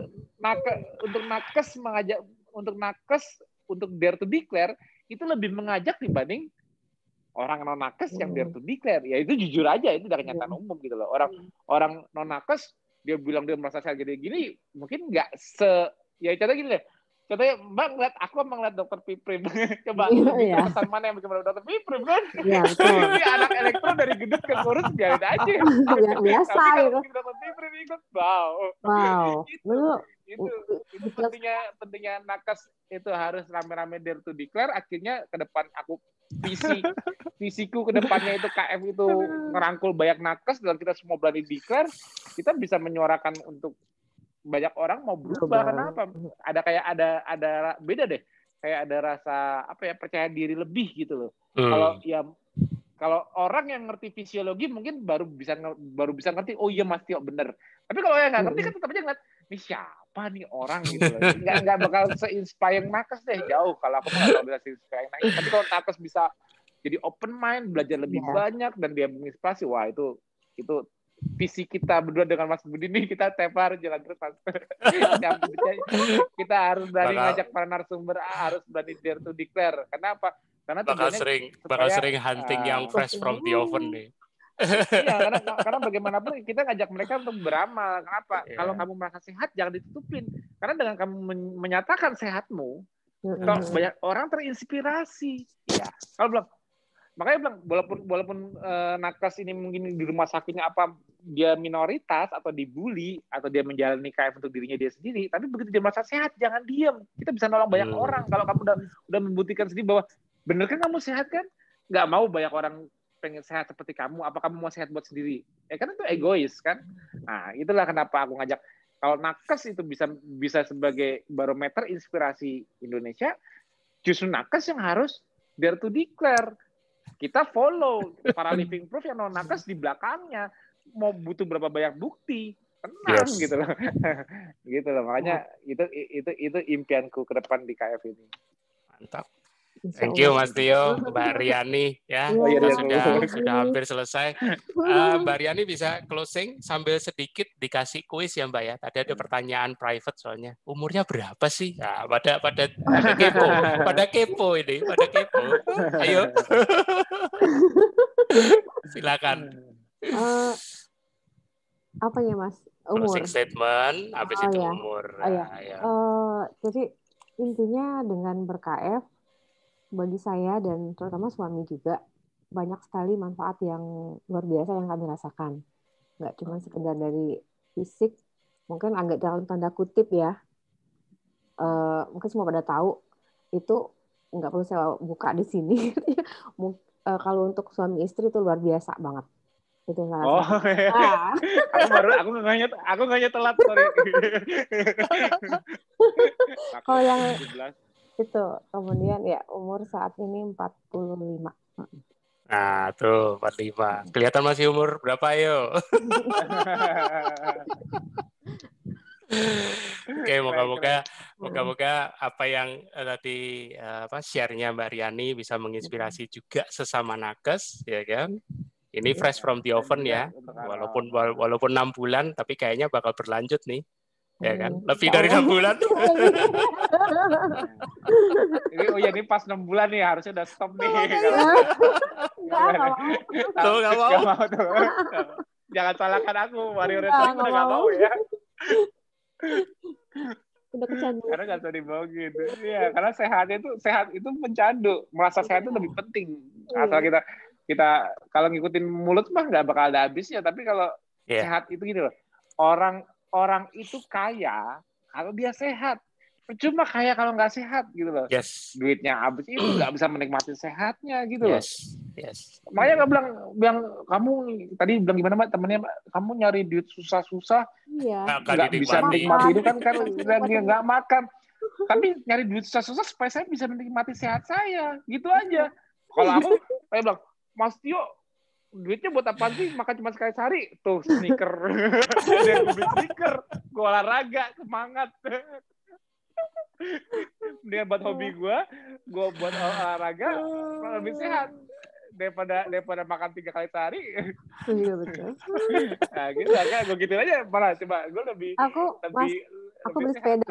Untuk nakes untuk dare to declare itu lebih mengajak dibanding orang non nakes yang dare to declare. Ya itu jujur aja, itu udah kenyataan umum gitu loh. Orang non nakes dia bilang dia merasa sehat gini-gini, mungkin nggak ya contohnya gini deh. Contohnya Mbak ngeliat Dokter Piprim. Coba kesan mana yang bikin Dokter Piprim kan? Iya, ini anak elektro dari gendut ke kurus biarin aja. Biasa tapi kalau Dokter Piprim ikut, wow. Itu pentingnya nakes itu harus rame-rame dare to declare. Akhirnya ke depan visiku ke depannya itu KF itu ngerangkul banyak nakes dan kita semua berani declare, kita bisa menyuarakan untuk banyak orang mau berubah. Kenapa? Ada beda deh, kayak ada rasa percaya diri lebih gitu loh. Kalau orang yang ngerti fisiologi mungkin baru bisa ngerti, oh iya Mas Tio bener. Tapi kalau yang nggak ngerti kan tetap aja ngeliat, ini siapa nih orang gitu loh. Nggak bakal se-inspiring nakes deh, jauh. Kalau aku nggak tahu bisa se-inspiring nakes. Tapi kalau nakes bisa jadi open mind, belajar lebih banyak dan dia menginspirasi, wah itu visi kita berdua dengan Mas Budi nih, kita harus jalan terus Mas. Kita harus berani ngajak para narasumber, harus berani dare to declare. Kenapa? Karena bakal sering hunting yang fresh from the oven nih. Iya, karena bagaimanapun kita ngajak mereka untuk beramal. Kenapa? Kalau kamu merasa sehat, jangan ditutupin. Karena dengan kamu menyatakan sehatmu, banyak orang terinspirasi. Ya, makanya bilang walaupun nakes ini mungkin di rumah sakitnya dia minoritas atau dibully atau dia menjalani KF untuk dirinya dia sendiri, tapi begitu dia merasa sehat, jangan diam. Kita bisa nolong banyak orang. Kalau kamu udah membuktikan sendiri bahwa bener kan kamu sehat kan, nggak mau banyak orang pengen sehat seperti kamu, apa kamu mau sehat buat sendiri? Kan itu egois kan. Nah, itulah kenapa aku ngajak, kalau nakes itu bisa sebagai barometer inspirasi Indonesia, justru nakes yang harus dare to declare. Kita follow para living proof yang non nakes di belakangnya, mau butuh berapa banyak bukti, tenang gitu loh. Gitu loh. Makanya itu impianku ke depan di KF ini. Mantap. Thank you Mas Tio, Mbak Riani ya. Sudah hampir selesai. Mbak Riani bisa closing sambil sedikit dikasih kuis ya Mbak ya. Tadi ada pertanyaan private soalnya. Umurnya berapa sih? Nah, pada kepo ini, pada kepo. Ayo. Silakan. Apanya Mas? Umur. Closing statement, habis itu umur. Jadi Intinya dengan ber-KF, bagi saya dan terutama suami juga, banyak sekali manfaat yang luar biasa yang kami rasakan. Nggak cuma sekedar dari fisik, mungkin agak dalam tanda kutip ya, mungkin semua pada tahu, itu nggak perlu saya buka di sini. Kalau untuk suami istri itu luar biasa banget. Itu yang saya Oh, rasakan. aku nggak telat, sorry. Kalau yang 17. itu, kemudian ya umur saat ini 45. Nah, tuh 45. Kelihatan masih umur berapa, yo? Oke, moga-moga apa yang tadi share-nya Mbak Riani bisa menginspirasi juga sesama nakes, ya kan? Ini fresh from the oven ya, walaupun 6 bulan, tapi kayaknya bakal berlanjut nih, ya kan? Lebih dari 6 bulan. Ini pas 6 bulan nih, harusnya udah stop nih. Nggak mau. Jangan salahkan aku, warrior wrestling udah nggak mau ya. Udah kecandu. Karena nggak usah dibawa gitu. Iya, karena sehat itu pencandu. Merasa sehat itu lebih penting. Asal kita kalau ngikutin mulut mah nggak bakal ada habisnya. Tapi kalau sehat itu gini loh. Orang itu kaya kalau dia sehat. Cuma kaya kalau nggak sehat gitu loh. Yes. Duitnya habis itu nggak bisa menikmati sehatnya gitu loh. Yes. Makanya nggak bilang kamu tadi bilang gimana Mbak, temennya kamu nyari duit susah-susah, nggak bisa menikmati itu kan dia nggak makan. Tapi nyari duit susah-susah supaya saya bisa menikmati sehat saya, gitu aja. Kalau aku saya bilang, Mas Tio, duitnya buat apa sih? Makan cuma sekali sehari, tuh sneaker, dia beli sneaker, gue olahraga semangat. Dia buat hobi gue buat olahraga lebih sehat daripada makan 3 kali sehari. Iya betul. Nah, gitu kan gue gitu aja malah coba gue lebih beli sepeda.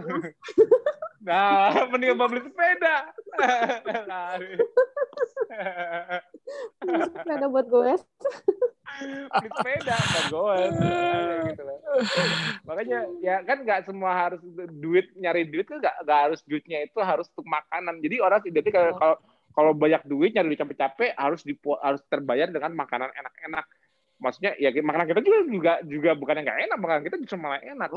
Nah, mending beli sepeda. Sepeda buat goes. Beli sepeda buat goes gitu loh. Makanya ya kan nggak semua harus nyari duit kan nggak harus duitnya itu harus untuk makanan. Jadi orang identik kalau banyak duit nyari duit capek-capek harus terbayar dengan makanan enak-enak. Maksudnya ya makanan kita juga bukan yang nggak enak, makanan kita justru malah enak.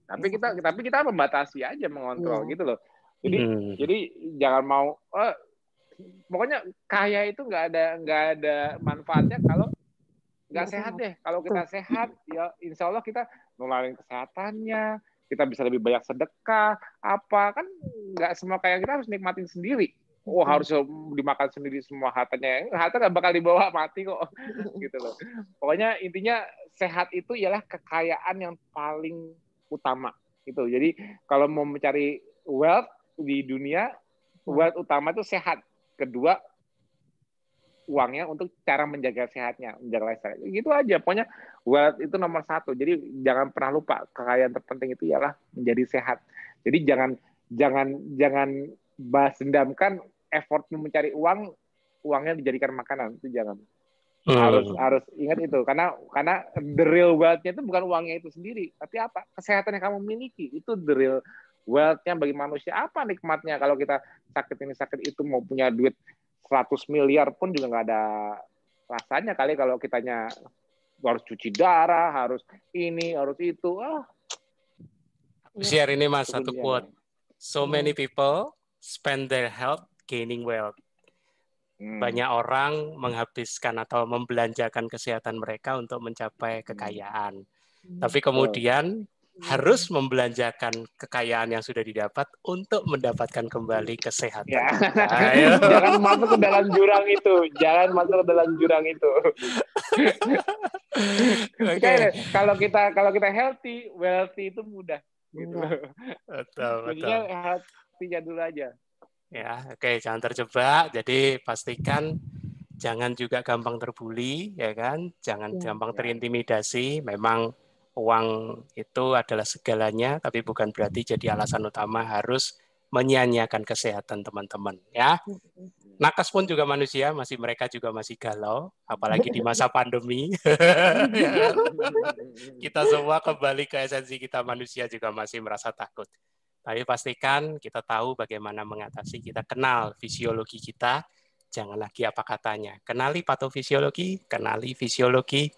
Tapi kita membatasi aja, mengontrol gitu loh. Jadi jangan mau pokoknya kaya itu nggak ada manfaatnya kalau nggak sehat deh. Kalau kita sehat ya insya Allah kita nularin kesehatannya, kita bisa lebih banyak sedekah apa kan nggak semua kaya kita harus nikmatin sendiri. Harus dimakan sendiri semua hartanya nggak bakal dibawa mati kok gitu loh. Pokoknya intinya sehat itu ialah kekayaan yang paling utama gitu. Jadi kalau mau mencari wealth di dunia, wealth utama itu sehat. Kedua uangnya untuk cara menjaga sehatnya, menjaga lifestyle. Gitu aja. Pokoknya wealth itu nomor 1. Jadi jangan pernah lupa kekayaan terpenting itu ialah menjadi sehat. Jadi jangan balas dendamkan effortmu mencari uangnya dijadikan makanan, itu jangan. Harus ingat itu karena the real wealth-nya itu bukan uangnya itu sendiri, tapi apa? Kesehatan yang kamu miliki itu the real wealth-nya bagi manusia. Apa nikmatnya kalau kita sakit itu mau punya duit 100 miliar pun juga nggak ada rasanya kali kalau kitanya harus cuci darah, harus ini, harus itu. Share ini Mas satu quote. So many people spend their health gaining wealth. Banyak orang menghabiskan atau membelanjakan kesehatan mereka untuk mencapai kekayaan. Tapi kemudian harus membelanjakan kekayaan yang sudah didapat untuk mendapatkan kembali kesehatan. Ya. Jangan masuk ke dalam jurang itu. Okay. Kalau kita healthy, wealthy itu mudah. Gitu. Betul. Healthy-nya dulu aja. Ya, oke, jangan terjebak. Jadi pastikan jangan juga gampang terbuli, ya kan? Jangan gampang terintimidasi. Memang uang itu adalah segalanya, tapi bukan berarti jadi alasan utama harus menyia-nyiakan kesehatan teman-teman, ya. Nakes pun juga manusia, mereka juga masih galau, apalagi di masa pandemi. Kita semua kembali ke esensi kita manusia juga masih merasa takut. Tapi pastikan kita tahu bagaimana mengatasi, kita kenal fisiologi kita, jangan lagi apa katanya. Kenali patofisiologi, kenali fisiologi,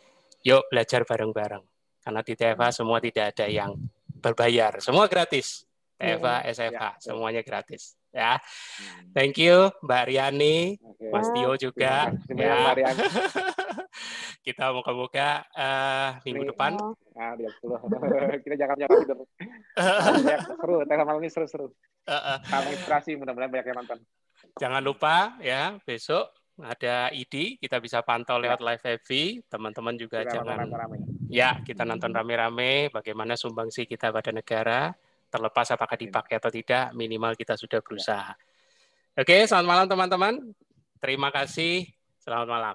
yuk belajar bareng-bareng. Karena di TFA semua tidak ada yang berbayar, semua gratis. TFA, SFH, semuanya gratis. Ya, thank you Mbak Riani, Mas Tio juga. Ya. Mbak Riani. Kita moga-moga minggu depan. Kita jangan tidur. Seru, tema malam ini seru-seru. Sama inspirasi, mudah-mudahan banyak yang nonton. Jangan lupa ya, besok ada ID, kita bisa pantau lewat live FB. Teman-teman juga kita jangan rame-rame. Ya, kita nonton rame-rame bagaimana sumbangsi kita pada negara, terlepas apakah dipakai atau tidak, minimal kita sudah berusaha. Oke, selamat malam teman-teman. Terima kasih. Selamat malam.